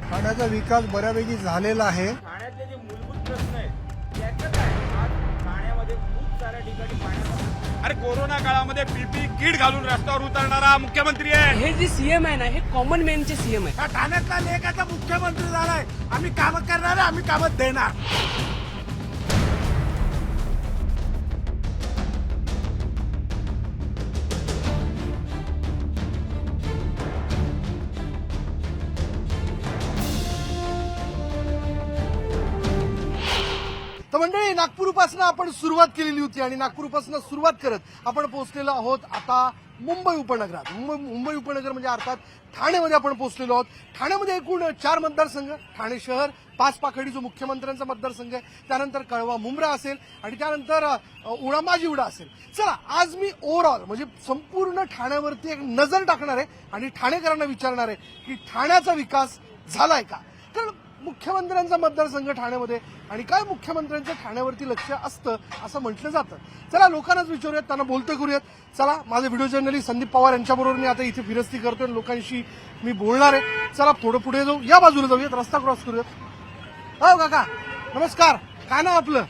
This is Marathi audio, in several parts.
ठाण्याचा विकास बऱ्यापैकी झालेला आहे. ठाण्यातले जे मूलभूत प्रश्न आहेत त्याचं काय आज ठाण्यामध्ये खूप साऱ्या ठिकाणी पाण्याचा अरे कोरोना काळामध्ये पीपी किट घालून रस्त्यावर उतरणारा मुख्यमंत्री आहे. हे जे सीएम आहे ना हे कॉमन मॅनचे सीएम आहे. ठाण्यातला लेख आता मुख्यमंत्री झालाय. आम्ही काम करणार, आम्ही कामं देणार. तर मंडळी, नागपूरपासून आपण सुरुवात केलेली होती आणि नागपूरपासून सुरुवात करत आपण पोहोचलेलो आहोत आता मुंबई उपनगरात. मुंबई उपनगर म्हणजे अर्थात ठाण्यामध्ये आपण पोहोचलेलो आहोत. ठाण्यामध्ये एकूण 4 मतदारसंघ, ठाणे शहर, 5 पाखडी जो मुख्यमंत्र्यांचा मतदारसंघ आहे, त्यानंतर कळवा मुंब्रा असेल आणि त्यानंतर उडा माजिवडा असेल. चला, आज मी ओव्हरऑल म्हणजे संपूर्ण ठाण्यावरती एक नजर टाकणार आहे आणि ठाणेकरांना विचारणार आहे की ठाण्याचा विकास झालाय का. कारण मुख्यमंत्र्यांचा मतदारसंघ ठाण्यामध्ये आणि काय मुख्यमंत्र्यांचं ठाण्यावरती लक्ष असतं असं म्हटलं जातं. चला, लोकांनाच विचारूयात, त्यांना बोलतं करूयात. चला, माझे व्हिडिओ जर्नलिस्ट संदीप पवार यांच्याबरोबर मी आता इथे फिरस्ती करतोय, लोकांशी मी बोलणार आहे. चला, थोडं पुढे जाऊ, या बाजूला जाऊयात, रस्ता क्रॉस करूयात. हो काका, नमस्कार. काय नाव आपलं?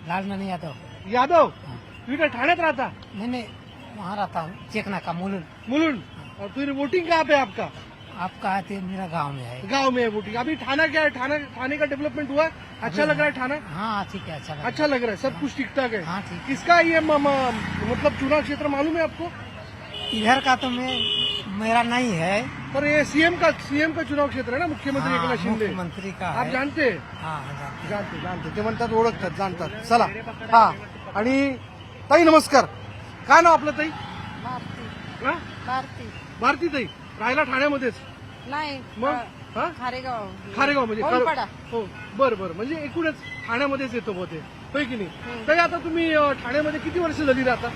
लालमणी यादव. यादव. तुम्ही काय ठाण्यात राहता? मैंने वहाँ रहता हूँ, चेकनाका मुलुन. मुलुंड. और फिर वोटिंग कहाँ पे आपका? आपका आते मेरा गांव में है. गांव में है वोटिंग. अभी ठाना क्या है? ठाणे का डेवलपमेंट हुआ? अच्छा लग रहा है ठाना? हाँ ठीक है, अच्छा लगा. अच्छा लग रहा है, सब कुछ ठीक ठाक है. हाँ ठीक. किसका ये मतलब चुनाव क्षेत्र मालूम है आपको? इधर का तो मेरा नहीं है. पर ये सीएम का चुनाव क्षेत्र है ना, मुख्यमंत्री हाँ, एकनाथ शिंदे. मुख्यमंत्री का आप है. जानते हैं? हाँ हाँ, जानते ते म्हणतात, ओळखतात, जाणतात. चला, हा. आणि ताई नमस्कार. काय नाव आपलं ताई? भारती. हा? भारती भारती ताई. राहायला ठाण्यामध्येच? नाही मग हा? खारेगाव. खारेगाव म्हणजे ओमपाडा. हो, बरं बरं. म्हणजे एकूणच ठाण्यामध्येच येतो होते, होय की नाही? ताई, आता तुम्ही ठाण्यामध्ये किती वर्ष झाली राहता?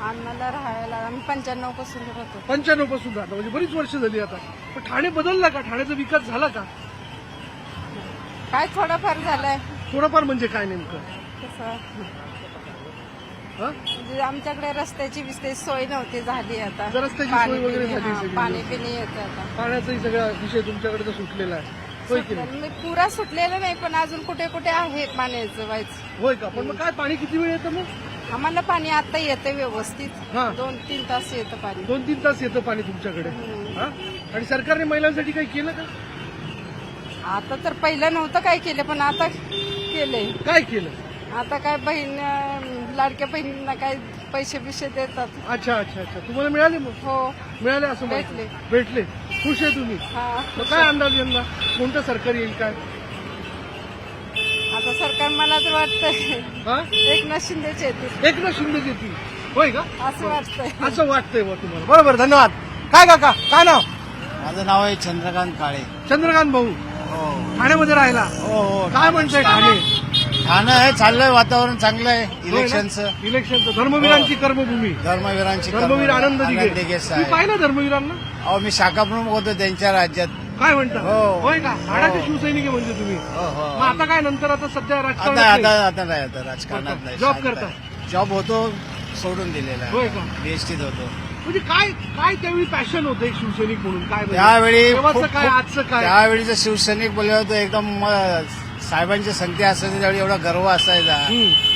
आम्हाला राहायला आम्ही 95 पासून राहतो. 95 पासून राहता, म्हणजे बरीच वर्ष झाली आता. पण ठाणे बदलला का? ठाण्याचा विकास झाला का? काय थोडंफार झालंय थोडंफार म्हणजे काय नेमकं? तसं हा? म्हणजे आमच्याकडे रस्त्याची विस्तेच सोय नव्हती, झाली आता. जर रस्त्याची पाणी सोय वगैरे पिणे, झाली हा, सगळी. पाणी पिणे येतं आता. पाण्याचाही सगळा विषय तुमच्याकडे तर सुटलेला आहे, होय की नाही? मी पुरा सुटलेलं नाही, पण अजून कुठे कुठे आहे पाण्याचं व्हायचं. होय का? पण मग काय, पाणी किती वेळ येतं मग? आम्हाला पाणी आता येतं व्यवस्थित. हा. 2-3 तास येतं पाणी. 2-3 तास येतं पाणी तुमच्याकडे. हा? आणि सरकारने महिलांसाठी काही केलं का? आता तर पहिलं नव्हतं काय केलं, पण आता केलंय. काय केलं? आता काय बहीण लाडक्या बहिणींना काय पैसे बिशे देतात. अच्छा अच्छा अच्छा. तुम्हाला मिळाले मग? हो. मिळाले असं म्हणतात. भेटले. भेटले. खुश आहे तुम्ही? हा. मग काय अंदाज यंदा कोणतं सरकार येईल काय? आता सरकार मला तर वाटतंय हा? एकनाथ शिंदेचे येतील एकनाथ शिंदे येतील, होय का? असं वाटतंय. असं वाटतंय बा तुम्हाला. बरोबर, धन्यवाद. काय काका, काय नाव? माझं नाव आहे चंद्रकांत काळे. चंद्रकांत भाऊ. ठाण्यामध्ये राहिला. हो. काय म्हणतंय ठाणे? ठाणं आहे, चाललंय, वातावरण चांगलं आहे. इलेक्शनचं. इलेक्शनचं. धर्मवीरांची कर्मभूमी. धर्मवीरांची धर्मवीर आनंद दिघे. दिघे तुम्ही पाहिलं धर्मवीरांना? अहो, मी शाखा प्रमुख होतो त्यांच्या राज्यात. काय म्हणता? हो. होय का? ठाण्याचे शिवसैनिक आहे म्हणजे तुम्ही. हो हो. मग आता काय, नंतर आता सध्या आता राजकारणात आता नाही? आता नाही, आता राजकारणात नाही. जॉब शांत करता? आहे. जॉब होतो, सोडून दिलेला होय आहे. का? बीएसटीत होतो. म्हणजे काय काय त्यावेळी पॅशन होतं एक शिवसैनिक म्हणून? काय म्हणजे? त्यावेळी तेव्हाचं खूप- काय, आजचं काय? त्यावेळीचं शिवसैनिक बोलले होते एकदम साहेबांची संख्या असायची, त्यावेळी एवढा गर्व असायचा.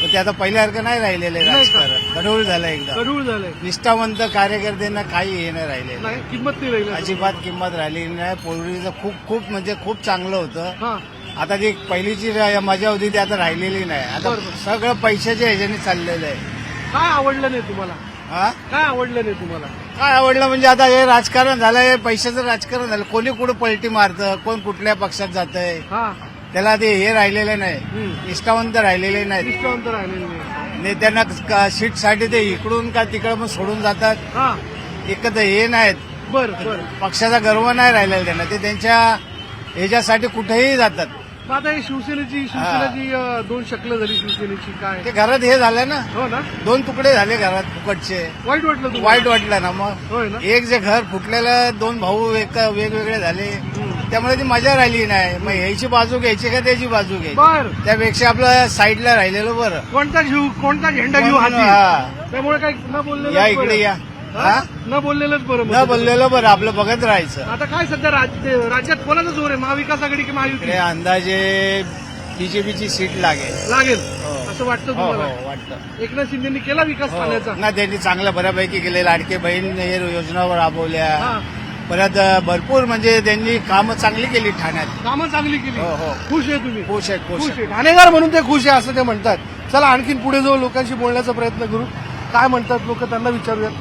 तर ते आता पहिल्यासारखं नाही राहिलेलं आहे. नाही का? राजकारण गढूळ झालं एकदम. गढूळ झालंय. निष्ठावंत कार्यकर्त्यांना काही हे नाही राहिलेलं. नाही, किंमत नाही राहिली. अजिबात किंमत राहिली नाही. पूर्वीचं खूप खूप म्हणजे खूप चांगलं होतं. हा. आता जी पहिलीची मजा होती ती आता राहिलेली नाही. आता बरोबर. सगळं पैशाच्या ह्याच्याने चाललेलं आहे. काय आवडलं नाही तुम्हाला? हा? काय आवडलं नाही तुम्हाला? काय आवडलं म्हणजे आता हे राजकारण झालंय, पैशाचं राजकारण झालं. कोणी कुठं पलटी मारतं, कोण कुठल्या पक्षात जातंय, हा. त्याला ते हे राहिलेलं नाही. निष्ठावंत राहिलेले नाहीत. निष्ठावंत राहिलेलं नाही. नेत्यांना सीटसाठी ते इकडून का तिकडं मग सोडून जातात. हा. एकत्र हे नाहीत. बरं बरं. पक्षाचा गर्व नाही राहिलेला त्यांना. ते त्यांच्या ह्याच्यासाठी कुठेही जातात. मग आता ही शिवसेनेची 2 शक्ल झाली शिवसेनेची. काय ते घरात हे झालं ना, हो ना? 2 तुकडे झाले घरात फुकटचे. वाईट वाटलं तुम्हाला? वाईट वाटलं ना. मग होय ना? एक जे घर फुटलेलं, 2 भाऊ वेगवेगळे झाले, त्यामुळे ती मजा राहिली नाही. मग ह्याची बाजू घ्यायची का त्याची बाजू घ्यायची? बर. त्यापेक्षा आपलं साईडला राहिलेलं बरं. कोणता झेंडा घेऊ हाती? हा. त्यामुळे काय न बोललेलं या बरं. इकडे या. हा? न बोललेलंच बरं न मग. बोललेलं बरं, आपलं बघत राहायचं. आता काय सध्या राज्यात कोणाचा जोर आहे, महाविकास आघाडी की महायुती इकडे अंदाजे बीजेपीची सीट लागेल. लागेल हो. असं वाटतं हो तुम्हाला? हो वाटतं. एकनाथ शिंदेनी केला विकास ठाण्याचा. ना त्यांनी चांगलं बऱ्यापैकी केले. लाडके बहीण हे योजना राबवल्या. हा. परत भरपूर म्हणजे त्यांनी कामं चांगली केली ठाण्यात. कामं चांगली केली. हो, हो. खुश आहे तुम्ही? खुश आहेत, खुश खुश आहेत. आहे. ठाणेदार म्हणून ते खुश आहे असं ते म्हणतात. चला आणखीन पुढे जाऊ, लोकांशी बोलण्याचा प्रयत्न करू. काय म्हणतात लोक त्यांना विचारूयात.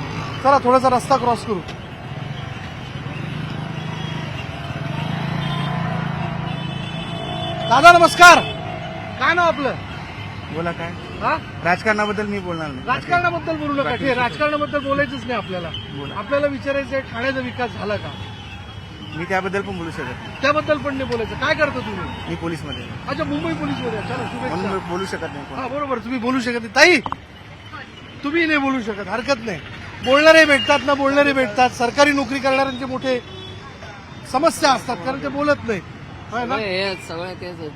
चला थोडासा रस्ता क्रॉस करू. दादा नमस्कार. काय नाव आपलं? बोला काय हा? राजकारणाबद्दल मी बोलणार नाही. राजकारणाबद्दल बोलू नका. ठीक आहे, राजकारणाबद्दल बोलायचंच नाही आपल्याला. आपल्याला विचारायचं आहे ठाण्याचा विकास झाला का, मी त्याबद्दल पण बोलू शकत नाही. त्याबद्दल पण नाही बोलायचं. काय करता तुम्ही? मी पोलीसमध्ये अच्छा, मुंबई पोलीस मध्ये. चला शुभेच्छा. बोलू शकत नाही. हा बरोबर, तुम्ही बोलू शकत नाही. ताई तुम्ही नाही बोलू शकत, हरकत नाही. बोलणारे भेटतात ना, बोलणारे भेटतात. सरकारी नोकरी करणाऱ्यांचे मोठे समस्या असतात कारण ते बोलत नाही. होय ना? हे सगळे तेच आहेत.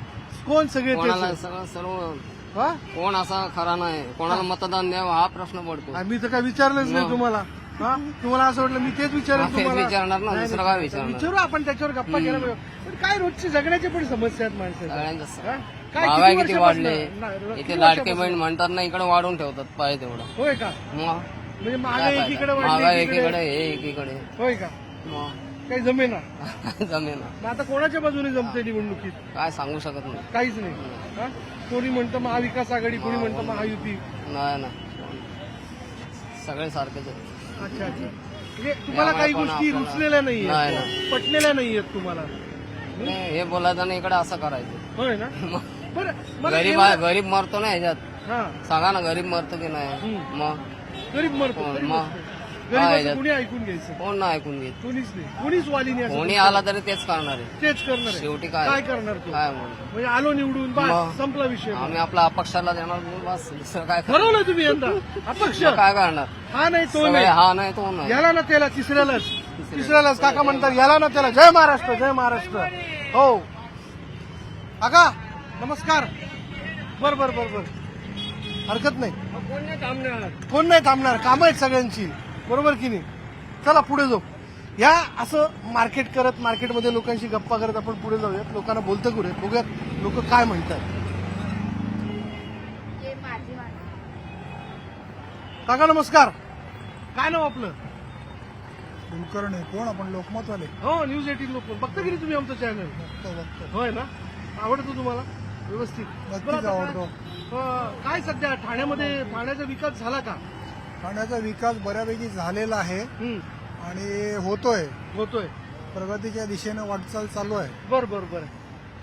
कोण सगळे कोणाला ते? सगळं सर्व हा? कोण असा खरा नाही, कोणाला मतदान द्यावं हा प्रश्न पडतो. आम्ही तर काय विचारलंच नाही मग. तुम्हाला. हा? तुम्हाला असं वाटलं मी तेच विचारेल तेच तुम्हाला? विचारणार ना, नाही, दुसरं नाही. काय विचारणार? विचारू आपण, त्याच्यावर गप्पा केला पाहिजे. पण काय रोजची जगण्याच्या पण समस्या आहेत माणसाच्या. सगळ्यांचं हा? काय महागाई किती वर्षापासून? वाढले. नाही, किती इथे लाडके वर्षापासून? बहीण म्हणतात ना, इकडे वाढून ठेवतात पाहिजे तेवढं. होय का? मग म्हणजे महागाई काय फायदा? एकीकडे महागाई वाढली, एकीकडे हे एकीकडे. होय का? मग काही जमेना. जमेन मग आता कोणाच्या बाजूने जमते निवडणुकीत? काय सांगू शकत नाही. काहीच नाही. हा? कोणी म्हणतं महाविकास आघाडी, कोणी म्हणतं महायुती. नाही ना, सगळे सारखेच आहेत. अच्छा अच्छा. म्हणजे तुम्हाला काही यामुळे पण गोष्टी आपल्याला- रुचलेल्या नाही नाहीये, पटलेल्या नाहीयेत तुम्हाला. नाही, हे बोलायचं ना, इकडे असं करायचं. होय ना? बरं मला गरीब एवढं- गरीब मरतो ना ह्याच्यात. हा, सांगा ना, गरीब मरतो की नाही. मग गरीब मरतो. हो, गरीब मग. असतो. हा, गरीबाचं याच्यात. कोणी ऐकून घ्यायचं? कोण ना ऐकून घेत. कोणीच नाही. कोणीच वाली नाही असं. कोणी आला तरी तेच करणार आहे. तेच करणार आहे. शेवटी काय काय करणार तू? काय म्हणतो म्हणजे आलो निवडून बस मग. संपला विषय. आम्ही आपल्या अपक्षाला देणार बस, दुसरं काय करणार? ठरवलं तुम्ही यंदा अपक्ष. मग काय करणार? हा नाही तो सगळे नाही. हा नाही तो नाही. याला ना त्याला तिसऱ्यालाच काका म्हणतात याला ना त्याला. जय महाराष्ट्र, जय महाराष्ट्र. हो काका नमस्कार. बर बर बर बर, हरकत नाही. कोण नाही थांबणार. कोण नाही थांबणार, कामं आहेत सगळ्यांची. बरोबर की नाही? चला पुढे जाऊ. या असं मार्केट करत, मार्केटमध्ये लोकांशी गप्पा करत आपण पुढे जाऊयात. लोकांना बोलतं करूयात, बघूयात लोक काय म्हणतात. काका नमस्कार. काय नाव आपलं? कुलकर्णी. कोण आपण? लोकमतवाले. हो, न्यूज 18 लोक बघता की नाही तुम्ही आमचं चॅनल? बघतो. होय ना? आवडतो तुम्हाला व्यवस्थित? नक्कीच बरं, आता काय- आवडतो. काय सध्या ठाण्याचा विकास झाला का? ठाण्याचा विकास बऱ्यापैकी झालेला आहे हम्म, आणि होतोय. होतोय. प्रगतीच्या दिशेने वाटचाल चालू आहे. बर बर बर.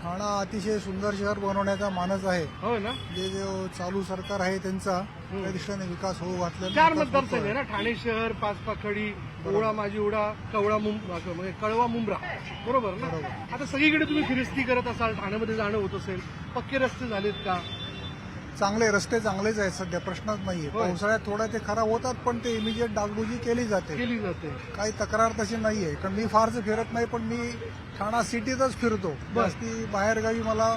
ठाणा अतिशय सुंदर शहर बनवण्याचा मानस आहे. होय ना? जो चालू सरकार आहे त्यांचा त्या दिशेने विकास होऊ घातलेला. चार विकास मतदारसंघ होतोय. आहे ना, ठाणे शहर, पाचपाखडी, ओळा माजीओडा, म्हणजे कळवा मुंब्रा. बरोबर ना? बरोबर. आता सगळीकडे तुम्ही फिरस्ती करत असाल, ठाण्यामध्ये जाणं होत असेल. पक्के रस्ते झालेत का? चांगले रस्ते चांगलेच आहेत सध्या, प्रश्नच नाहीये. होय. पावसाळ्यात थोडा ते खराब होतात पण ते इमिजिएट डागडुजी केली जाते. केली जाते. काही तक्रार तशी नाहीये. कारण मी फारसं फिरत नाही पण मी ठाणा सिटीतच फिरतो. बर. जास्ती बाहेरगावी मला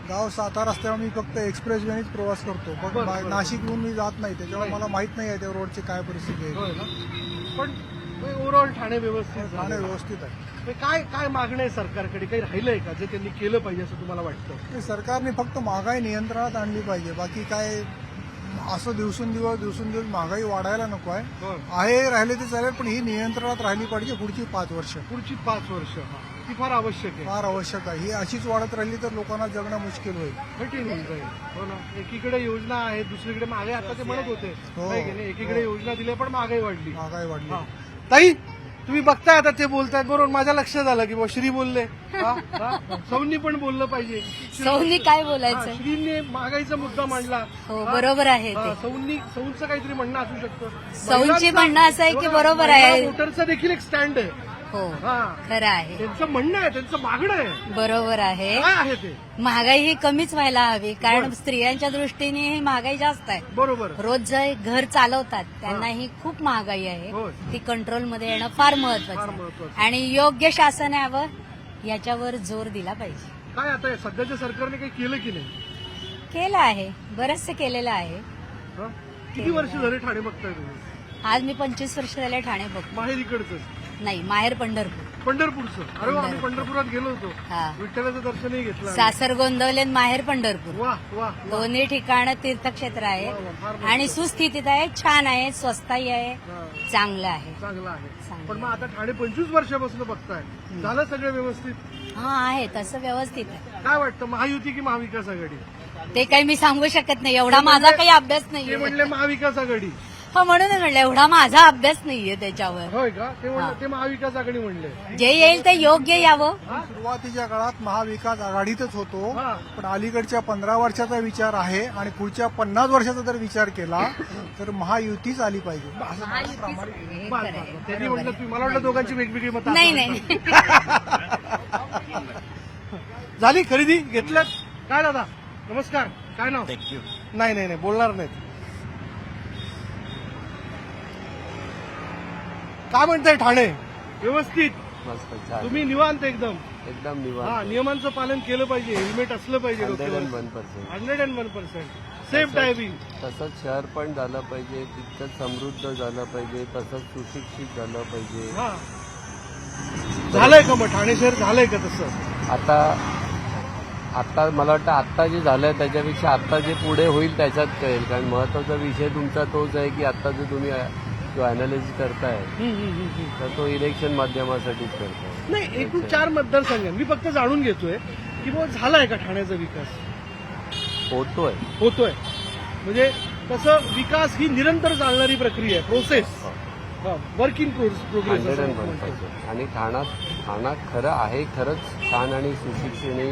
गाव सातारा असल्यामुळे मी फक्त एक्सप्रेसवेनेच प्रवास करतो. बर, पण बर. नाशिकहून मी जात नाही, त्याच्यामुळे नाही. मला माहित नाही आहे त्या रोडची काय परिस्थिती आहे. होय ना? पण ओव्हरऑल ठाणे व्यवस्थित ठाणे झालं. व्यवस्थित आहे. म्हणजे काय काय मागणं आहे सरकारकडे? काही राहिलंय का जे त्यांनी केलं पाहिजे असं तुम्हाला वाटतं? ते सरकारने फक्त महागाई नियंत्रणात आणली पाहिजे. बाकी काय असं दिवसेंदिवस महागाई वाढायला नको आहे. होय. आहे राहिले ते चालेल पण ही नियंत्रणात राहिली पाहिजे पुढची 5 वर्ष. पुढची 5 वर्ष ती फार आवश्यक आहे. फार आवश्यक आहे. ही अशीच वाढत राहिली तर लोकांना जगणं मुश्किल होईल. कठीण होऊन जाईल. हो ना? एकीकडे योजना आहेत, दुसरीकडे महागाई. आता ते म्हणत होते हो. नाही की नाही, एकीकडे योजना दिल्या पण महागाई वाढली. महागाई वाढली. हा. ताई तुम्ही बघताय आता ते बोलतायत, बरोबर माझ्या लक्षात आलं की श्री बोलले. हा? हा? सौनी पण बोललं पाहिजे. सौनी काय हा, बोलायचं? श्रीने महागाईचा मुद्दा मांडला. हो, हा? बरोबर आहे हा, ते. सौंचं काहीतरी म्हणणं असू शकतं. सौंची महिलांचा- म्हणणं असं आहे की बघा, बरोबर महिला आहे. वोटरचं देखील एक स्टँड आहे. हो, हा, खरं आहे, त्यांचं म्हणणं आहे, त्यांचं मागणं आहे. बरोबर आहे. काय आहे ते? महागाई ही कमीच व्हायला हवी, कारण बरं. स्त्रियांच्या दृष्टीने ही महागाई जास्त आहे. बरोबर. रोज जे घर चालवतात त्यांना ही खूप महागाई आहे. होय. ती कंट्रोलमध्ये येणं फार फार महत्वाचं महत्वाचं. आहे. आणि योग्य शासन यावं याच्यावर जोर दिला पाहिजे. काय आता सध्याच्या सरकारने काही केलं की नाही? केलं आहे, बरचसं केलेलं आहे. हा? किती वर्ष झाले ठाणे बघताय तुम्ही? आज मी 25 वर्ष झाले ठाणे बघ माहेर इकडचं नाही माहेर पंढरपूर पंढरपूरचं. अरे वा, आम्ही पंढरपुरात गेलो होतो, हा. विठ्ठलाचं दर्शनही घेतलं आम्ही. सासर गोंदवले आणि माहेर पंढरपूर वा वा. दोन्ही ठिकाणं तीर्थक्षेत्र आहे आणि सुस्थितीत आहे, छान आहे, स्वस्तही आहे, चांगलं आहे. चांगलं आहे. चांगलं. पण मग आता ठाणे 25 वर्षापासून बघताय, झालं सगळं व्यवस्थित? हा आहे तसं व्यवस्थित आहे. काय वाटतं, महायुती की महाविकास आघाडी? ते काही मी सांगू शकत नाही, एवढा माझा काही अभ्यास ते नाहीये. म्हणले महाविकास आघाडी. हो म्हणूनच म्हणलं एवढा माझा अभ्यास नाहीये त्याच्यावर. होय का? ते म्हणले ते महाविकास आघाडी म्हणले. जे येईल ते योग्य यावं. सुरुवातीच्या काळात महाविकास आघाडीतच होतो, हा. पण अलीकडच्या 15 वर्षाचा विचार आहे आणि पुढच्या 50 वर्षाचा जर विचार केला तर महायुतीच आली पाहिजे. त्यांनी म्हटलं तुम्ही, मला वाटलं दोघांची वेगवेगळी मतं. नाही नाही झाली खरेदी, घेतल्यात काय दादा? नमस्कार, काय नाव? नाही नाही नाही बोलणार नाहीत. काय म्हणताय ठाणे? व्यवस्थित? तुम्ही निवांत एकदम? एकदम हा, निवांत. नियमांचं पालन केलं पाहिजे, हेल्मेट असलं पाहिजे डोक्यावर. 101%. 101% सेफ ड्रायव्हिंग. तसंच शहर पण झालं पाहिजे, तितकंच समृद्ध झालं पाहिजे, तसंच सुशिक्षित झालं पाहिजे. हा, झालंय का मग ठाणे शहर झालंय का तसं? आता मला वाटतं आत्ता जे झालंय त्याच्यापेक्षा आत्ता जे पुढे होईल त्याच्यात कळेल. कारण महत्वाचा विषय तुमचा तोच आहे की आता जो तुम्ही जो अनालिसिस करताय तर तो इलेक्शन माध्यमासाठीच करताय. नाही, एकूण 4 मतदारसंघ आहे. मी फक्त जाणून घेतोय की मग झालाय का ठाण्याचा विकास? होतोय. म्हणजे तसं विकास ही निरंतर चालणारी प्रक्रिया आहे, प्रोसेस, वर्क इन प्रोग्रेस. 101%. आणि ठाणा खरं आहे, खरंच छान आणि सुशिक्षित आणि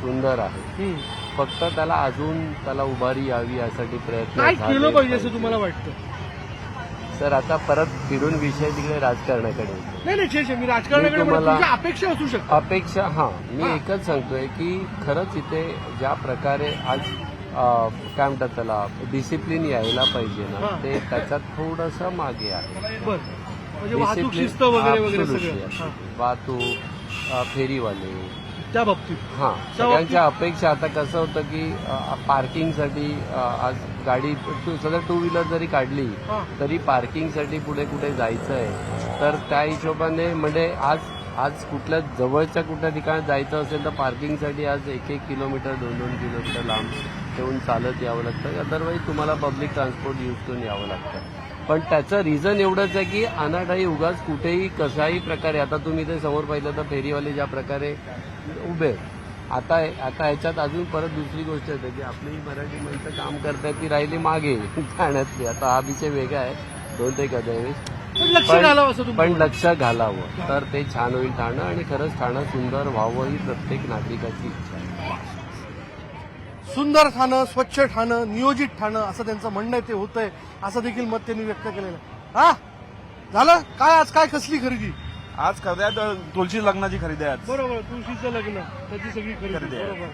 सुंदर आहे. फक्त त्याला उभारी यावी यासाठी प्रयत्न काय झाले केलं पाहिजे असं तुम्हाला वाटतं? सर आता परत फिरून विषय तिकडे राजकारणाकडे येतो. नाही छे, मी राजकारणाकडे मी तुम्हाला- तुमच्या अपेक्षा असू शकतात. अपेक्षा मी एकच सांगतोय की खरंच इथे ज्या प्रकारे आज काय म्हणतात त्याला डिसिप्लिन यायला पाहिजे ना, ते त्याच्यात थोडंसं मागे आहे. बरं, म्हणजे वाहतूक शिस्त वगैरे वगैरे सगळं. हा. वाहतूक फेरीवाले त्या बाबतीत सगळ्यांच्या अपेक्षा. आता कसं होतं की पार्किंगसाठी आज गाडी सध्या 2 व्हीलर जरी काढली तरी पार्किंगसाठी पुढे कुठे जायचं आहे तर त्या हिशोबाने म्हणजे आज कुठल्या जवळच्या कुठल्या ठिकाणी जायचं असेल तर पार्किंगसाठी आज 1-1 किलोमीटर 2-2 किलोमीटर लांब ठेवून चालत यावं लागतं. अदरवाईज तुम्हाला पब्लिक ट्रान्सपोर्ट यूज करून यावं लागतं. पण त्याचं रिझन एवढंच आहे की अनाठाई उगाच कुठेही कशाही प्रकारे आता तुम्ही ते समोर पाहिलं तर फेरीवाले ज्या प्रकारे उभे आता ह्याच्यात अजून परत दुसरी गोष्ट येते की आपली मराठी माणसं काम करतायत ती राहिली मागे ठाण्यातली. आता हा विषय वेगळा आहे, 2 ते पण लक्ष घालावं तर ते छान होईल ठाणं. आणि खरंच ठाणं सुंदर व्हावं ही प्रत्येक नागरिकाची इच्छा आहे. सुंदर ठाणं, स्वच्छ ठाणं, नियोजित ठाणं असं त्यांचं म्हणणं आहे, ते होतंय असं देखील मत त्यांनी व्यक्त केलेलं आहे. हा झालं काय? आज काय कसली खरेदी? आज खरेदी तुळशी लग्नाची खरेदी आहे आज. बरोबर, तुळशीचं लग्न त्याची सगळी खरेदी. खरेदी आहे. बरोबर,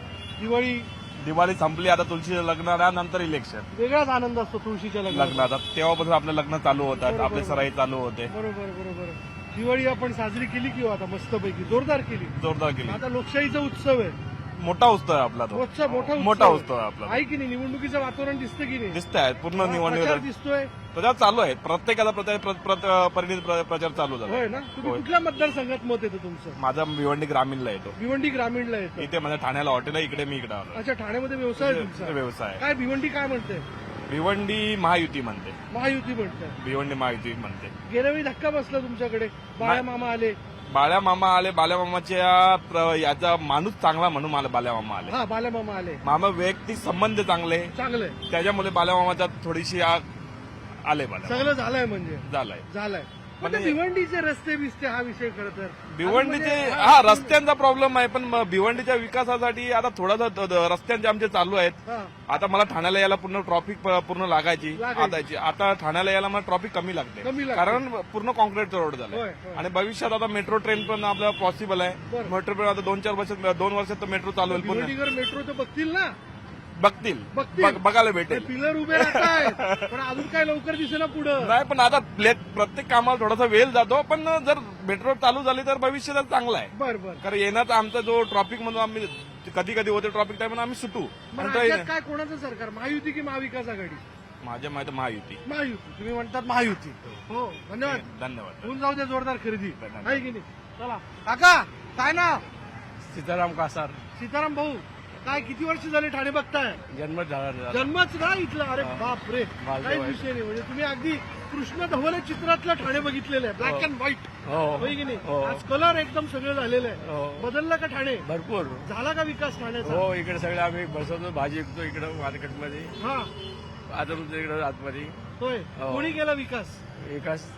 दिवाळी संपली, आता तुळशीचं लग्न नंतर इलेक्शन. वेगळाच आनंद असतो तुळशीच्या लग्नात तेव्हापासून आपलं लग्न चालू होतात, आपले सराई चालू होते. बरोबर. दिवाळी आपण साजरी केली किंवा आता मस्तपैकी जोरदार केली. आता लोकशाहीचा उत्सव आहे, मोठा उत्सव आहे आपला तो. मोठा उत्सव आहे आपला. आहे की नाही? निवडणुकीचं वातावरण दिसतं की नाही? दिसतंय पूर्ण प्रचार दिसतोय. प्रचार चालू आहे, प्रत्येकाचा परिणित प्रचार चालू झाला. होय ना? तुम्ही कुठल्या मतदारसंघात मत येतं तुमचं? माझा भिवंडी ग्रामीणला येतो. भिवंडी ग्रामीणला येतं. इथे माझ्या ठाण्याला हॉटेल आहे, इकडे मी इकडे आलो. अच्छा, ठाण्यामध्ये व्यवसाय आहे तुमचा? व्यवसाय काय भिवंडी काय म्हणते? भिवंडी महायुती म्हणते. महायुती म्हणते. भिवंडी महायुती म्हणते. गेल्या वेळी धक्का बसला तुमच्याकडे, बाळ्या मामा आले. बाळ्या मामाच्या याचा माणूस चांगला म्हणून मला बाळ्या मामा आले. हा, बाळ्या मामा आले. मामा वैयक्तिक संबंध चांगले त्याच्यामुळे बाळ्या मामाच्या थोडीशी आले. सगळं झालंय म्हणजे झालंय. पण भिवंडीचे रस्ते बिस्ते हा विषय खरं तर भिवंडीचे रस्त्यांचा प्रॉब्लेम आहे. पण भिवंडीच्या विकासासाठी आता थोडासा रस्त्यांचे आमचे चालू आहेत. आता मला ठाण्याला यायला पूर्ण ट्रॉफिक पूर्ण लागायची. आता ठाण्याला यायला मला ट्रॉफिक कमी लागते कारण पूर्ण कॉन्क्रीटचा रोड झालाय. आणि भविष्यात आता मेट्रो ट्रेन पण आपल्याला पॉसिबल आहे. मेट्रो ट्रेन आता 2 वर्षात मेट्रो चालू होईल. पूर्ण मेट्रो तर बघतील ना, बघायला भेटेल. पिलर उभे राहतात पण अजून काय लवकर दिसेना पुढं. नाही, पण आता प्रत्येक कामाला थोडासा वेळ जातो. पण जर मेट्रो चालू झाली तर भविष्यात चांगला आहे. बरोबर. कारण येण्याचा आमचा जो ट्रॉफिक म्हणून आम्ही कधी होते ट्रॉफिक टाइम आम्ही सुटू. काय कोणाचं सरकार, महायुती की महाविकास आघाडी? माझ्या माहिती महायुती. महायुती. तुम्ही म्हणतात महायुती. हो, धन्यवाद. धन्यवाद. होऊन जाऊ दे जोरदार खरेदी आहे की नाही. चला काका, काय नाव? सीताराम कासार सीताराम भाऊ, काय किती वर्ष झाले ठाणे बघताय? जन्म झाला जन्मच ना इथलं? अरे बाप रे, माझं काही वय. विषय नाही. म्हणजे तुम्ही अगदी कृष्ण धवले चित्रातलं ठाणे बघितलेलं आहे, ब्लॅक अँड व्हाईट. होय की नाही? आज कलर एकदम सगळं झालेलं आहे. बदललं का ठाणे? भरपूर. झाला का विकास ठाण्याचा? हो, इकडे सगळे आम्ही बसवतो, भाजी विकतो इकडं मार्केटमध्ये, हा, आता तुमच्या इकडं आतमध्ये होय. हो. कोणी केला विकास? विकास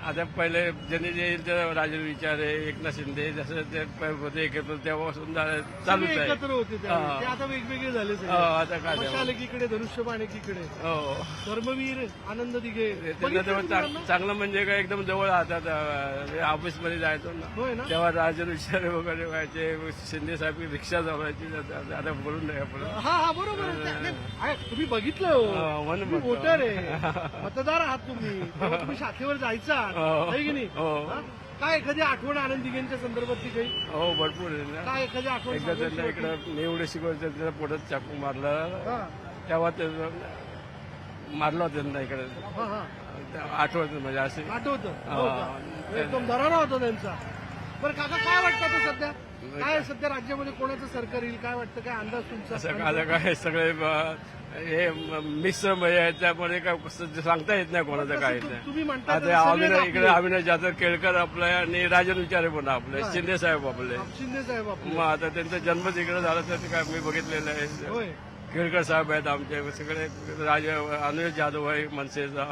आता पहिले ज्यांनी जे येईल ते राजू विचारे, एकनाथ शिंदे, जसं ते होते एकत्र तेव्हापासून चालूच सगळे आहे. एकत्र होते त्यावेळी. हा. ते आता वेगवेगळे झाले सगळे. हो, आता काय ते. मशाल एकीकडे, धनुष्यबाण एकीकडे, हो, धर्मवीर आनंद दिघे. त्यांना बघितलं तेव्हा तुम्ही त्यांना? चांगलं म्हणजे काय एकदम जवळ राहतात. ऑफिसमध्ये जायचो ना, होय ना? तेव्हा राजू विचारे वगैरे व्हायचे, शिंदे साहेब रिक्षा जवळची, आता बोलून नाही आपण. हा हा, बरोबर आहे. आहे, तुम्ही बघितलं हो. म्हणून तुम्ही म्हणतो. वोटर आहे, मतदार आहात तुम्ही. तेव्हा तुम्ही शाखेवर जायचा, हो. आहे की नाही? हो. हा? काय एखादी आठवण आनंद दिघेंच्या संदर्भातली काही? हो, भरपूर आहे ना. काय एखादी आठवण एकदा सांगायची त्यांना वाटली? इकडं एवढे शिकवायचं, त्याला पोटात चाकू मारलं, हा तेव्हा ते मारलं होतं त्यांना इकडे. हा हा, आठवत म्हणजे असे. आठवतं. हा. हो का? एकदम दरारा होता त्यांचा. बरं काका, काय वाटतं आता सध्या? काय सध्या राज्यामध्ये कोणाचं सरकार येईल? काय वाटतं? काय अंदाज तुमचा? असं आता काय सगळे हे मिक्सर मध्ये आहे, त्यामुळे काय सांगता येत नाही कोणाचं काय तसं नाही. तुम्ही म्हणता आता तसं सगळेच अभिनय इकडे आपले. अभिनय जाधव केळकर आपलं आणि राजन विचारे पण आपले, शिंदे साहेब आपले. शिंदे साहेब आपले. मग आता त्यांचा जन्म तिकडे झाला तर ते काय मी बघितलेलं आहे. होय. केळकर साहेब आहेत आमचे सगळे, अनुज जाधव आहे मनसेचा,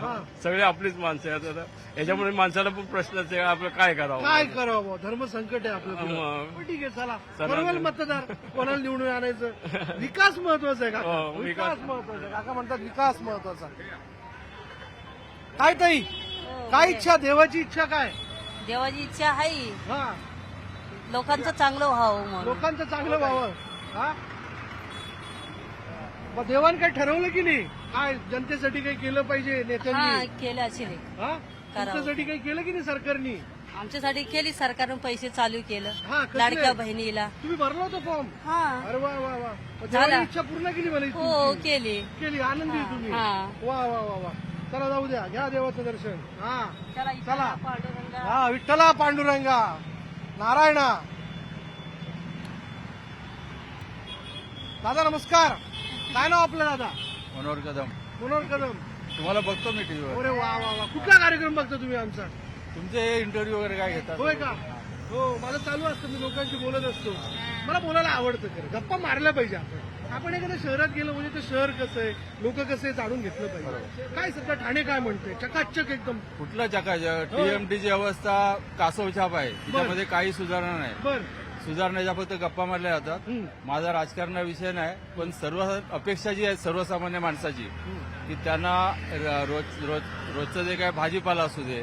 सगळे आपलीच माणसं आहेत. आता याच्यामुळे माणसाला पण प्रश्नच आहे, आपलं काय करावं. काय करावं? धर्म संकट आहे आपलं पुढं. मग. पण ठीक आहे, चला चला. ठरवेल मतदार कोणाला निवडून आणायचं. विकास महत्वाचा आहे काका. हो, विकास महत्वाचा आहे. काका म्हणतात विकास महत्वाचा. काय ताई, काय इच्छा? देवाची इच्छा काय? देवाची इच्छा आहे हा, लोकांचं चांगलं व्हावं म्हणून. लोकांचं चांगलं व्हावं. हा, मग देवान काय ठरवलं की नाही? काय जनतेसाठी काही केलं पाहिजे हा नेत्यांनी? केलं असेल. हा, तुमच्यासाठी काही केलं की नाही सरकारनी? आमच्यासाठी केली सरकारनं, पैसे चालू केलं हा, कसले? लाडक्या बहिणीला. तुम्ही भरला होता फॉर्म? हा अरे वा वा वा. मग झाला. देवाने इच्छा पूर्ण केली मला हो केली. केली. आनंदी आहे तुम्ही. हा. वा वा वा वा. चला जाऊ द्या, घ्या देवाचं दर्शन. हा, चला चला. पांडुरंगा. हा, विठ्ठला पांडुरंगा नारायणा. दादा नमस्कार. काय नाव आपलं दादा? मनोहर कदम. मनोहर कदम. तुम्हाला बघतो मी टीव्हीवर. अरे वा वा वा. कुठला कार्यक्रम बघता तुम्ही आमचा? तुमचे इंटरव्ह्यू वगैरे काय घेतात? होय का? हो, माझं चालू असतं, मी लोकांशी बोलत असतो. मला बोलायला आवडतं खरं. गप्पा मारल्या पाहिजे आपण एखाद्या शहरात गेलो म्हणजे ते शहर कसं आहे, लोक कसं आहे जाणून घेतलं पाहिजे. काय सध्या ठाणे काय म्हणते? चकाचक एकदम. कुठलं चकाचक? टीएमटीची अवस्था कासवछाप आहे, त्याच्यामध्ये काही सुधारणा नाही. बर. सुधारण्याच्या फक्त गप्पा मारल्या जातात. माझा राजकारणा विषय नाही, पण सर्व अपेक्षा जी आहे सर्वसामान्य माणसाची की त्यांना रोजचं जे काय भाजीपाला असू दे.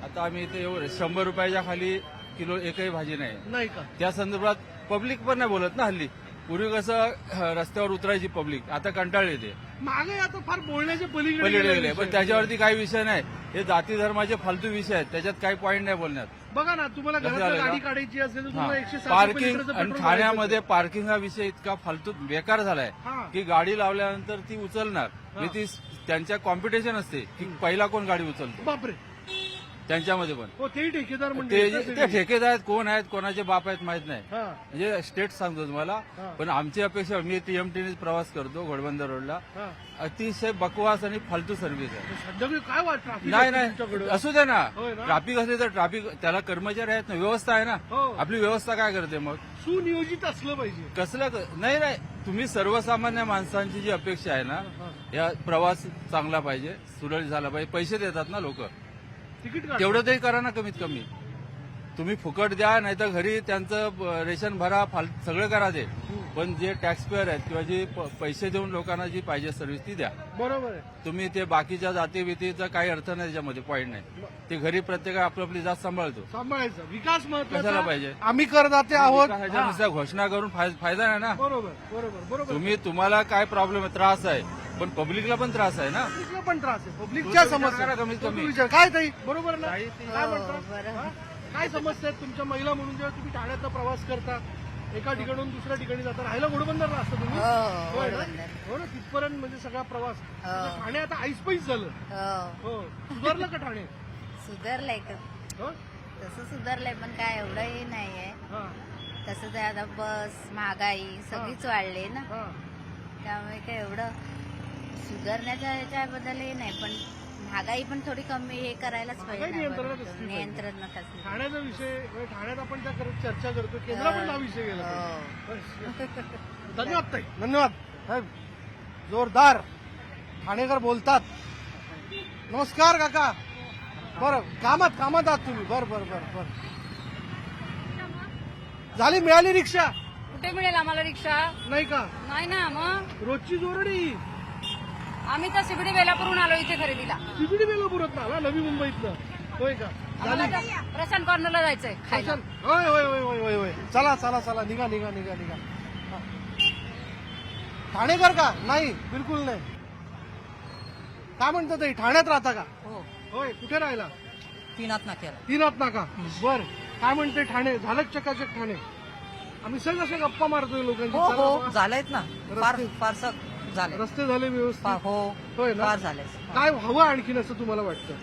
आता आम्ही इथे 100 रुपयाच्या खाली किलो एकही भाजी नाही. का? त्या संदर्भात पब्लिक पण नाही बोलत ना हल्ली. पूर्वी कसं रस्त्यावर उतरायची पब्लिक, आता कंटाळली येते, मागे आता फार बोलण्याच्या पलीकडे पलीकडे गेला गेले. विषय. पण त्याच्यावरती काही विषय नाही. हे जाती धर्माचे फालतू विषय आहेत, त्याच्यात काही पॉईंट नाही बोलण्यात. बघा ना, तुम्हाला लक्षात घरात आलं का? गाडी काढायची असेल तर तुम्हाला 160 पार्किंग लिटरचं आणि पेट्रोल ठाण्यामध्ये भरायचं. पार्किंग हा विषय इतका फालतू बेकार झालाय हा. की गाडी लावल्यानंतर ती उचलणार म्हणजे ती त्यांच्या कॉम्पिटिशन असते की पहिला कोण गाडी उचलतो बापरे. त्यांच्यामध्ये पण. हो, तेही ठेकेदार ते म्हणजे ते ठेकेदार आहेत, कोण आहेत, कोणाचे बाप आहेत माहित नाही. हा. म्हणजे स्टेट सांगतो तुम्हाला. हा. पण आमची अपेक्षा, मी टीएमटीने प्रवास करतो घोडबंदर रोडला, हा. अतिशय बकवास आणि फालतू सर्व्हिस आहे. सध्या काय वाट ट्रॅफिक नाही असते नाही, तुमच्याकडं? असू दे ना. होय ना? ट्रॅफिक असले तर ट्रॅफिक, त्याला कर्मचारी आहेत ना, व्यवस्था आहे ना. हो. आपली व्यवस्था काय करते मग? सुनियोजित असलं पाहिजे. कसलं नाही नाही, तुम्ही सर्वसामान्य माणसांची जी अपेक्षा आहे ना, या प्रवास चांगला पाहिजे, सुरळीत झाला पाहिजे. पैसे देतात ना लोक, तिकीट काढ. तेवढं तरी करा ना कमीत कमी. तुम्ही फुकट द्या, नाही तर घरी त्यांचं रेशन भरा, सगळं करा ते. पण जे टॅक्स पेअर आहेत किंवा जे पैसे देऊन लोकांना जी पाहिजे सर्व्हिस ती द्या. बरोबर आहे. तुम्ही ते बाकीच्या जातीभीतीचा काही अर्थ नाही त्याच्यामध्ये, पॉईंट नाही. ते घरी प्रत्येक आपली आपली जात सांभाळतो. सांभाळायचं. विकास कशाला महत्वाचा पाहिजे? आम्ही करदाते आहोत. ह्याच्यानुसार घोषणा करून फायदा नाही ना. बरोबर बरोबर बरोबर. तुम्हाला काय प्रॉब्लेम आहे, त्रास आहे, पण पब्लिकला पण त्रास आहे ना. पब्लिकला पण त्रास आहे. पब्लिकच्या समस्या करा कमीत कमी. तो विचार. काय ताई, बरोबर ना? काय म्हणता? हा? काय समस्या आहेत तुमच्या महिला म्हणून जेव्हा तुम्ही ठाण्यातला प्रवास करता? एका ठिकाणून दुसऱ्या ठिकाणी जाता. राहायला घोडबंदरला असतं तुम्ही? होय ना? हो ना, तिथपर्यंत म्हणजे सगळा प्रवास. म्हणजे ठाणे आता ऐसपैस झालं. हो, सुधारलं का ठाणे? सुधारलंय का हो? तसं सुधारलंय पण काय एवढंही नाहीये. हा, तसं ते आता बस महागाई सगळीच वाढली ना, हा. त्यामुळे काय एवढं सुधारण्याच्या ह्याच्याबद्दलही नाही, पण महागाई पण थोडी कमी हे करायलाच महागाई पाहिजे नियंत्रणात ना, असली पाहिजे. नियंत्रणात असली. ठाण्याचा विषय म्हणजे ठाण्यात आपण त्या चर्चा करतो, केंद्रात पण हा विषय गेला पाहिजे. धन्यवाद ताई, धन्यवाद साहेब. जोरदार ठाणेकर बोलतात. नमस्कार काका. बरं, कामात आहात तुम्ही? बर. झाली, मिळाली रिक्षा? कुठे मिळेल आम्हाला रिक्षा? नाही का? नाही ना, मग रोजची जोरडी. आम्ही तर सिबडी वेलापूरून आलो इथे खरेदीला. तिकडे बेलापुरात ना आला, नवी मुंबईतनं. होय का? झाली. प्रशांत कॉर्नरला जायचंय खायला. होय. चला निघा. हा. ठाणेकर का? नाही, बिलकुल नाही. काय म्हणतात ताई, ठाण्यात राहता का? होय, कुठे राहिला? तीनात नाका. बर, काय म्हणते ठाणे? झालं चकाचक ठाणे? आम्ही सगळं असं गप्पा मारतोय लोकांची. चला, झालेत ना, फारसं झाले. रस्ते झाले व्यवस्थित? हो, होय ना? फार झाले. काय हवं आणखीन असं तुम्हाला वाटतं?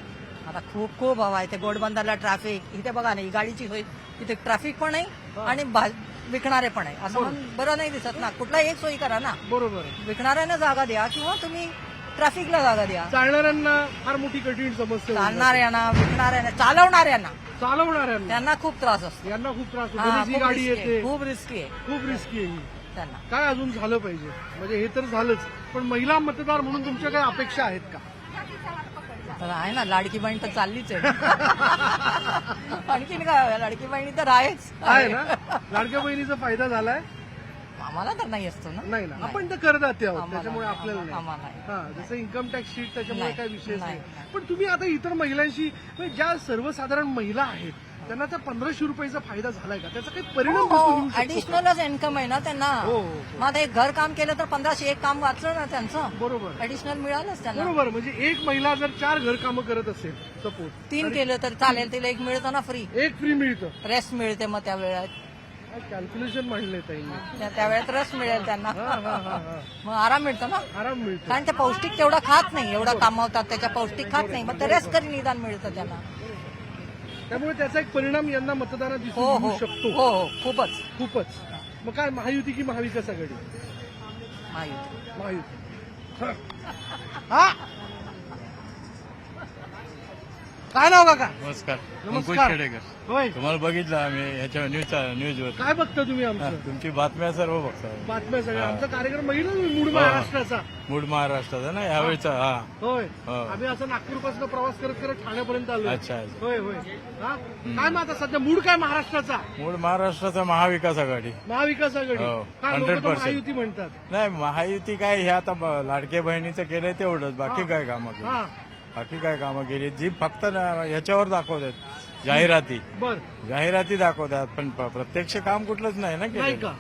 आता खूप हवा आहे. ते घोडबंदरला ट्रॅफिक, इथे बघा ना, ही गाडीची सोय, इथे ट्रॅफिक पण आहे आणि विकणारे पण आहे. असं म्हणून बरं नाही दिसत ना. कुठला एक सोयी करा ना. बरोबर. विकणाऱ्यांना जागा द्या किंवा तुम्ही ट्रॅफिकला जागा द्या. चालणाऱ्यांना फार मोठी कठीण समस्या होऊन जाते. चालणाऱ्यांना, विकणाऱ्यांना, चालवणाऱ्यांना त्यांना खूप त्रास असतो. यांना खूप त्रास होतो. हा, ही खूप गाडी रिस्की आहे, येते, खूप रिस्की आहे खूप रिस्की आहे ही. त्यांना. काय अजून झालं पाहिजे? म्हणजे हे तर झालंच, पण महिला मतदार म्हणून तुमच्या काही अपेक्षा आहेत का? तर आहे ना, लाडकी बहीण तर चाललीच आहे. आणखीन काय, लाडकी बहिणी तर आहेच. आहे ना? लाडक्या बहिणीचा फायदा झालाय? आम्हाला तर नाही असतो ना. नाही ना, आपण तर करदाते आहोत, आम्हाला त्याच्यामुळे नाही. आपल्याला आम्हाला नाही. नाही. हा, जसं इन्कम टॅक्स शीट, त्याच्यामुळे नाही. काही विषयच नाही. नाही. पण तुम्ही आता इतर महिलांशी, म्हणजे ज्या सर्वसाधारण महिला आहेत त्यांना त्या 1500 रुपयाचा फायदा झालाय का? त्याचा काही परिणाम दिसून येऊ शकतो का? ऍडिशनलच इन्कम आहे ना त्यांना. हो. मग आता एक घर काम केलं तर 1500 एक काम वाचलं ना त्यांचं. बरोबर. ऍडिशनल मिळालंच त्यांना. बरोबर, म्हणजे एक महिला जर 4 घरकामं करत असेल सपोज, 3 केलं तर चालेल, तिला एक मिळतं ना फ्री. एक फ्री मिळतं. रेस्ट मिळते मग त्या वेळात. कॅल्क्युलेशन मांडले ताईंनी. त्या वेळात रेस्ट मिळेल त्यांना. हा. मग आराम मिळतो ना. आराम मिळतो. कारण ते पौष्टिक तेवढं खात नाही, एवढं कामावतात त्याच्या पौष्टिक खात नाही, मग ते रेस्ट करी निदान मिळतं त्यांना. त्यामुळे त्याचा एक परिणाम यांना मतदानात हो दिसून हो येऊ शकतो. हो, खूपच. खूपच. मग काय, महायुती की महाविकास आघाडी? महायुती. हा, काय नाव काका? नमस्कार. नमस्कार. होय, तुम्हाला बघितलं आम्ही ह्याच्या न्यूजवर. काय बघता तुम्ही आमचं? तुमची बातम्या सर्व बघता. बातम्या सगळ्या. आमचा कार्यक्रम बघितला तुम्ही, मूड महाराष्ट्राचा? मूड महाराष्ट्राचा ना यावेळेचा. हा, होय. हो. आम्ही असं नागपूरपासून प्रवास करत करत ठाण्यापर्यंत आलो. अच्छा. होय. हा, काय मग आता सध्या मूड काय महाराष्ट्राचा? मूड महाराष्ट्राचा महाविकास आघाडी. महाविकास आघाडी. हो, काय लोक तर 100%. महायुती म्हणतात? नाही, महायुती काय, हे आता लाडक्या बहिणीचं केलंय तेवढंच, बाकी काय कामं केली? हा, बाकी काय कामं केली जी फक्त ह्याच्यावर दाखवतात, जाहिराती दाखवतात, पण प्रत्यक्ष काम कुठलंच नाही ना नाही केलं. का?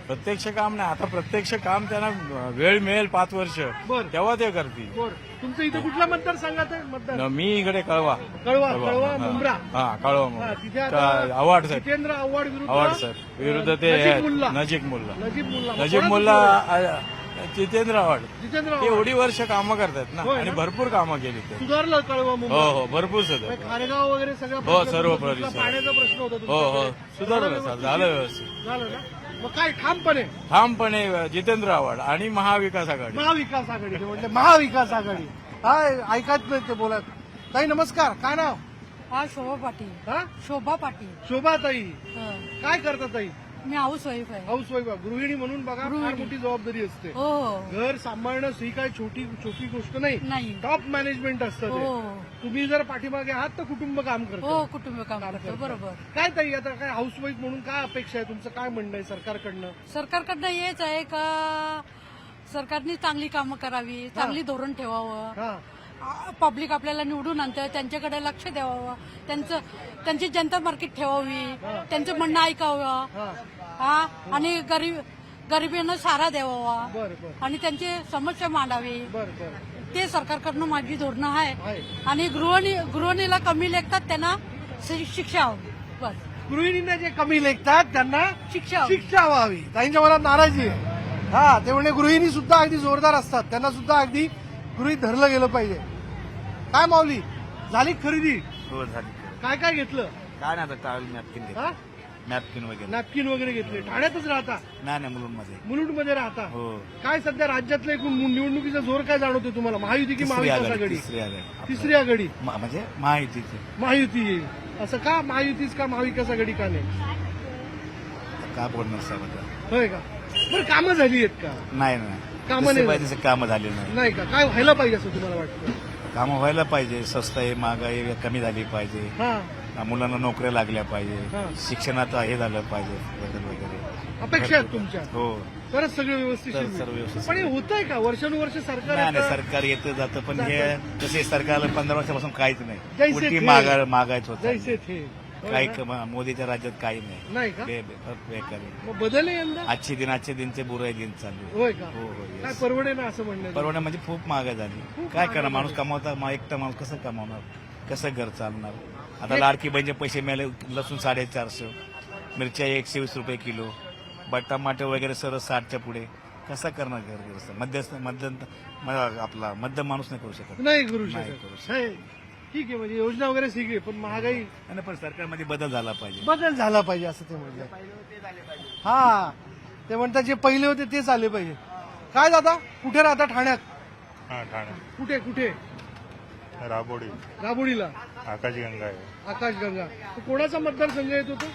प्रत्यक्ष काम नाही. आता प्रत्यक्ष काम त्यांना वेळ मिळेल 5 वर्ष, बरं. तेव्हा ते करतील. बरं. तुमचं इथं कुठल्या मतदारसंघात आहे मतदार? मी इकडे कळवा कळवा मुंब्रा. हा, कळवा हा, तिथे मुंब्रा. आता आव्हाड साहेब, जितेंद्र आव्हाड आव्हाड साहेब विरुद्ध ते नजीब मुल्ला. नजीक मुल्ला. नजीब मुल्ला. नजीब कोणाचं मुल्ला, जितेंद्र आव्हाड. जितेंद्र ते आव्हाड. एवढी वर्ष कामं करतात ना, होय ना? आणि भरपूर कामं केली ते. सुधारलं कळवा मुंब्रा. हो, भरपूर सगळं. म्हणजे खारेगाव वगैरे सगळं हो, प्रश्न सर्व तुमचा परिसर. पाण्याचा प्रश्न होता हो, तुमच्याकडे. सुधारलं सर, झालं व्यवस्थित. झालं ना? मग काय ठामपणे ठामपणे जितेंद्र आव्हाड आणि महाविकास आघाडी. महाविकास आघाडी. ते म्हटलं महाविकास आघाडी. हाय, ऐकत नाही ते बोलत. ताई नमस्कार, काय नाव? हा, शोभा पाटील. हा, शोभा पाटील. शोभाताई. काय करता ताई? मी हाऊस वाईफ आहे. House wife. गृहिणी म्हणून बघा, फार मोठी जबाबदारी असते. हो. घर सांभाळणं ही काय छोटी गोष्ट नाही. नाही. टॉप मॅनेजमेंट असतं ते. हो. तुम्ही जर पाठीमागे आहात तर कुटुंब काम करतं. हो, कुटुंब काम करतो. बरोबर. काय ताई, आता काय हाऊस वाईफ म्हणून काय अपेक्षा आहे? तुमचं काय म्हणणं आहे सरकारकडनं? सरकारकडनं हेच आहे का सरकारने चांगली कामं करावी, चांगली धोरण ठेवावं, हा, पब्लिक आपल्याला निवडून आणतं त्यांच्याकडे लक्ष द्यावं, त्यांची जनता मार्केट ठेवावी, त्यांचं म्हणणं ऐकावं, हा, आणि गरिबींना सहारा द्यावा बरं. आणि त्यांची समस्या मांडावी. बरं. ते सरकारकडनं माझी धोरणं आहे. आहे. आणि गृहिणीला कमी लेखतात त्यांना शिक्षा हवी. बस. गृहिणींना जे कमी लेखतात त्यांना शिक्षा शिक्षा व्हावी. ताईंच्या मनात नाराजी आहे. हा ते म्हणजे गृहिणी सुद्धा अगदी जोरदार असतात, त्यांना सुद्धा अगदी गृहीत धरलं गेलं पाहिजे. काय माऊली, झाली खरेदी? हो झाली. काय काय घेतलं? काय नाही आता टावेल नॅपकिन हा? नॅपकिन वगैरे. नॅपकिन वगैरे घेतले. ठाण्यातच राहता? नाही मुलुंडमध्ये. मुलुंडमध्ये राहता. हो. काय सध्या राज्यातलं एकूण निवडणुकीचा जोर काय जाणवतो तुम्हाला? महायुती की महाविकास आघाडी? तिसरी आघाडी म्हणजे महायुतीचे. महायुती येईल असं का? महायुतीच का महाविकास आघाडी का नाही? का बोलणार साहेब? होय का? बरं कामं झाली आहेत का? नाही कामं नाही झाली. कामं झाले नाही का? काय व्हायला पाहिजे असं तुम्हाला वाटतं? कामं व्हायला पाहिजे. स्वस्त आहे, महागाई कमी झाली पाहिजे, हा मुलांना नोकऱ्या लागल्या हा. पाहिजे, शिक्षणात हे झालं पाहिजे बदल वगैरे. अपेक्षा आहेत तुमच्या? हो. तरच सगळं व्यवस्थित तर होईल. सर्व व्यवस्थित. पण हे होतंय का? वर्षानुवर्ष सरकार नाही येतं. सरकार येतं जातं, पण हे जसे सरकारला 15 वर्षापासून काहीच नाही. जैसे उलटी थे. महागायच होत जैसे थे. होय काही ना? मोदीच्या राज्यात काही नाही. नाही का? बेकार आहे. मग बदल आहे यंदा? आजचे दिनचे बुरे दिन चालू आहे. होय का? हो काय yes. परवडे ना असं म्हणणं? परवडा म्हणजे खूप महागाई झाली. खूप काय महागाई करणार माणूस झाली. कमावता एकटा माणूस कसं कमावणार, कसं घर चालणार. आता लाडकी बहिणीचे पैसे मिळाले, लसूण 450, मिरच्या 120 रुपये किलो, टमाटे वगैरे सर्व 60च्या पुढे. कसं करणार घर व्यवस्था? आपला मध्यम माणूस नाही करू शकत. नाही करू नाही शकत. करू शकत. नाही. ठीक आहे, म्हणजे योजना वगैरे ठीक आहे, पण महागाई आणि पण सरकारमध्ये बदल झाला पाहिजे. बदल झाला पाहिजे असं ते म्हणलं. हा ते म्हणतात जे पहिले होते तेच आले पाहिजे. काय दादा, कुठे राहता? ठाण्यात? हा ठाणे कुठे कुठे? राबोडी राबोडीला. आकाशगंगा आहे. आकाशगंगा. तो कोणाचा मतदारसंघ येतो तो?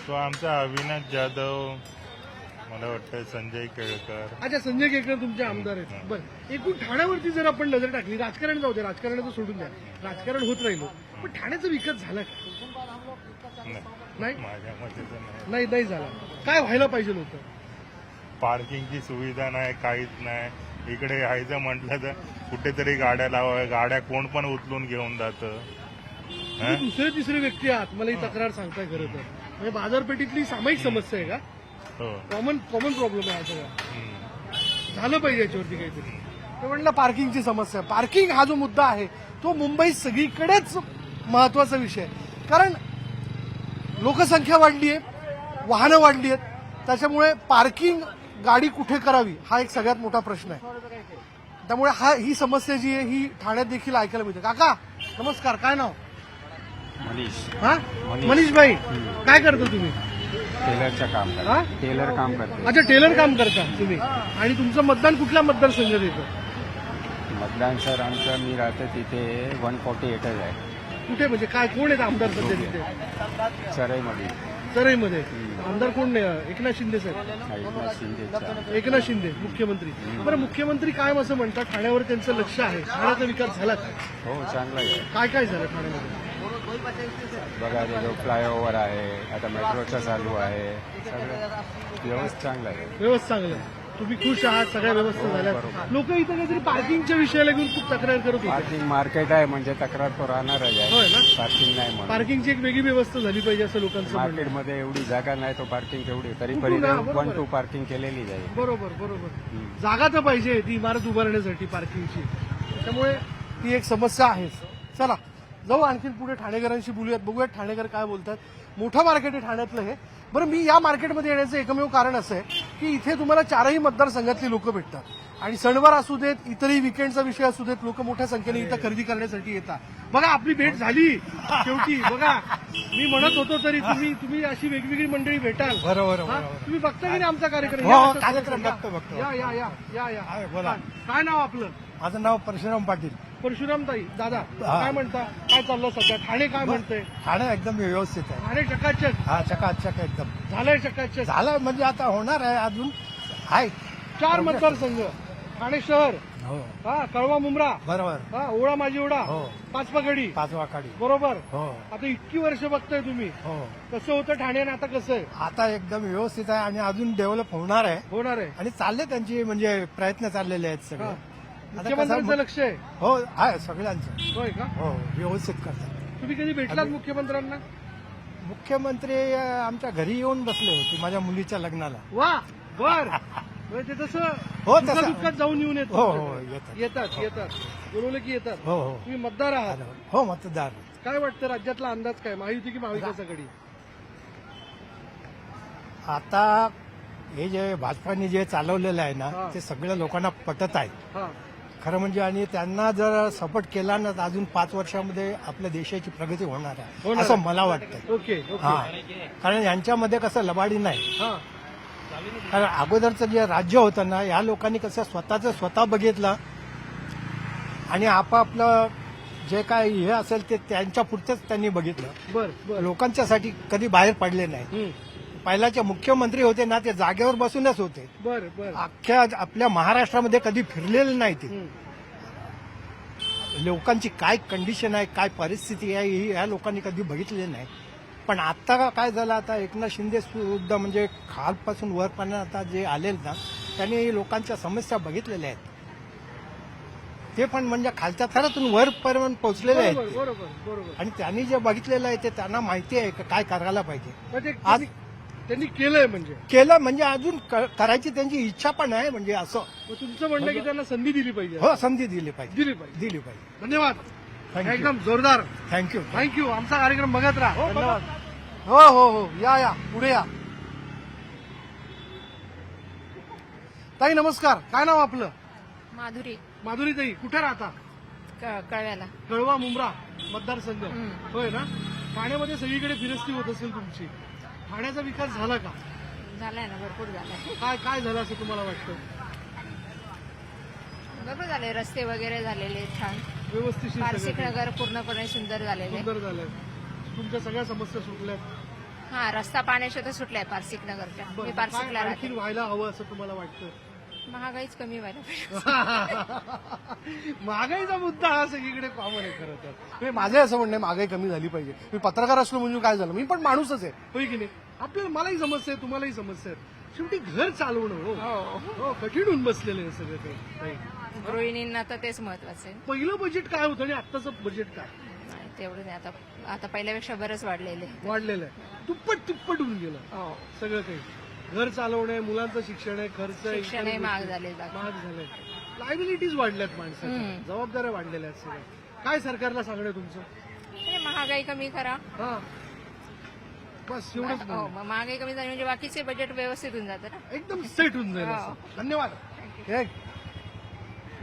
तो आमचा अविनाश जाधव, मला वाटतं संजय केळकर. अच्छा, संजय केळकर तुमचे आमदार आहेत. बरं, एकूण ठाण्यावरती जर आपण नजर टाकली, राजकारण जाऊ दे, राजकारणाचं सोडून द्या, राजकारण होत राहिलो, पण ठाण्याचा विकास झाला का? नाही, माझ्या मते तर नाही. नाही नाही झाला. काय व्हायला पाहिजे होतं? पार्किंगची सुविधा नाही, काहीच नाही. इकडे यायचं म्हटलं तर कुठेतरी गाड्या लावाव्या, गाड्या कोण पण उचलून घेऊन जातं. तुम्ही दुसरे तिसरे व्यक्ती आहात, मला ही तक्रार सांगताय खरं तर. म्हणजे बाजारपेठेतली सामायिक समस्या आहे का? हो. कॉमन प्रॉब्लेम आहे हा सगळा. हम्म. झालं पाहिजे याच्यावरती काहीतरी. ते म्हणलं पार्किंगची समस्या. पार्किंग हा जो मुद्दा आहे तो मुंबईत सगळीकडेच महत्वाचा विषय आहे. कारण लोकसंख्या वाढली आहे, वाहनं वाढली आहेत, त्याच्यामुळे पार्किंग गाडी कुठे करावी हा एक सगळ्यात मोठा प्रश्न आहे. त्यामुळे ही समस्या जी आहे ही ठाण्यात देखील ऐकायला मिळते. काका नमस्कार, काय नाव? मनीष. हा, मनीष भाई, काय करता तुम्ही? टेलरचं काम हा? टेलर काम करते. अच्छा, टेलर काम करता तुम्ही. आणि तुमचं मतदान कुठल्या मतदारसंघात येतं? मतदान सर आमचं मी राहतो तिथे 148 आहे. कुठे म्हणजे काय, कोण आहेत आमदार सध्या तिथे? चराईमध्ये. चराईमध्ये आमदार कोण नाही? एकनाथ शिंदे साहेब. एकनाथ शिंदेचा. एकनाथ शिंदे मुख्यमंत्री. बरं, मुख्यमंत्री काय असं म्हणतात ठाण्यावर त्यांचं लक्ष आहे, ठाण्याचा विकास झाला काय? हो चांगला आहे. काय काय झालं ठाण्यामध्ये? बघा जो फ्लायओव्हर आहे, आता मेट्रोचा चालू आहे, सगळं व्यवस्थित चांगलं आहे. व्यवस्था चांगलं आहे. तुम्ही खुश आहात, सगळ्या व्यवस्था झाल्या. बरोबर. लोक इथं काहीतरी पार्किंगच्या विषयाला घेऊन खूप तक्रार करत होते. पार्किंग मार्केट आहे म्हणजे तक्रार तो राहणारच होय आहे. ना? पार्किंग नाही म्हणून. पार्किंगची एक वेगळी व्यवस्था झाली पाहिजे असं लोकांचं म्हणणं आहे. मार्केटमध्ये एवढी जागा नाही, तो पार्किंग तेवढी तरी कुठून ना? बरोबर 1-2 पार्किंग केलेली जाईल. बरोबर बरोबर. जागा तर पाहिजे ती इमारत उभारण्यासाठी पार्किंगची, त्यामुळे ती एक समस्या आहेच. चला जाऊ आणखीन पुढे, ठाणेकरांशी बोलूयात, बघूयात ठाणेकर काय बोलतात. मोठं मार्केट आहे ठाण्यातलं हे. बरं, मी या मार्केटमध्ये येण्याचं एकमेव कारण असं आहे की इथे तुम्हाला 4ही मतदारसंघातली लोक भेटतात आणि सणवार असू देत, इतरही विकेंडचा विषय असू देत, लोक मोठ्या संख्येने इथं खरेदी करण्यासाठी येतात. बघा आपली भेट झाली शेवटी. बघा, मी म्हणत होतो तरी तुम्ही अशी वेगवेगळी मंडळी भेटाल. बरोबर हा? तुम्ही बघता की नाही आमचा कार्यक्रम? हो, या असं- कार्यक्रम बघतो. या या या या या. आहे, बोला. काय नाव आपलं? माझं नाव परशुराम पाटील. परशुराम ताई, दादा काय म्हणता, काय चाललं सध्या? ठाणे काय म्हणतंय? ठाणे एकदम व्यवस्थित आहे. ठाणे चकाचक हा, चकाचक एकदम झालंय, चकाचक झालं. म्हणजे आता होणार आहे अजून. आहे 4 मतदारसंघ, ठाणे शहर, हो, हा, कळवा मुंब्रा, बरोबर. हा, ओळा माझी ओढा, हो. पाचपागडी, पाचवा काडी. बरोबर. हो आता इतकी वर्ष बघताय तुम्ही, हो. कसं होतं ठाणे आणि आता कसं आहे? आता एकदम व्यवस्थित आहे आणि अजून डेव्हलप होणार आहे. होणार आहे. आणि चालले त्यांची म्हणजे प्रयत्न चाललेले आहेत हा. सगळे. आता मुख्यमंत्र्यांचं कसं- लक्ष आहे. हो आहे सगळ्यांचं. होय का? हो, व्यवस्थित करतात. तुम्ही कधी भेटलात मुख्यमंत्र्यांना? मुख्यमंत्री आमच्या घरी येऊन बसले होते माझ्या मुलीच्या लग्नाला. वा, बर. म्हणजे ते तसं हो, तसं. दुःखात जाऊन येऊन येतात. हो, हो, येतात. येतात बोलवलं की येतात. हो हो तुम्ही मतदार आहात. हो, मतदार. काय वाटतं राज्यातला अंदाज काय, महायुती की महाविकास आघाडी? आता हे जे भाजपाने जे चालवलेलं आहे ना हा. ते सगळ्या लोकांना पटत आहे हा खरं म्हणजे. आणि त्यांना जर सपोर्ट केला ना तर अजून 5 वर्षामध्ये आपल्या देशाची प्रगती होणार आहे होणार असं आहे. मला वाटतं. ओके हा ओके कारण यांच्यामध्ये कसं लबाडी नाही. हा कारण अगोदरचं जे राज्य होतं ना या लोकांनी कसं स्वतःचं स्वतः बघितलं आणि आपापलं जे काय हे असेल ते त्यांच्या पुरतंच त्यांनी बघितलं. बर बर लोकांच्यासाठी कधी बाहेर पडले नाही. हम्म. पहिल्याचे मुख्यमंत्री होते ना ते जागेवर बसूनच होते. बर बर अख्ख्या आपल्या महाराष्ट्रामध्ये कधी फिरलेले नाही ते. हम्म. लोकांची काय कंडिशन आहे काय परिस्थिती आहे ही या लोकांनी कधी बघितले नाही. पण आता काय झालं, आता एकनाथ शिंदे सुद्धा म्हणजे खालपासून वरपर्यंत आता जे आलेले ना त्यांनी लोकांच्या समस्या बघितलेल्या आहेत. ते पण म्हणजे खालच्या थरातून वरपर्यंत पोहोचलेले आहेत बरोबर ते. बरोबर बरोबर. आणि त्यांनी जे बघितलेलं आहे ते त्यांना माहिती आहे का काय करायला पाहिजे. म्हणजे आज त्यांनी केलंय म्हणजे. केलं म्हणजे अजून करायची त्यांची इच्छा पण आहे म्हणजे असं. मग तुमचं म्हणणं आहे की त्यांना संधी दिली पाहिजे. हो संधी दिली पाहिजे. दिली पाहिजे. दिली पाहिजे. धन्यवाद. थँक्यू एकदम जोरदार. थँक्यू. थँक्यू. आमचा कार्यक्रम बघत राहा. धन्यवाद. हो हो हो या पुढे या. ताई नमस्कार, काय नाव आपलं? माधुरी माधुरी ताई, कुठे राहता? कळव्याला. कळवा मुंब्रा मतदारसंघ होय ना? ठाण्यामध्ये सगळीकडे फिरस्ती होत असेल तुमची. ठाण्याचा विकास झाला का? झालाय ना, भरपूर झालाय. काय काय झालं असं तुम्हाला वाटतं? भरपूर झाले, रस्ते वगैरे झालेले छान. व्यवस्थित पारसिक नगर पूर्णपणे सुंदर झालेले. सुंदर झालंय. तुमच्या सगळ्या समस्या सुटल्यात. हा, रस्ता पाण्याशिवाय तर सुटलाय पारसिक नगरच्या. मी बरं, पारसिकला काय आणखी राहते. व्हायला हवं असं तुम्हाला वाटतं? महागाईच कमी व्हायला पाहिजे. महागाईचा मुद्दा हा सगळीकडे कॉमन आहे खरं तर. म्हणजे माझं असं म्हणणं आहे महागाई कमी झाली पाहिजे. मी पत्रकार असलो म्हणजे काय झालं, मी पण माणूसच आहे होय की नाही? आपल्याला मलाही समस्या आहे, तुम्हालाही समस्या आहे. शेवटी घर चालवणं हो कठीण होऊन बसलेलं आहे सगळं काही. गृहिणींना तर तेच महत्वाचं आहे. पहिलं बजेट काय होतं आणि आत्ताचं बजेट काय? नाही, तेवढं नाही. आता पहिल्यापेक्षा बरंच वाढलेले. वाढलेलं आहे. तिप्पट होऊन गेलं हो, सगळं काही. घर चालवणं आहे, मुलांचं शिक्षण आहे, खर्च आहे, शिक्षणही इतर महाग गोष्टी. झाले. महाग झालंय. लायबिलिटीज वाढल्यात माणसाच्या, जबाबदाऱ्या वाढलेल्या आहेत सगळ्या. काय सरकारला सांगणं आहे तुमचं? महागाई कमी करा. हा बस एवढंच हो, म्हणणं. मग महागाई कमी झाली म्हणजे बाकीचे बजेट व्यवस्थित होऊन जातं ना. एकदम सेट होऊन जाईल असं. धन्यवाद. हे,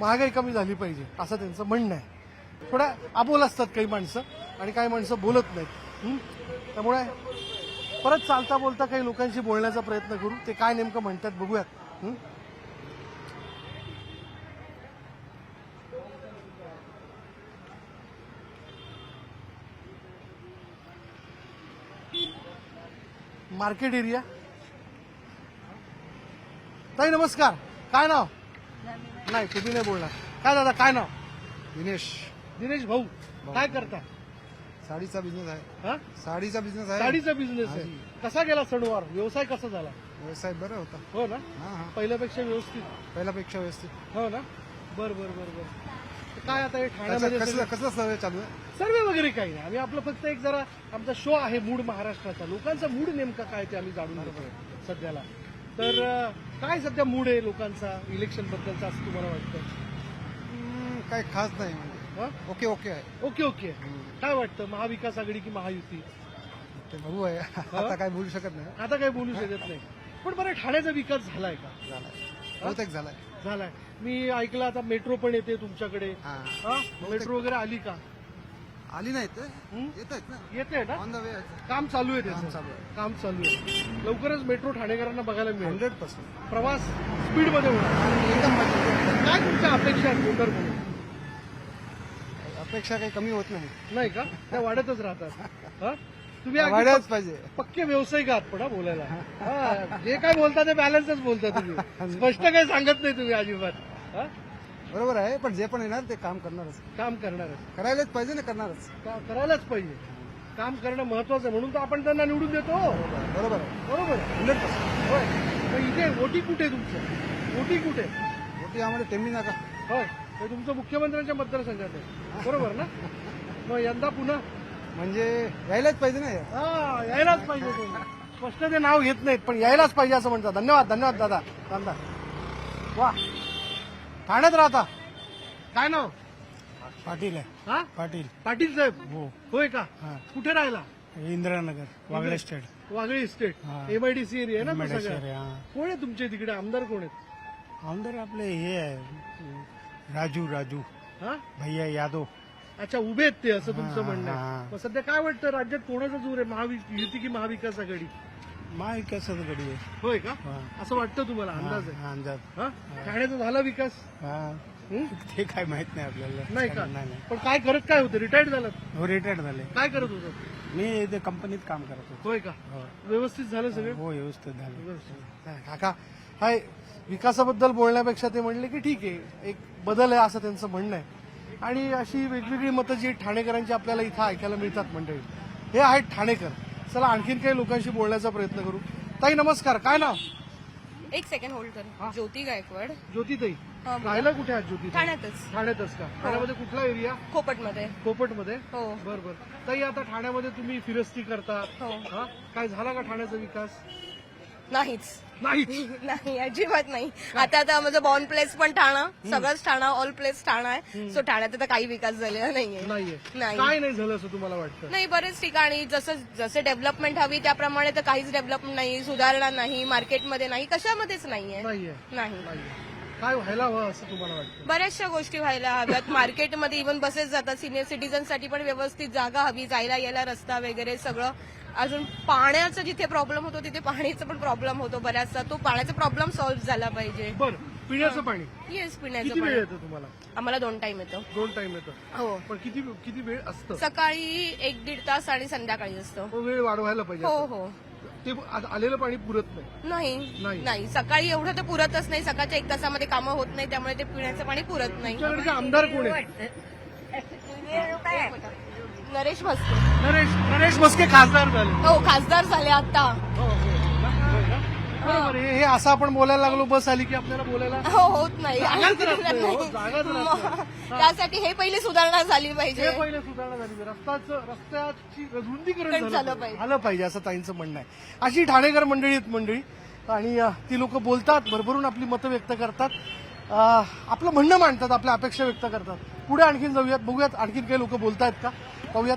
महागाई कमी झाली पाहिजे असं त्यांचं म्हणणं आहे. थोड्या अबोल असतात काही माणसं आणि काही माणसं बोलत नाहीत. त्यामुळे परत चालता बोलता काही लोकांशी बोलण्याचा प्रयत्न करू. ते काय नेमकं म्हणतात बघूयात. Market area. ताई नमस्कार, काय नाव? नाही तुम्ही नाही बोलणार. काय दादा काय नाव? दिनेश भाऊ, काय करता? साडीचा बिझनेस आहे. हा? साडीचा बिझनेस साडीचा बिझनेस आहे. कसा गेला सणवार? व्यवसाय कसा झाला? व्यवसाय बरा होता. हो ना, पहिल्यापेक्षा व्यवस्थित. पहिल्यापेक्षा व्यवस्थित. हो ना, बर बर बर बर. काय आता हे ठाण्यामध्ये कसं सर्वे चालू आहे? सर्वे वगैरे काही नाही. आम्ही आपलं फक्त एक जरा आमचा शो आहे मूड महाराष्ट्राचा. लोकांचा मूड नेमका काय ते आम्ही जाणून घेतो सध्याला. तर काय सध्या मूड आहे लोकांचा इलेक्शन बद्दलचा असं तुम्हाला वाटतं? काय खास नाही म्हणजे. हा? ओके आहे. ओके. काय वाटतं, महाविकास आघाडी की महायुती? ते बघू आहे. आता काय बोलू शकत नाही. आता काही बोलू शकत नाही. पण बरं, ठाण्याचा विकास झालाय का? बहुतेक झालाय. मी ऐकलं आता मेट्रो पण येते तुमच्याकडे. मेट्रो वगैरे आली का? आली नाही येत आहेत ना. येते ना, ऑन द वे. काम चालू आहे त्याचं. काम चालू आहे. लवकरच मेट्रो ठाणेकरांना बघायला मिळेल. 100%. प्रवास स्पीडमध्ये होणार. एकदम मजा. काय तुमच्या अपेक्षा आहेत वोटर म्हणून? अपेक्षा काही कमी होत नाही. नाही का? त्या वाढतच राहतात. हा? तुम्ही अगदी वाढच पाहिजे. पक्के व्यावसायिक आहात पण बोलायला. हा, जे काय बोलता ते बॅलन्सच बोलता तुम्ही. स्पष्ट काही सांगत नाही तुम्ही अजिबात. हा? बरोबर आहे, पण जे पण येणार ते काम करणारच. काम करणारच. करायलाच पाहिजे ना, करणारच. करायलाच पाहिजे. काम करणं महत्वाचं आहे म्हणून तर आपण त्यांना निवडून देतो. बरोबर आहे. बरोबर आहे. 100%. होय. मग इथे वोटी कुठे तुमचं? वोटी कुठे? मोठी आम्हाला टेमी नका. होय, हे तुमचं मुख्यमंत्र्यांच्या मतदारसंघात आहे. बरोबर ना? मग यंदा पुन्हा म्हणजे यायलाच पाहिजे ना. हा, यायलाच पाहिजे. तुम्ही स्पष्ट ते नाव घेत नाहीत पण यायलाच पाहिजे असं म्हणतात. धन्यवाद दादा. वा, ठाण्यात राहता. काय नाव? पाटील आहे. हा पाटील पाटील साहेब हो. होय का हा. कुठे राहिला इंदिरानगर वागळे स्टेट. वागळे इस्टेट हा. एमआयडीसी एरिया ना तो MIDC सगळा? area, हा. कोण आहे तुमच्या तिकडे आमदार कोण आहेत आमदार आपले हे आहे राजू हा भैया यादव. अच्छा उभे आहेत ते असं तुमचं हा, म्हणणं हा. आहे मग सध्या काय वाटतं राज्यात कोणाचा जोर आहे युती की महाविकास आघाडी महाविकासाचं गडी आहे. होय का हा. असं वाटतं तुम्हाला अंदाज आहे हा, अंदाज. हा ठाण्याचा झाला विकास हा. हं? ते काय माहित नाही आपल्याला. नाही का नाही. पण काय करत काय होतं रिटायर्ड झालं हो रिटायर्ड झाले. काय करत होतं मी इथे कंपनीत काम करत होतो. होय का हो. व्यवस्थित झालं सगळं हो व्यवस्थित झालं. व्यवस्थित. काका हाय विकासाबद्दल बोलण्यापेक्षा ते म्हणले की ठीक आहे एक बदल आहे असं त्यांचं म्हणणं आहे आणि अशी वेगवेगळी मतं जी ठाणेकरांची आपल्याला इथं ऐकायला मिळतात मंडळी. हे आहेत ठाणेकर. चला आणखीन काही लोकांशी बोलण्याचा प्रयत्न करू. ताई नमस्कार काय नाव एक सेकंड होल्ड कर. ज्योती गायकवाड. ज्योतिताई हा, बोला. राहिला कुठे आहात ज्योती ठाण्यातच. ठाण्यातच का ठाण्यामध्ये कुठला एरिया खोपटमध्ये. कोपटमध्ये हो. बरोबर ताई आता ठाण्यामध्ये तुम्ही फिरस्ती करता हो. हा? काय झाला का ठाण्याचा विकास नाहीच. नाही नाही अजिबात नाही. आता माझं बॉर्न प्लेस पण ठाणा सगळंच ठाणा ऑल प्लेस ठाणा आहे. सो ठाण्यात आता काही विकास झालेला नाहीये. नाहीये नाही. काय नाही झालं असं तुम्हाला वाटतं नाही बरेच ठिकाणी जसे डेव्हलपमेंट हवी त्याप्रमाणे तर काहीच डेव्हलपमेंट नाही सुधारणा नाही मार्केटमध्ये नाही कशामध्येच नाहीये. नाहीये नाही नाहीये. काय व्हायला हवं असं तुम्हाला वाटतं बऱ्याचशा गोष्टी व्हायला हव्यात. मार्केटमध्ये इव्हन बसेस जातात सिनियर सिटीजनसाठी पण व्यवस्थित जागा हवी जायला यायला रस्ता वगैरे सगळं. अजून पाण्याचा जिथे प्रॉब्लेम होतो तिथे पाण्याचा पण प्रॉब्लेम होतो बऱ्याचसा. तो पाण्याचा प्रॉब्लेम सॉल्व्ह झाला पाहिजे. बरं पिण्याचं पाणी येस किती पिण्याचं वेळ पाणी येतं तुम्हाला आम्हाला 2 टाइम येतो. 2 टाइम येतं हो. पण किती वेळ असतं सकाळी 1-1.5 तास आणि संध्याकाळी असतो. पण वेळ वाढवायला पाहिजे हो असं. हो. ते आलेलं पाणी पुरत नाही नाही नाही सकाळी एवढं तर पुरतच नाही. सकाळच्या 1 तासामध्ये कामं होत नाही त्यामुळे ते पिण्याचं पाणी पुरत नाही. तुमच्याकडचे आमदार कोण आहे नरेश भस्के. नरेश भस्के खासदार झाले हो खासदार झाले आता. बरोबर हे असं आपण बोलायला लागलो बस आली की आपल्याला बोलायला हो होत नाही. जागाच राहत नाही, हो, जागाच राहत नाही. त्यासाठी हे पहिली सुधारणा झाली पाहिजे. हे पहिले सुधारणा झाली पाहिजे. रस्त्याची रुंदीकरण झालं झालं पाहिजे असं ताईंचं म्हणणं आहे. अशी ठाणेकर मंडळी आहेत मंडळी आणि ती लोक बोलतात भरभरून आपली मतं व्यक्त करतात आपलं म्हणणं मांडतात आपल्या अपेक्षा व्यक्त करतात. पुढे आणखीन जाऊयात बघूयात आणखीन काही लोक बोलतायत का पाहूयात.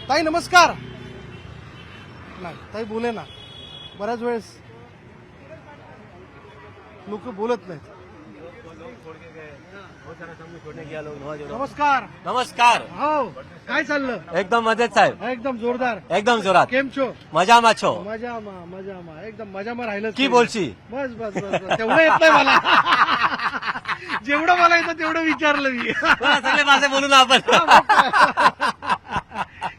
ताई नमस्कार. नाही ताई बोले ना बऱ्याच वेळेस लोक बोलत नाहीत. नमस्कार नमस्कार. हो काय चाललं एकदम मजेत साहेब. एकदम जोरदार एकदम जोरात. केम छो मजामा छो. मजामा एकदम मजामा राहिलं की बोलशी. बस बस बस बस. तेवढं येत नाही मला जेवढं मला येतं तेवढं विचारलं मी सगळे माझे बोलू ना आपण.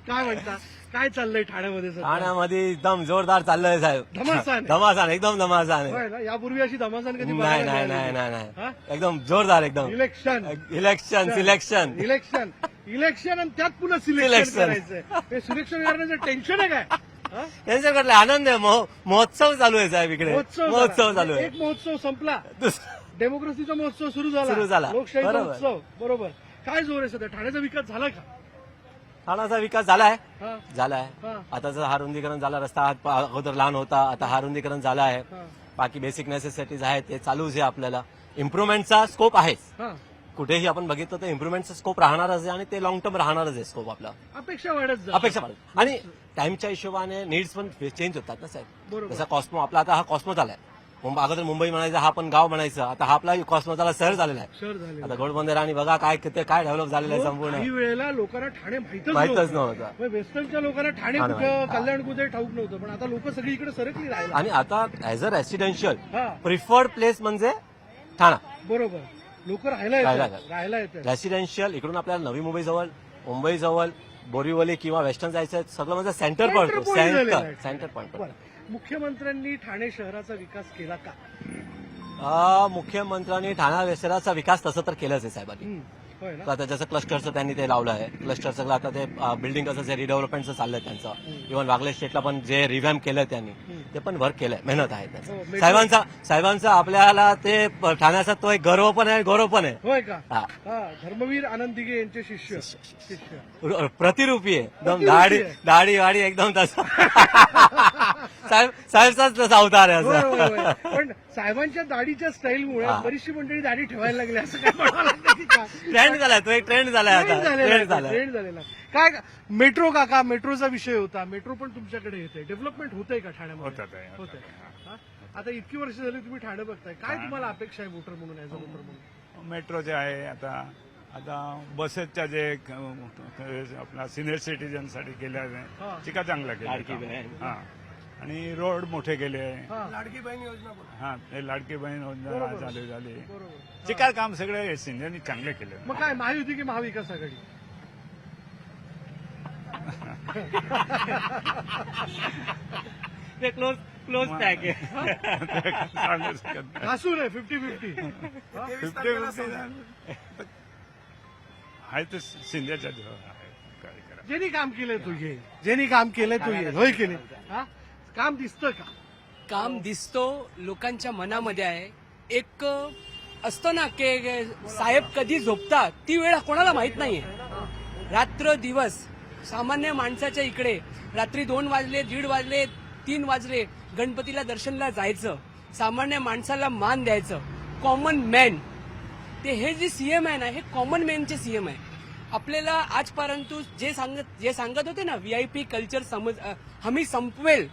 काय म्हणता काय चाललंय ठाण्यामध्ये सध्या? ठाण्यामध्ये एकदम जोरदार चाललंय साहेब. धमासान. धमासान एकदम धमासान आहे. होय ना यापूर्वी अशी धमासान कधी नाही बघायला नाही मिळाली नाही नाही. नाही नाही एकदम जोरदार एकदम. Election election selection. इलेक्शन आणि त्यात पुन्हा सिलेक्शन Selection. करायचंय. हे सिलेक्शन करण्याचं टेन्शन आहे काय हा? त्यांच्या कडले आनंद आहे. महोत्सव चालू आहे साहेब इकडे. महोत्सव चालू आहे. एक महोत्सव संपला दुसरा डेमोक्रेसीचा महोत्सव सुरू सुरू झाला. लोकशाहीचा बरोबर. उत्सव बरोबर. काय जोर आहे सध्या ठाण्याचा विकास झाला का ठाण्याचा विकास झालाय हा झालाय. हा. आता जर हा रुंदीकरण झाला रस्ता अगोदर लहान होता आता हा रुंदीकरण झाला आहे. हा बाकी बेसिक नेसेसिटीज आहेत ते चालूच आहे. आपल्याला इम्प्रुव्हमेंटचा स्कोप आहेच. हा कुठेही आपण बघितलं तर इम्प्रुव्हमेंटचा स्कोप राहणारच आहे आणि ते लॉंग टर्म राहणारच आहे स्कोप आपला. अपेक्षा वाढत जा अपेक्षा वाढत आणि टाइमच्या हिशोबाने नीड्स पण चेंज होतात ना साहेब. बरोबर. जसा कॉस्मो आपला आता हा कॉस्मो झालाय. अगोदर मुंबई म्हणायचं हा पण गाव म्हणायचं आता हा आपला कॉस्मो झाला शहर झालेला आहे. शहर झाले आता घोडबंदर आणि बघा काय काय डेव्हलप झालेलं आहे काही संपूर्ण वेळेला लोकांना ठाणे माहितच माहितच नव्हतं. मग वेस्टर्नच्या लोकांना ठाणे ठाणे कुठं माहित. कल्याण कुठे ठाऊक नव्हतं पण आता लोक सगळी इकडे सरकली राहिला आणि आता ऍज अ रेसिडेन्शियल हा प्रिफर्ड प्लेस म्हणजे ठाणा. बरोबर लोक राहायला राहायला येतात येतात. राहायला येतात रेसिडेन्शियल इकडून आपल्याला नवी मुंबई जवळ मुंबई जवळ बोरीवली किंवा वेस्टर्न जायचं सगळं म्हणजे सेंटर Center पॉईंट point झालेलं आहे. Centre point. बरं. मुख्यमंत्र्यांनी ठाणे शहराचा विकास केला का मुख्यमंत्र्यांनी ठाणा शहराचा विकास तसं तर केलंच आहे साहेबांनी. होय ना तर आता जसं क्लस्टरचं त्यांनी ते लावलं आहे क्लस्टरचं आता ते बिल्डिंग कसं जे रिडेव्हलपमेंटचं चाललंय त्यांचं इव्हन वागले स्टेटला पण जे रिव्हॅम्प केलंय त्यांनी ते पण वर्क केलंय मेहनत आहे त्यांचं. साहेबांचा आपल्याला ते ठाण्याचा तो एक गौरव पण आहे गौरव पण आहे. होय का हा. हा धर्मवीर आनंद दिघे यांचे शिष्य प्रतिरूपी आहे एकदम प्रतिरूपी आहे. दाढी वाढी एकदम तसं साहेबचाच अवतार आहे होय, असं. होय, होय. पण साहेबांच्या दाढीच्या स्टाईलमुळे हा. बरीचशी मंडळी दाढी ठेवायला लागली असं काय म्हणावं लागतं की काय? ट्रेंड झालाय तो, एक ट्रेंड झालाय आता, ट्रेंड झालाय. ट्रेंड झालेला काय मेट्रो काका, मेट्रोचा विषय होता. मेट्रो पण तुमच्याकडे येते, डेव्हलपमेंट होतंय का ठाण्यामध्ये? होतंय. हा? आता इतकी वर्ष झाली तुम्ही ठाणे बघताय, काय तुम्हाला अपेक्षा आहे वोटर म्हणून, ऍज अ वोटर म्हणून? मेट्रोचे आहे आता बसेसच्या जे आपला सिनियर सिटीजनसाठी केल्या हा. चिका चांगल्या लाडकी केल्या बहीण. हा आणि रोड मोठे केले हा. लाडकी बहीण योजना हा ते लाडकी बहीण योजना बरोबर. झाले बरोबर. चिकार काम सगळे सिंधियांनी चांगले केले. मग काय महायुती की महाविकास आघाडी? ते क्लोज पॅक आहे. सांगू शकत नाही. घासू नये 50-50. 50-50 आहे तर सिंधियाच्या जीवावर आहे काय करा. ज्यांनी काम केलंय तू ये, ज्यांनी काम केलंय तू ये, होय केले काम दिसतं का? काम दिसतो, लोकांच्या मनामध्ये आहे. एक असतो ना की साहेब कधी झोपतात ती वेळ कोणाला माहित नाहीये. रात्र दिवस सामान्य माणसाच्या इकडे रात्री 2 वाजले, 1:30 वाजले, 3 वाजले गणपतीला दर्शनला जायचं, सामान्य माणसाला मान द्यायचं, कॉमन मॅन. ते हे जे सीएम आहे ना, हे कॉमन मॅनचे सीएम आहे. आपल्याला आजपर्यंत जे सांगत होते ना व्हीआयपी कल्चर आम्ही संपवेल,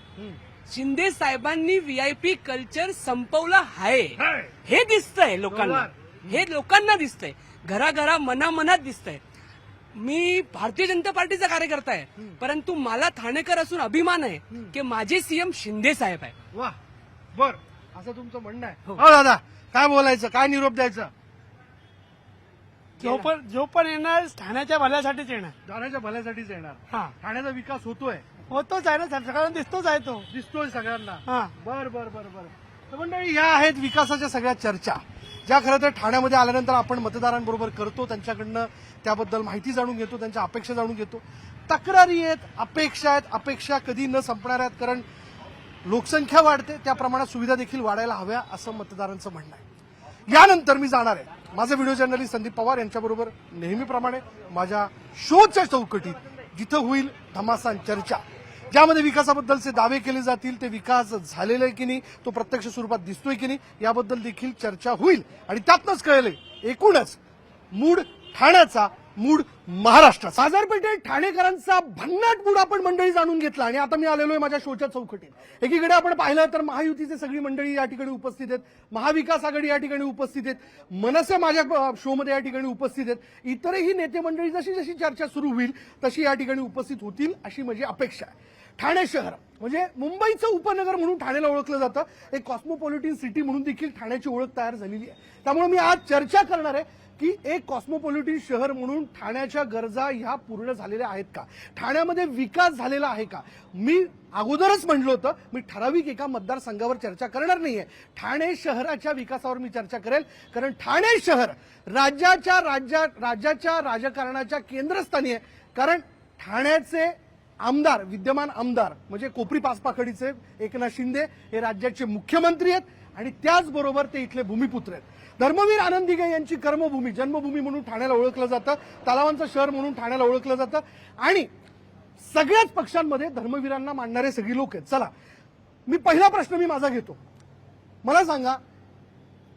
शिंदे साहेबांनी व्हीआयपी कल्चर संपवलं आहे. हे दिसतंय लोकांना, हे लोकांना दिसतंय, घराघरा मनामनात दिसतंय. मी भारतीय जनता पार्टीचा कार्यकर्ता आहे, परंतु मला ठाणेकर असून अभिमान आहे की माझे सीएम शिंदे साहेब आहे. वा, बर, असं तुमचं म्हणणं आहे. हो दादा, काय बोलायचं, काय निरोप द्यायचा? जो पण येणार ठाण्याच्या भल्यासाठीच येणार. ठाण्याच्या भल्यासाठीच येणार. हा, ठाण्याचा विकास होतोय, होतोच आहे ना, सगळ्यांना दिसतोच आहे तो. दिसतोय सगळ्यांना. हा. बर बर बर बर. तर मंडळी, या आहेत विकासाच्या सगळ्या चर्चा, ज्या खरं तर ठाण्यामध्ये आल्यानंतर आपण मतदारांबरोबर करतो, त्यांच्याकडनं त्याबद्दल माहिती जाणून घेतो, त्यांच्या अपेक्षा जाणून घेतो. तक्रारी आहेत, अपेक्षा आहेत, अपेक्षा कधी न संपणार आहेत, कारण लोकसंख्या वाढते, त्या प्रमाणात सुविधा देखील वाढायला हव्या, असं मतदारांचं म्हणणं आहे. यानंतर मी जाणार आहे माझे व्हिडिओ जर्नलिस्ट संदीप पवार यांच्याबरोबर नेहमीप्रमाणे माझ्या शोच्या चौकटीत, जिथं होईल धमासान चर्चा, ज्यामध्ये विकासाबद्दलचे दावे केले जातील, ते विकास झालेला आहे की नाही, तो प्रत्यक्ष स्वरूपात दिसतोय की नाही, याबद्दल देखील चर्चा होईल. आणि त्यातनंच कळेल एकूणच मूड ठाण्याचा, मूड महाराष्ट्राचा. बाजारपेठेत ठाणेकरांचा भन्नाट मूड आपण मंडळी जाणून घेतला. आणि आता मी आलेलो आहे माझ्या शोच्या चौकटीत. एकीकडे आपण पाहिलं तर महायुतीचे सगळी मंडळी या ठिकाणी उपस्थित आहेत, महाविकास आघाडी या ठिकाणी उपस्थित आहेत, मनसे माझ्या शोमध्ये या ठिकाणी उपस्थित आहेत, इतरही नेते मंडळी जशी जशी चर्चा सुरू होईल तशी या ठिकाणी उपस्थित होतील अशी माझी अपेक्षा आहे. ठाणे शहर म्हणजे मुंबईचं उपनगर म्हणून ठाण्याला ओळखलं जातं, एक कॉस्मोपॉलिटन सिटी म्हणून देखील ठाण्याची ओळख तयार झालेली आहे. त्यामुळे मी आज चर्चा करणार आहे की एक कॉस्मोपॉलिटन शहर म्हणून ठाण्याच्या गरजा ह्या पूर्ण झालेल्या आहेत का, ठाण्यामध्ये विकास झालेला आहे का. मी अगोदरच म्हटलं होतं, मी ठराविक एका मतदारसंघावर चर्चा करणार नाहीये, ठाणे शहराच्या विकासावर मी चर्चा करेल, कारण ठाणे शहर राज्याच्या राजकारणाच्या केंद्रस्थानी आहे. कारण ठाण्याचे आमदार, विद्यमान आमदार म्हणजे कोपरी पाचपाखडीचे एकनाथ शिंदे हे राज्याचे मुख्यमंत्री आहेत आणि त्याचबरोबर ते इथले भूमिपुत्र आहेत. धर्मवीर आनंद दिघे यांची कर्मभूमी, जन्मभूमी म्हणून ठाण्याला ओळखलं जातं, तलावांचं शहर म्हणून ठाण्याला ओळखलं जातं आणि सगळ्याच पक्षांमध्ये धर्मवीरांना मानणारे सगळी लोक आहेत. चला, मी पहिला प्रश्न मी माझा घेतो. मला सांगा,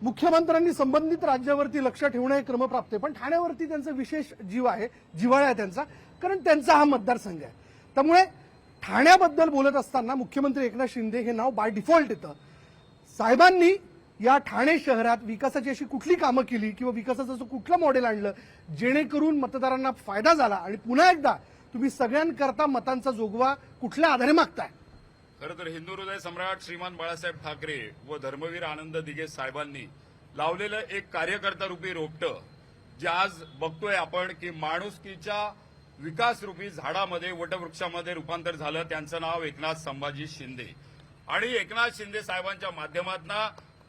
मुख्यमंत्र्यांनी संबंधित राज्यावरती लक्ष ठेवणं हे क्रमप्राप्त आहे, पण ठाण्यावरती त्यांचा विशेष जीव आहे, जिव्हाळा आहे त्यांचा, कारण त्यांचा हा मतदारसंघ आहे. त्यामुळे ठाण्याबद्दल बोलत असताना मुख्यमंत्री एकनाथ शिंदे हे नाव बाय डिफॉल्ट येतं. साहेबांनी या ठाणे शहरात विकासाची अशी कुठली कामं केली किंवा विकासाचं असं कुठलं मॉडेल आणलं जेणेकरून मतदारांना फायदा झाला, आणि पुन्हा एकदा तुम्ही सगळ्यांकरता मतांचा जोगवा कुठल्या आधारे मागताय? खरं तर हिंदू हृदय सम्राट श्रीमान बाळासाहेब ठाकरे व धर्मवीर आनंद दिघे साहेबांनी लावलेलं एक कार्यकर्ता रूपी रोपटं, जे आज बघतोय आपण की माणुसकीच्या विकास रूपी झाडामध्ये, वटवृक्षामध्ये रूपांतर झालं. त्यांचं नाव एकनाथ संभाजी शिंदे. आणि एकनाथ शिंदे साहेबांच्या माध्यमातून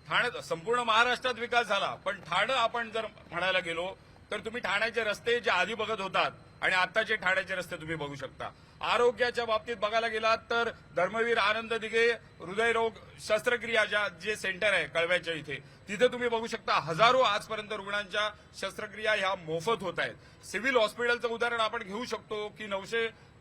ठाण्यात संपूर्ण महाराष्ट्रात विकास झाला. पण ठाणं आपण जर म्हणायला गेलो तर तुम्ही ठाण्याचे रस्ते जे आधी बघत होतात आणि आताचे ठाण्याचे रस्ते तुम्ही बघू शकता. आरोग्याच्या बाबतीत बघायला गेलात तर धर्मवीर आनंद दिघे हृदयरोग शस्त्रक्रिया जे सेंटर आहे कळव्याच्या इथे, तिथे तुम्ही बघू शकता हजारो आजपर्यंत रुग्णांच्या शस्त्रक्रिया ह्या मोफत होत आहेत. सिव्हिल हॉस्पिटलचं उदाहरण आपण घेऊ शकतो की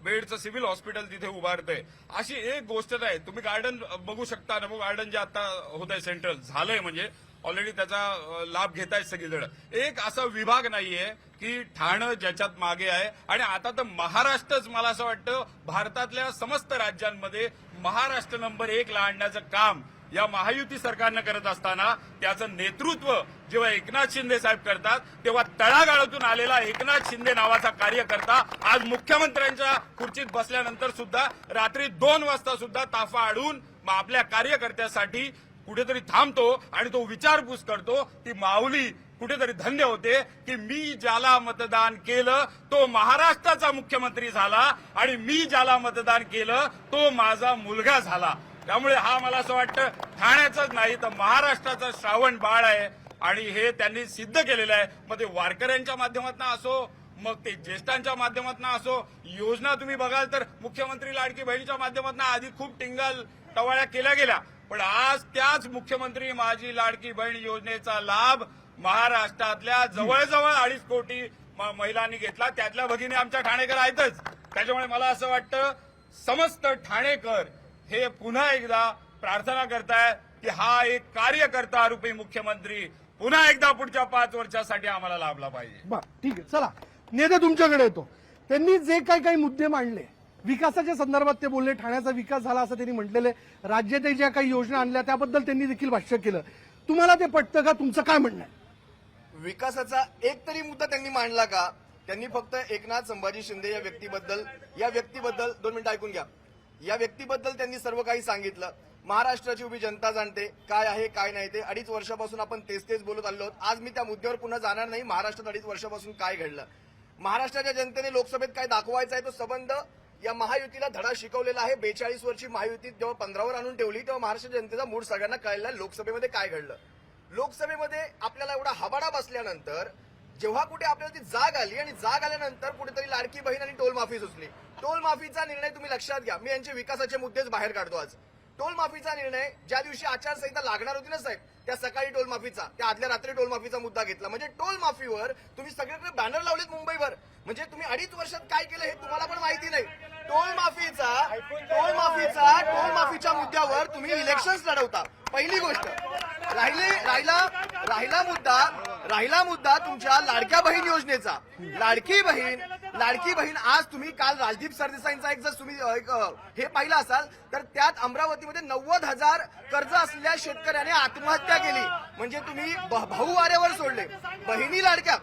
बेडचं सिव्हिल हॉस्पिटल तिथे उभारतंय. अशी एक गोष्ट नाही. तुम्ही गार्डन बघू शकता. नमो गार्डन जे आता होत आहे सेंट्रल झालंय, म्हणजे ऑलरेडी त्याचा लाभ घेतायत सगळीजण. एक असा विभाग नाहीये की ठाणं ज्याच्यात मागे आहे. आणि आता तर महाराष्ट्रच, मला असं वाटतं भारतातल्या समस्त राज्यांमध्ये महाराष्ट्र नंबर 1 ला आणण्याचं काम या महायुती सरकारनं करत असताना त्याचं नेतृत्व जेव्हा एकनाथ शिंदे साहेब करतात, तेव्हा तळागाळातून आलेला एकनाथ शिंदे नावाचा कार्यकर्ता आज मुख्यमंत्र्यांच्या खुर्चीत बसल्यानंतर सुद्धा रात्री 2 वाजता सुद्धा ताफा अडून आपल्या कार्यकर्त्यासाठी कुठेतरी थांबतो आणि तो विचारपूस करतो. ती माऊली कुठेतरी धन्य होते की मी ज्याला मतदान केलं तो महाराष्ट्राचा मुख्यमंत्री झाला आणि मी ज्याला मतदान केलं तो माझा मुलगा झाला. त्यामुळे हा मला असं वाटतं ठाण्याचंच नाही तर महाराष्ट्राचं श्रावण बाळ आहे आणि हे त्यांनी सिद्ध केलेलं आहे. मग ते वारकऱ्यांच्या माध्यमातून असो, मग ते ज्येष्ठांच्या माध्यमातून असो, योजना तुम्ही बघाल तर मुख्यमंत्री लाडकी बहिणीच्या माध्यमातून आधी खूप टिंगल टवाळ्या केल्या गेल्या, पण आज त्याच मुख्यमंत्री माझी लाडकी बहीण योजनेचा लाभ महाराष्ट्रातल्या जवळजवळ 2.5 कोटी महिलांनी घेतला. त्यातल्या भगिनी आमच्या ठाणेकर आहेतच. त्याच्यामुळे मला असं वाटतं समस्त ठाणेकर हे पुन्हा एकदा प्रार्थना करतायत की हा एक कार्यकर्ता रूपी मुख्यमंत्री पुन्हा एकदा पुढच्या 5 वर्षासाठी आम्हाला लाभला पाहिजे. बरं, ठीक आहे. चला नेते तुमच्याकडे येतो. त्यांनी जे काही मुद्दे मांडले विकासाच्या संदर्भात ते बोलले. ठाण्याचा विकास झाला असं त्यांनी म्हटलेलं आहे. राज्यात ज्या काही योजना आणल्या त्याबद्दल त्यांनी देखील भाष्य केलं. तुम्हाला ते पटतं का? तुमचं काय म्हणणं आहे? विकासाचा एक तरी मुद्दा त्यांनी मांडला का? त्यांनी फक्त एकनाथ संभाजी शिंदे या व्यक्तीबद्दल 2 मिनिटं ऐकून घ्या. या व्यक्तीबद्दल त्यांनी सर्व काही सांगितलं. महाराष्ट्राची उभी जनता जाणते काय आहे काय नाही ते. 2.5 वर्षापासून आपण तेच बोलत आलो आहोत. आज मी त्या मुद्द्यावर पुन्हा जाणार नाही. महाराष्ट्रात 2.5 वर्षापासून काय घडलं, महाराष्ट्राच्या जनतेने लोकसभेत काय दाखवायचा आहे तो संबंध या महायुतीला धडा शिकवलेला आहे. 42 वर्षी महायुती जेव्हा 15वर आणून ठेवली तेव्हा महाराष्ट्र जनतेचा मूड सगळ्यांना कळला लोकसभेमध्ये काय घडलं. लोकसभेमध्ये आपल्याला एवढा हवाडा बसल्यानंतर जेव्हा कुठे आपल्याला ती जाग आली आणि जाग आल्यानंतर कुठेतरी लाडकी बहीण आणि टोल माफी सुचली. टोल माफीचा निर्णय तुम्ही लक्षात घ्या. मी यांचे विकासाचे मुद्देच बाहेर काढतो. आज टोल माफीचा निर्णय ज्या दिवशी आचारसंहिता लागणार होती ना साहेब, त्या सकाळी टोल माफीचा, त्या आदल्या रात्री टोल माफीचा मुद्दा घेतला. म्हणजे टोल माफीवर तुम्ही सगळीकडे बॅनर लावलेत मुंबईभर. म्हणजे तुम्ही 2.5 वर्षात काय केलं हे तुम्हाला पण माहिती नाही. टोल माफीच्या मुद्द्यावर तुम्ही इलेक्शन्स लढवता. पहिली गोष्ट. राहिला मुद्दा तुमच्या लाडक्या बहीण योजनेचा. लाडकी बहीण आज तुम्ही काल राजदीप सरदेसाईंचा एक जर तुम्ही हे पाहिलं असाल तर त्यात अमरावतीमध्ये 90,000 कर्ज असलेल्या शेतकऱ्याने आत्महत्या केली. म्हणजे तुम्ही भाऊ वाऱ्यावर सोडले. बहिणी लाडक्या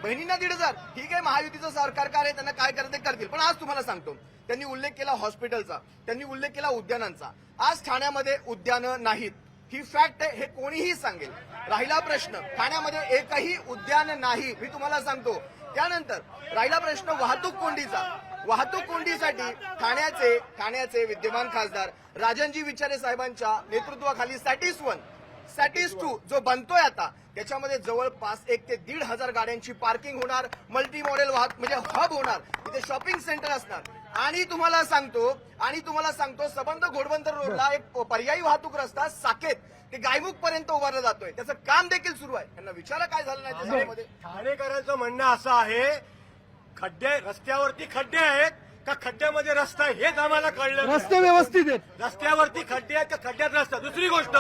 बहिणींना 1,500. ठीक आहे, महायुतीचं सरकार आहे, त्यांना काय करायचं ते करतील. पण आज तुम्हाला सांगतो, त्यांनी उल्लेख केला हॉस्पिटलचा, त्यांनी उल्लेख केला उद्यानांचा. आज ठाण्यामध्ये उद्यानं नाहीत, ही फॅक्ट आहे, हे कोणीही सांगेल. राहिला प्रश्न, ठाण्यामध्ये एकही उद्यान नाही, मी तुम्हाला सांगतो. त्यानंतर राहिला प्रश्न वाहतूक कोंडीचा. वाहतूक कोंडीसाठी ठाण्याचे विद्यमान खासदार राजनजी विचारे साहेबांच्या नेतृत्वाखाली सॅटिस 2 जो बनतोय आता, त्याच्यामध्ये जवळपास 1 ते 1,500 गाड्यांची पार्किंग होणार. मल्टी मॉडेल वाहतूक म्हणजे हब होणार. तिथे शॉपिंग सेंटर असणार. आणि तुम्हाला सांगतो सबंध घोडबंदर रोडला एक पर्यायी वाहतूक रस्ता साकेत ते गायमुख पर्यंत उभारला जातोय. त्याचं काम देखील सुरू आहे. त्यांना विचारा काय झालं नाही त्याच्यामध्ये. ठाणेकरांचं म्हणणं असं आहे, रस्त्यावरती खड्डे आहेत का खड्ड्यामध्ये रस्ता आहे हेच आम्हाला कळलं. रस्ते व्यवस्थित आहेत. रस्त्यावरती खड्डे आहेत का खड्ड्यात रस्ता. दुसरी गोष्ट,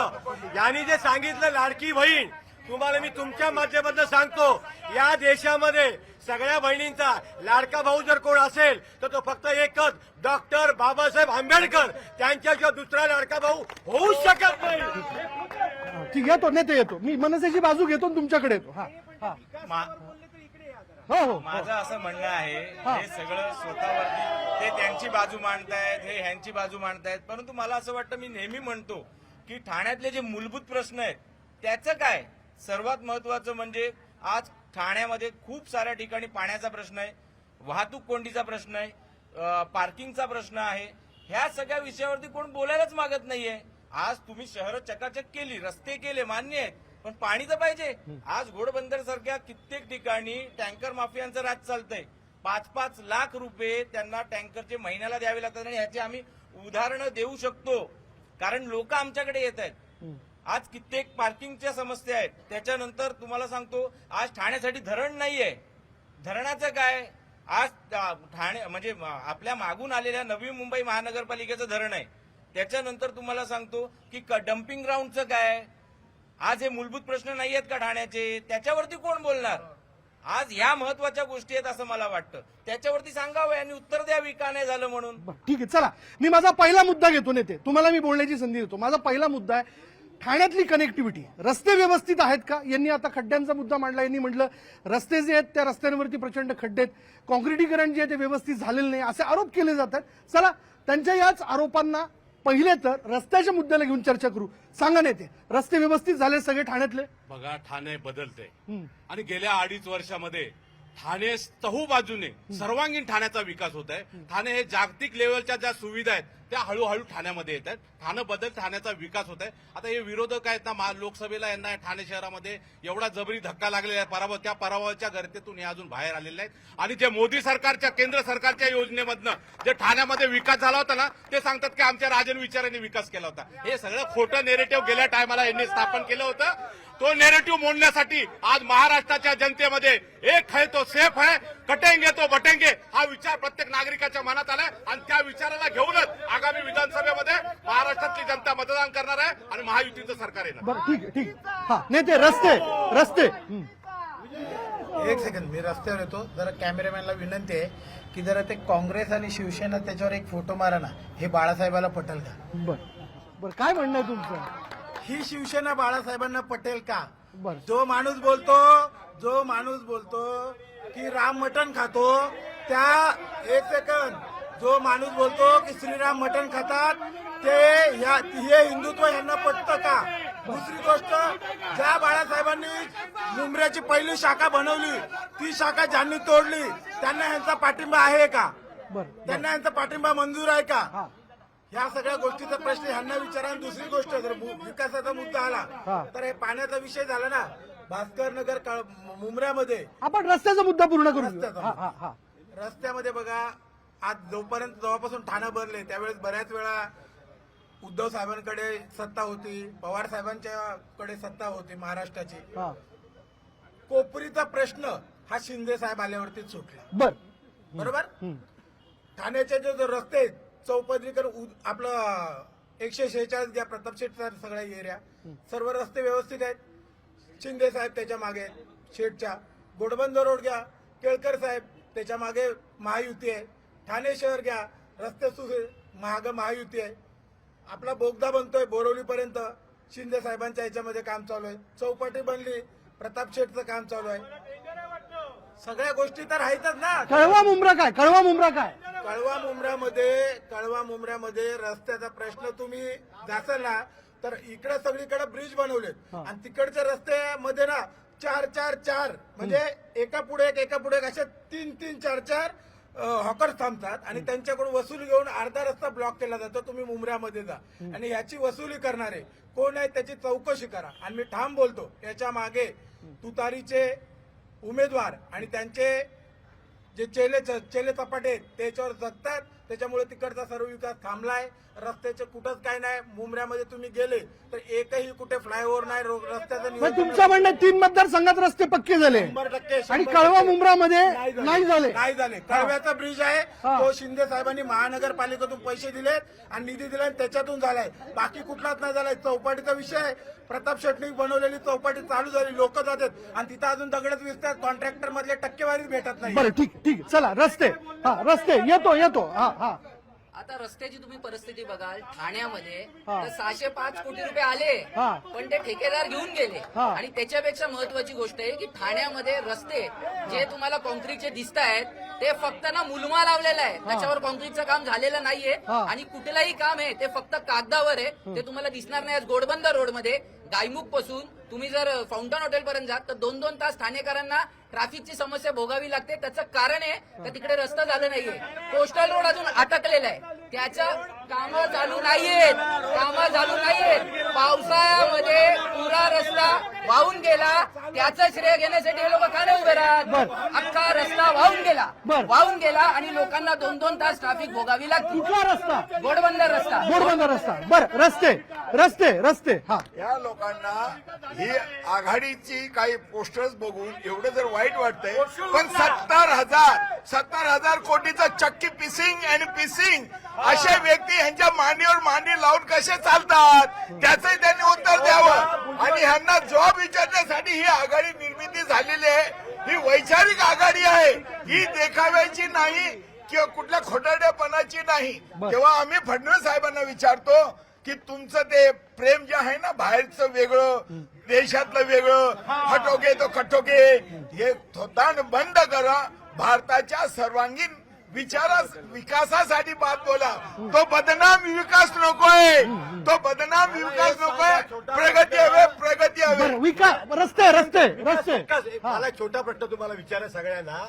यांनी जे सांगितलं लाडकी बहीण, तुम्हाला मी तुमच्या माध्यमातून सांगतो, या देशामध्ये सगळ्या बहिणींचा लाडका भाऊ जर कोण असेल तर तो फक्त एकच, डॉक्टर बाबासाहेब आंबेडकर. त्यांच्याशिवाय दुसरा लाडका भाऊ होऊ शकत नाही. ठीक आहे, तो नेते येतो. मी मनसेची बाजू घेतो तुमच्याकडे येतो. हो, माझं असं म्हणणं आहे, हे सगळं स्वतःवरती ते त्यांची बाजू मांडतायत, हे ह्यांची बाजू मांडतायत. परंतु मला असं वाटतं, मी नेहमी म्हणतो की ठाण्यातले जे मूलभूत प्रश्न आहेत त्याचं काय, सर्वात महत्वाचं म्हणजे आज ठाण्यामध्ये खूप साऱ्या ठिकाणी पाण्याचा प्रश्न आहे, वाहतूक कोंडीचा प्रश्न आहे, पार्किंगचा प्रश्न आहे. ह्या सगळ्या विषयावरती कोण बोलायलाच मागत नाहीये. आज तुम्ही शहरं चकाचक केली, रस्ते केले, मान्य आहेत, पण पाणी तर पाहिजे. आज घोडबंदर सारख्या कित्येक ठिकाणी टँकर माफियांचं राज चालतंय. 5-5 लाख रुपये त्यांना टँकरचे महिन्याला द्यावे लागतात. आणि ह्याची आम्ही उदाहरणं देऊ शकतो, कारण लोक आमच्याकडे येत आहेत. आज कित्येक पार्किंगच्या समस्या आहेत. त्याच्यानंतर तुम्हाला सांगतो, आज ठाण्यासाठी धरण नाहीये. धरणाचं काय, आज ठाणे म्हणजे आपल्या मागून आलेल्या नवी मुंबई महानगरपालिकेचं धरण आहे, त्याच्यानंतर तुम्हाला सांगतो की डम्पिंग ग्राउंडचं काय, आज हे मूलभूत प्रश्न नाही आहेत का ठाण्याचे, त्याच्यावरती कोण बोलणार? आज ह्या महत्वाच्या गोष्टी आहेत असं मला वाटतं, त्याच्यावरती सांगावं आणि उत्तर द्यावी का नाही झालं म्हणून. ठीक आहे, चला मी माझा पहिला मुद्दा घेतो नेते, तुम्हाला मी बोलण्याची संधी देतो. माझा पहिला मुद्दा आहे ठाण्यातली कनेक्टिव्हिटी. रस्ते व्यवस्थित आहेत का? यांनी आता खड्ड्यांचा मुद्दा मांडला. यांनी म्हटलं रस्ते जे आहेत त्या रस्त्यांवरती प्रचंड खड्डे आहेत, कॉन्क्रिटीकरण जे आहे ते व्यवस्थित झालेलं नाही असे आरोप केले जातात. चला त्यांच्या याच आरोपांना पहिले तर रस्त्याच्या मुद्द्याला घेऊन चर्चा करू. सांगा नेते, रस्ते व्यवस्थित झाले सगळे ठाण्यातले? बघा, ठाणे बदलते आणि गेल्या 2.5 वर्षामध्ये ठाणे चहूबाजूने सर्वांगीण ठाण्याचा विकास होत आहे. ठाणे हे जागतिक लेवलच्या ज्या सुविधा आहेत त्या हळूहळू ठाण्यामध्ये येत आहेत. ठाणे बदल ठाण्याचा विकास होत आहे. आता हे विरोधक आहेत ना लोकसभेला, यांना ठाणे शहरामध्ये एवढा जबरी धक्का लागलेला आहे पराभव, त्या पराभवाच्या गर्तेतून हे अजून बाहेर आलेले आहेत. आणि जे मोदी सरकारच्या केंद्र सरकारच्या योजनेमधनं जे ठाण्यामध्ये विकास झाला होता ना, ते सांगतात की आमच्या राजन विचारांनी विकास केला होता. हे सगळं खोटं नेरेटिव्ह गेल्या टायमाला यांनी स्थापन केलं होतं. तो नेरेटिव्ह मोडण्यासाठी आज महाराष्ट्राच्या जनतेमध्ये एक है तो सेफ है, कटेंगे तो बटेंगे हा विचार प्रत्येक नागरिकाच्या मनात आलाय आणि त्या विचाराला घेऊनच आगामी विधानसभेमध्ये महाराष्ट्रातली जनता मतदान करणार आहे आणि महायुतीचं सरकार येणार. बरं, ठीक आहे, ठीक आहे. हा नेते, रस्ते एक सेकंड, मी रस्त्यावर येतो. जरा कॅमेरामॅनला विनंती आहे की जरा ते काँग्रेस आणि शिवसेना त्याच्यावर एक फोटो मारा ना, हे बाळासाहेबाला पटेल का? बरं, काय म्हणणं आहे तुमचं? ही शिवसेना बाळासाहेबांना पटेल का? बरं, जो माणूस बोलतो की राम मटण खातो, त्या एक सेकंद, जो माणूस बोलतो की श्रीराम मटण खातात, ते हे हिंदुत्व यांना पटतं का? दुसरी गोष्ट, ज्या बाळासाहेबांनी मुंबऱ्याची पहिली शाखा बनवली, ती शाखा ज्यांनी तोडली त्यांना यांचा पाठिंबा आहे का? त्यांना यांचा पाठिंबा मंजूर आहे का? या सगळ्या गोष्टीचा प्रश्न ह्यांना विचारा. दुसरी गोष्ट, जर विकासाचा मुद्दा आला तर हे पाण्याचा विषय झाला ना, भास्कर नगर मुंबऱ्यामध्ये आपण रस्त्याचा मुद्दा पूर्ण करू. रस्त्यामध्ये बघा, आज जेव्हापासून ठाणे भरले त्यावेळेस बऱ्याच वेळा उद्धव साहेबांकडे सत्ता होती, पवार साहेबांच्याकडे सत्ता होती महाराष्ट्राची. कोपरीचा प्रश्न हा शिंदे साहेब आल्यावरतीच सुटला. बरोबर. ठाण्याचे जे रस्ते चौपदरीकरण, आपलं 146 घ्या, प्रताप शेठचा सगळा एरिया, सर्व रस्ते व्यवस्थित आहेत. शिंदे साहेब त्याच्या मागे, शेठच्या गोडबंदर रोड घ्या, केळकर साहेब त्याच्या मागे महायुती आहे. ठाणे शहर घ्या, रस्ते माग महायुती आहे. आपला बोगदा बनतोय बोरवलीपर्यंत, शिंदे साहेबांच्या याच्यामध्ये काम चालू आहे. चौपाटी बनली, प्रताप शेठचं काम चालू आहे. सगळ्या गोष्टी तर आहेतच ना. कळवा मुंब्रा काय? कळवा मुंब्र्यामध्ये रस्त्याचा प्रश्न तुम्ही जासाल ना, तर इकडे सगळीकडे ब्रिज बनवलेत आणि तिकडच्या रस्त्यामध्ये ना 4 म्हणजे एका पुढे एक अशा 3 4 हॉकर्स थांबतात आणि त्यांच्याकडून वसुली घेऊन अर्धा रस्ता ब्लॉक केला जातो. तुम्ही मुंब्र्यामध्ये जा आणि याची वसुली करणारे कोण आहे त्याची चौकशी करा. आणि मी ठाम बोलतो, याच्या मागे तुतारीचे उमेदवार आणि त्यांचे जे चेले चपाटे त्याच्यावर जगतात, त्याच्यामुळे तिकडचा सर्व विकास थांबलाय. रस्त्याचे कुठंच काय नाही. मुंबऱ्यामध्ये तुम्ही गेले तर एकही कुठे फ्लायओव्हर नाही, रस्त्याचं तुमचं म्हणणं 3 मतदारसंघात रस्ते पक्के झाले 100% आणि कळवा मुंब्रामध्ये नाही झाले. कळव्याचा ब्रिज आहे तो शिंदे साहेबांनी महानगरपालिकेतून पैसे दिलेत आणि निधी दिलाय, त्याच्यातून झालाय. बाकी कुठलाच नाही झालाय. चौपाटीचा विषय आहे, प्रताप शेट्टी बनवलेली चौपाटी चालू झाली, लोक जातात आणि तिथं अजून दगडच विसतात. कॉन्ट्रॅक्टर मधले टक्केवारीच भेटत नाही. बरं, ठीक, चला रस्ते येतो. आता रस्त्याची तुम्ही परिस्थिती बघाल ठाण्यामध्ये तर 605 कोटी रुपये आले, पण ते ठेकेदार घेऊन गेले. आणि त्याच्यापेक्षा महत्वाची गोष्ट आहे की ठाण्यामध्ये रस्ते जे तुम्हाला कॉन्क्रीटचे दिसत आहेत ते फक्त ना मुलमा लावलेला आहे, त्याच्यावर कॉन्क्रीटचं काम झालेलं नाहीये आणि कुठलंही काम आहे ते फक्त कागदावर आहे. ते तुम्हाला दिसणार नाही. आज गोडबंदर रोडमध्ये गायमुख पासून तुम्ही जर फाउंटन हॉटेल पर्यंत जात तर 2-2 तास ठाणेकरांना ट्रॅफिकची समस्या भोगावी लागते. त्याचं कारण आहे का तिकडे रस्ता झालं नाहीये. कोस्टल रोड अजून अटकलेला आहे, त्याचं कामं चालू नाहीयेत. पावसाळ्यामध्ये पुरा रस्ता वाहून गेला त्याचं श्रेय घेण्यासाठी हे लोक का नाही उभे राहत? अख्खा रस्ता वाहून गेला आणि लोकांना 2-2 तास ट्रॅफिक भोगावी लागते. कुठला रस्ता? घोडबंदर रस्ता. घोडबंदर रस्ता. बरं, रस्ते हा. या लोकांना ही आघाडीची काही पोस्टर्स बघून एवढं जर वाईट वाटतंय, पण 70,000 कोटीचं चक्की पिसिंग असे व्यक्ती ह्यांच्या मांडीवर मांडी लावून कसे चालतात त्याचंही त्यांनी उत्तर द्यावं. आणि ह्यांना जॉब विचारण्यासाठी ही आघाडी निर्मिती झालेली आहे. ही वैचारिक आघाडी आहे, ही देखाव्याची नाही किंवा कुठल्या खोटारडेपणाची नाही. तेव्हा आम्ही फडणवीस साहेबांना विचारतो की तुमचं ते प्रेम जे आहे ना, बाहेरचं वेगळं देशातलं वेगळं, हटोके तो कटोके, हे थोतांड बंद करा. भारताच्या सर्वांगीण विकासासाठी बात बोला. तो बदनाम विकास नकोय, प्रगती हवे. रस्ते. मला एक छोटा प्रश्न तुम्हाला विचारा सगळ्यांना.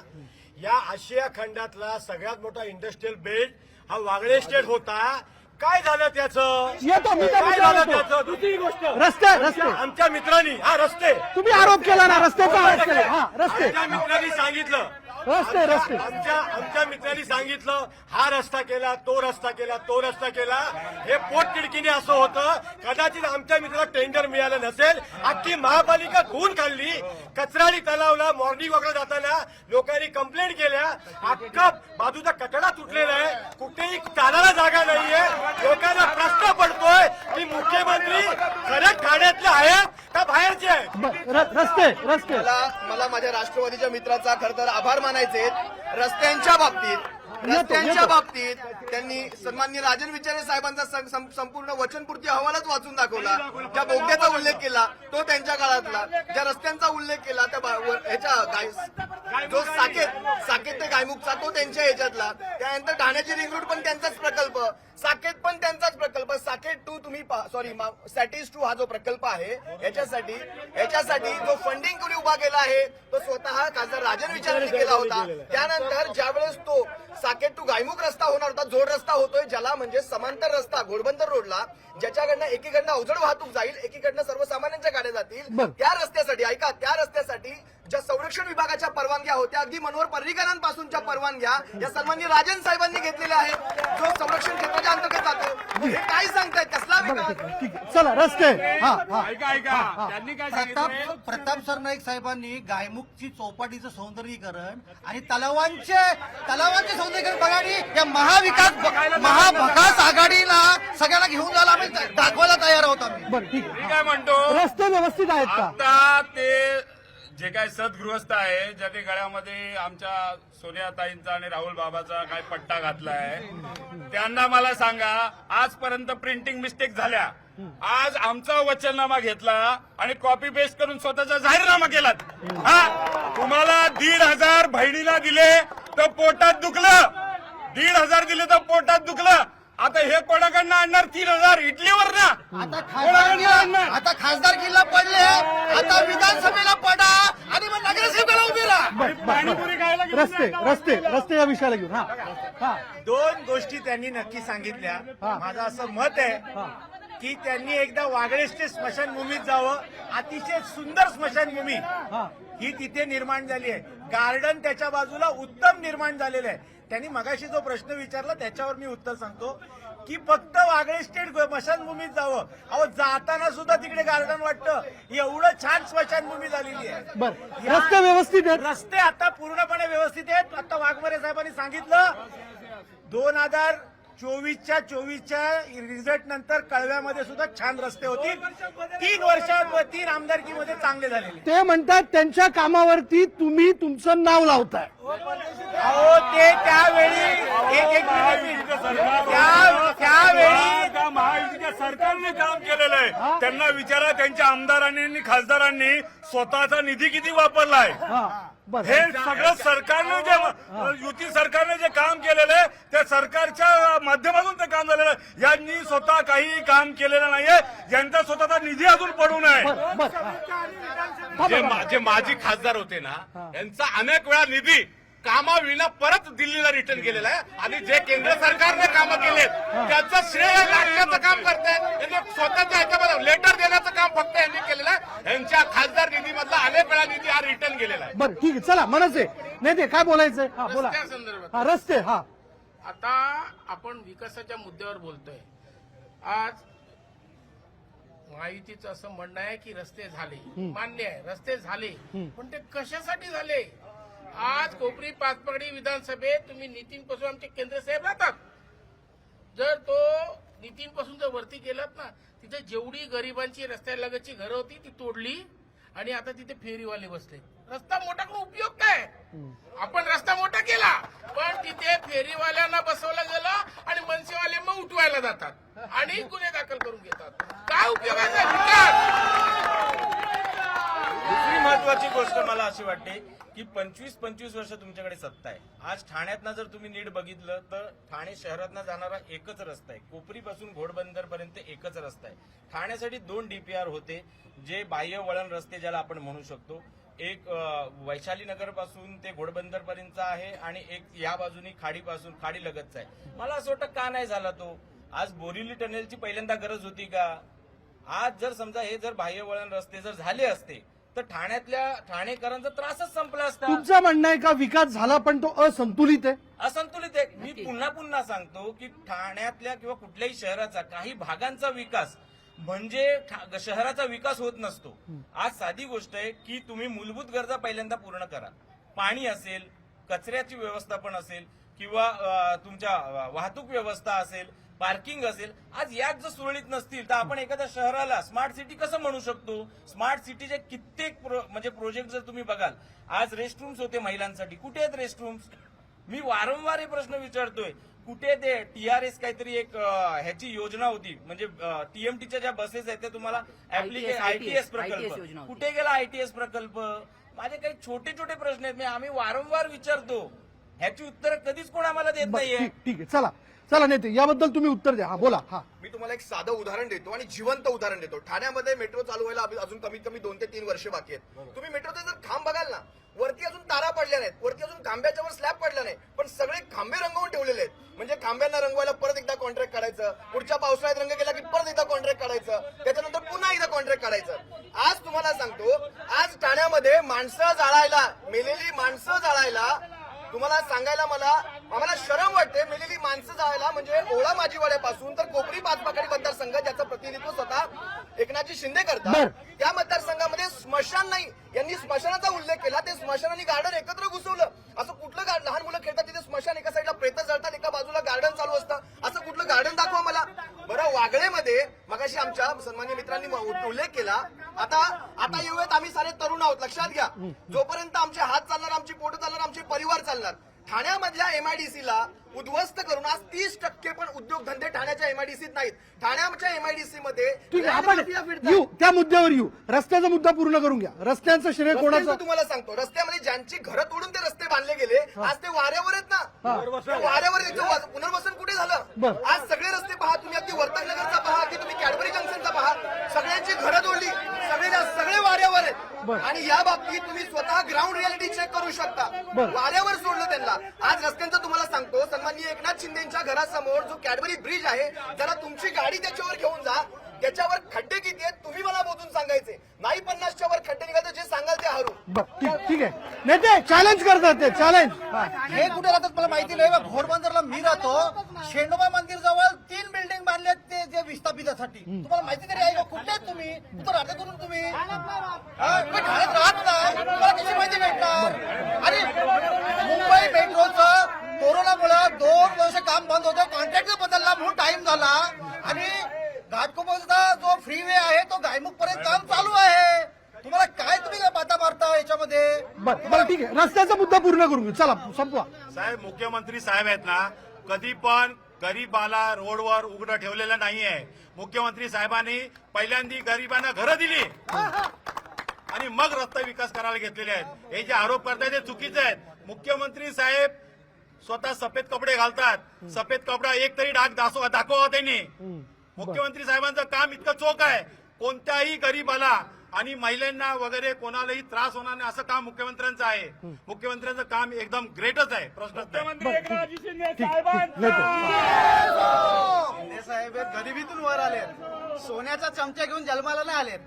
या आशिया खंडातला सगळ्यात मोठा इंडस्ट्रियल बेल्ट हा वागळे स्टेट होता. काय झालं त्याचं? काय झालं त्याचं? दुसरी गोष्ट, रस्ते. आमच्या मित्रांनी रस्ते तुम्ही आरोप केला ना, रस्त्याचा आरोप केला. रस्ते. आमच्या मित्रांनी सांगितलं, रस्ते. आमच्या मित्रांनी सांगितलं हा रस्ता केला, तो रस्ता केला. हे पोटतिडकीने असं होतं. कदाचित आमच्या मित्राला टेंडर मिळालं नसेल. अख्खी महापालिका धुवून काढली. कचराडी तलावला मॉर्निंग वॉकला जाताना लोकांनी कंप्लेंट केल्या. अख्खा बाजूचा कचरा तुटलेला आहे, कुठेही चालायला जागा नाहीये. लोकांना प्रश्न पडतोय की मुख्यमंत्री खरंच ठाण्यातले आहेत का बाहेरचे आहेत? रस्ते. मला माझ्या राष्ट्रवादीच्या मित्राचा खरं तर आभार मानायचे. रस्त्यांच्या बाबतीत त्यांनी सन्माननीय राजन विचारे साहेबांचा संपूर्ण वचनपूर्ती अहवालच वाचून दाखवला. ज्या बोगद्याचा उल्लेख केला तो त्यांच्या काळातला, ज्या रस्त्यांचा उल्लेख केला त्या जो साकेत ते गायमुखचा तो त्यांच्या ह्याच्यातला, त्यानंतर ठाण्याची रिंग रोड पण त्यांचाच प्रकल्प, साकेत पण त्यांचाच प्रकल्प. साकेत 2 तुम्ही सॅटिस 2 हा जो प्रकल्प आहे याच्यासाठी जो फंडिंग कोणी उभा केला आहे तो स्वतः खासदार राजन विचारांनी केला होता. त्यानंतर ज्यावेळेस तो साकेत 2 गायमुख रस्ता होणार होता, जोड रस्ता होतोय ज्याला म्हणजे समांतर रस्ता घोडबंदर रोडला, ज्याच्याकडनं एकीकडनं अवजड वाहतूक जाईल, एकीकडनं सर्वसामान्यांच्या गाड्या जातील. त्या रस्त्यासाठी ज्या संरक्षण विभागाच्या परवानग्या होत्या, अगदी मनोहर पर्रीकरांपासूनच्या परवानग्या या सन्माननीय राजन साहेबांनी घेतलेल्या आहेत, जो संरक्षण क्षेत्राच्या अंतर्गत जातो. हे काय सांगतायत? कसला विकास? चला रस्ते. त्यांनी काय सांगितलं? प्रताप सरनाईक साहेबांनी गायमुखची चौपाटीचं सौंदर्यीकरण आणि तलावांचे सौंदर्यीकरण बघाडी या महाविकास आघाडीला सगळ्यांना घेऊन जायला आम्ही दाखवायला तयार आहोत. आम्ही बरं, ठीक आहे. मी काय म्हणतो, रस्ते व्यवस्थित आहेत का? आता ते जे काय सद्गृहस्थ आहे, ज्याने गळ्यामध्ये आमच्या सोनियाताईंचा आणि राहुल बाबाचा काय पट्टा घातलाय, त्यांना मला सांगा, आजपर्यंत प्रिंटिंग मिस्टेक झाल्या. आज आमचा वचननामा घेतला आणि कॉपी पेस्ट करून स्वतःचा जाहीरनामा केलात. तुम्हाला 1,500 बहिणीला दिले तर पोटात दुखलं, 1,500 दिले तर पोटात दुखलं. आता हे कोणाकडनं आणणार 3,000 इटलीवर ना? आता खासदारकीला पडले, आता विधानसभेला पडा आणि मग नगरसेवकाला उभे राहा. रस्ते या विषयाला घेऊन. हा. 2 गोष्टी त्यांनी नक्की सांगितल्या. माझं असं मत आहे की त्यांनी एकदा वागळे स्टेट स्मशानभूमीत जावं. अतिशय सुंदर स्मशानभूमी ही तिथे निर्माण झाली आहे. गार्डन त्याच्या बाजूला उत्तम निर्माण झालेलं आहे. त्यांनी मगाशी जो प्रश्न विचारला त्याच्यावर मी उत्तर सांगतो की फक्त वागळे स्टेट स्मशानभूमीत जावं. अहो, जाताना सुद्धा तिकडे गार्डन वाटतं. एवढं छान स्मशानभूमी झालेली आहे. रस्ते व्यवस्थित आहेत. रस्ते आता पूर्णपणे व्यवस्थित आहेत. आता वाघमारे साहेबांनी सांगितलं 2024च्या रिझल्ट नंतर कळव्यामध्ये सुद्धा छान रस्ते होतील. 3 वर्षांवर 3 आमदारकीमध्ये चांगले झालेले. ते म्हणतात त्यांच्या कामावरती तुम्ही तुमचं नाव लावताय. अहो, ते त्यावेळी महायुतीच्या सरकारने काम केलेलं आहे. त्यांना विचारा, त्यांच्या आमदारांनी आणि खासदारांनी स्वतःचा निधी किती वापरलाय. हे सगळं सरकारनं जे युती सरकारने जे काम केलेलं आहे त्या सरकारच्या माध्यमातून ते काम झालेलं आहे. यांनी स्वतः काही काम केलेलं नाहीये. यांचा स्वतःचा निधी अजून पडू नये. जे माजी खासदार होते ना, यांचा अनेक वेळा निधी कामाविना परत दिल्लीला रिटर्न केलेला आहे. आणि जे केंद्र सरकारने कामं केलेत त्याचं श्रेय राष्ट्राचं काम करतायत. स्वतःच्या ह्याच्यामध्ये लेटर देण्याचं काम फक्त यांनी केलेलं आहे. त्यांच्या खासदार निधीमधला अनेक वेळा निधी हा रिटर्न गेलेला आहे. बरं ठीक आहे, चला मनसे नाही ते काय बोलायचंय हा बोला. रस्त्यासंदर्भात. हा रस्ते हा आता आपण विकासाच्या मुद्द्यावर बोलतोय. आज महायुतीचं असं म्हणणं आहे की रस्ते झाले, मान्य आहे रस्ते झाले, पण ते कशासाठी झाले? आज कोपरी पाचपगडी विधानसभेत तुम्ही नितीन पासून आमचे केंद्र साहेब राहतात, जर तो नितीन पासून जर वरती गेलात ना, तिथे जेवढी गरिबांची रस्त्यालगतची घरं होती ती तोडली आणि आता तिथे फेरीवाले बसले. रस्ता मोठा करून उपयोग काय? आपण रस्ता मोठा केला पण तिथे फेरीवाल्यांना बसवलं गेलं आणि मनसेवाले मग उठवायला जातात आणि गुन्हे दाखल करून घेतात. काय उपयोगाचा विकास? दुसरी महत्वाची गोष्ट मला अशी वाटते की 25 वर्ष तुमच्याकडे सत्ता आहे. आज ठाण्यातनं जर तुम्ही नीट बघितलं तर ठाणे शहरातनं जाणारा एकच रस्ता आहे, कोपरीपासून घोडबंदर पर्यंत एकच रस्ता आहे. ठाण्यासाठी 2 DPR होते, जे बाह्य वळण रस्ते ज्याला आपण म्हणू शकतो. एक वैशाली नगर पासून ते घोडबंदर पर्यंत आहे आणि एक या बाजूनी खाडी लगतचा आहे. मला असं वाटतं का नाही झाला तो? आज बोरिवली टनेलची पहिल्यांदा गरज होती का? आज जर समजा हे जर बाह्य वळण रस्ते जर झाले असते तर ठाण्यातल्या ठाणेकरांचा त्रासच संपला असता. तुमचं म्हणणं आहे का विकास झाला पण तो असंतुलित आहे? असंतुलित आहे. मी पुन्हा सांगतो की ठाण्यातल्या किंवा कुठल्याही शहराचा काही भागांचा विकास म्हणजे शहराचा विकास होत नसतो. आज साधी गोष्ट आहे की तुम्ही मूलभूत गरजा पहिल्यांदा पूर्ण करा. पाणी असेल, कचऱ्याची व्यवस्थापन असेल किंवा तुमच्या वाहतूक व्यवस्था असेल, पार्किंग असेल. आज याच जर सुरळीत नसतील तर आपण एखाद्या शहराला स्मार्ट सिटी कसं म्हणू शकतो? स्मार्ट सिटीचे कित्येक म्हणजे प्रोजेक्ट जर तुम्ही बघाल, आज रेस्टरूम्स होते महिलांसाठी, कुठे आहेत रेस्टरूम्स? मी वारंवार हे प्रश्न विचारतोय, कुठे ते TRS काहीतरी एक ह्याची योजना होती, म्हणजे TMTच्या ज्या बसेस आहेत त्या तुम्हाला ITS प्रकल्प, कुठे गेला ITS प्रकल्प? माझे काही छोटे छोटे प्रश्न आहेत, आम्ही वारंवार विचारतो, ह्याची उत्तरं कधीच कोण आम्हाला देत नाहीये. ठीक आहे, चला नेते याबद्दल तुम्ही उत्तर द्या. हा बोला. हा मी तुम्हाला एक साधं उदाहरण देतो आणि जिवंत उदाहरण देतो. ठाण्यामध्ये मेट्रो चालू व्हायला अजून कमीत कमी 2 ते 3 वर्ष बाकी आहेत. तुम्ही मेट्रोचे जर खांब बघाल ना, वरती अजून तारा पडल्या नाहीत, वरती अजून खांब्याच्या वर स्लॅब पडला नाही, पण सगळे खांबे रंगवून ठेवलेले आहेत. म्हणजे खांब्यांना रंगवायला परत एकदा कॉन्ट्रॅक्ट काढायचं, पुढच्या पावसाळ्यात रंग केला की परत एकदा कॉन्ट्रॅक्ट काढायचं, त्याच्यानंतर पुन्हा एकदा कॉन्ट्रॅक्ट काढायचं. आज तुम्हाला सांगतो, आज ठाण्यामध्ये माणसं जाळायला, मेलेली माणसं जाळायला, तुम्हाला सांगायला आम्हाला शरम वाटते. मेलेली माणसं जायला म्हणजे ओळा माझीवाड्यापासून तर कोपरी पाचपाकडी मतदारसंघ, ज्याचं प्रतिनिधित्व स्वतः एकनाथजी शिंदे करतात, त्या मतदारसंघामध्ये स्मशान नाही. यांनी स्मशानाचा उल्लेख केला. ते स्मशान आणि गार्डन एकत्र घुसवलं. असं कुठलं लहान मुलं खेळतात तिथे स्मशान, एका साईडला प्रेत जळतात, एका बाजूला गार्डन चालू असतं, असं कुठलं गार्डन दाखवा मला बरं. वागळेमध्ये मगाशी आमच्या सन्मान्य मित्रांनी उल्लेख केला. आता येऊयात आम्ही सारे तरुण आहोत, लक्षात घ्या. जोपर्यंत आमचे हात चालणार, आमची पोटं चालणार, आमचे परिवार चालणार. ठाण्यामधल्या MIDCला उद्ध्वस्त करून आज 30% पण उद्योगधंदे ठाण्याच्या MIDCत नाहीत. ठाण्याच्या MIDC मध्ये ठीक आहे, आपण येऊ त्या मुद्द्यावर येऊ. रस्त्याचा मुद्दा पूर्ण करून घ्या. रस्त्यांचं श्रेय कोणाचं? तुम्हाला सांगतो, रस्त्यामध्ये ज्यांची घरं तोडून ते रस्ते बांधले गेले, आज ते वाऱ्यावर आहेत ना. वाऱ्यावर पुनर्वसन कुठे झालं? आज सगळे रस्ते पहा तुम्ही, अगदी वर्तकनगरचा पहा की तुम्ही कॅडबरी जंक्शनचा पहा, सगळ्यांची घरं तोडली, सगळे वाऱ्यावर आहेत. आणि या बाबतीत तुम्ही स्वतः ग्राउंड रियालिटी चेक करू शकता. वाऱ्यावर सोडलं त्यांना. आज रस्त्यांचं तुम्हाला सांगतो, सन्माननीय एकनाथ शिंदेच्या घरासमोर जो कॅडबरी ब्रिज आहे, जरा तुमची गाडी त्याच्यावर घेऊन जा. त्याच्यावर खड्डे किती आहेत तुम्ही मला मोजून सांगायचे. नाही 50च्या वर खड्डे निघाले, जे सांगाल ते हरू. ठीक आहे, नाही ते चॅलेंज करतात, ते चॅलेंज. हे कुठे राहतात मला माहिती नाही. घोडबंदरला मी राहतो, शेंडोबा मंदिर जवळ 3 बिल्डिंग बांधले ते जे विस्थापितासाठी. तुम्हाला माहिती तरी आहे का? कुठले आहेत तुम्ही? कुठं राहते करून तुम्ही? ठाण्यात राहत नाही, तुम्हाला कशी माहिती भेटणार? आणि मुंबई मेट्रोचं कोरोनामुळे 2 वर्ष काम बंद होतं, कॉन्ट्रॅक्ट बदलला म्हणून टाइम झाला. आणि घाटकोपरचा जो फ्रीवे आहे तो गायमुख पर्यंत काम चालू आहे. तुम्हाला काय तुम्ही बाता मारता याच्यामध्ये? बरं ठीक आहे, रस्त्याचा मुद्दा पूर्ण करून घेऊ. चला संपवा. साहेब, मुख्यमंत्री साहेब आहेत ना, कधी पण गरीबाला रोडवर उघडं ठेवलेलं नाहीये. मुख्यमंत्री साहेबांनी पहिल्यांदा गरिबांना घरं दिली आणि मग रस्ता विकास करायला घेतलेले आहेत. हे जे आरोप करतायत ते चुकीचे आहेत. मुख्यमंत्री साहेब स्वतः सफेद कपडे घालतात, सफेद कपडा एक तरी डाग दाखवा त्यांनी. मुख्यमंत्री साहेबांचं काम इतकं चोख आहे, कोणत्याही गरीबाला आणि महिलांना वगैरे कोणालाही त्रास होणार नाही असं काम मुख्यमंत्र्यांचं आहे. मुख्यमंत्र्यांचं काम एकदम ग्रेटच आहे, प्रश्नच नाही. शिंदे साहेब गरिबीतून वर आले, सोन्याचा चमचा घेऊन जन्माला नाही आले.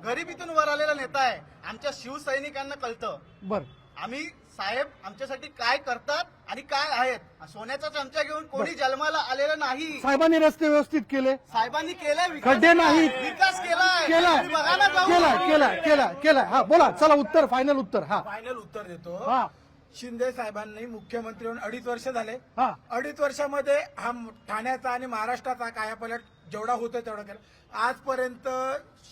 गरिबीतून वर आलेला नेता आहे. आमच्या शिवसैनिकांना कळतं बर आम्ही साहेब आमच्यासाठी काय करतात आणि काय आहेत. सोन्याचा चमचा घेऊन कोणी जन्माला आलेलं नाही. साहेबांनी रस्ते व्यवस्थित केले, साहेबांनी केलंय, खड्डे नाहीत. विकास केलाय. केलाय तुम्ही बघा ना जाऊन. केलाय. हा बोला, चला उत्तर, फायनल उत्तर. हा फायनल उत्तर देतो. हा शिंदे साहेबांनी मुख्यमंत्री होऊन 2.5 वर्ष झाले. हा 2.5 वर्षामध्ये हा ठाण्याचा आणि महाराष्ट्राचा कायापालट जेवढा होतो तेवढा केला. आजपर्यंत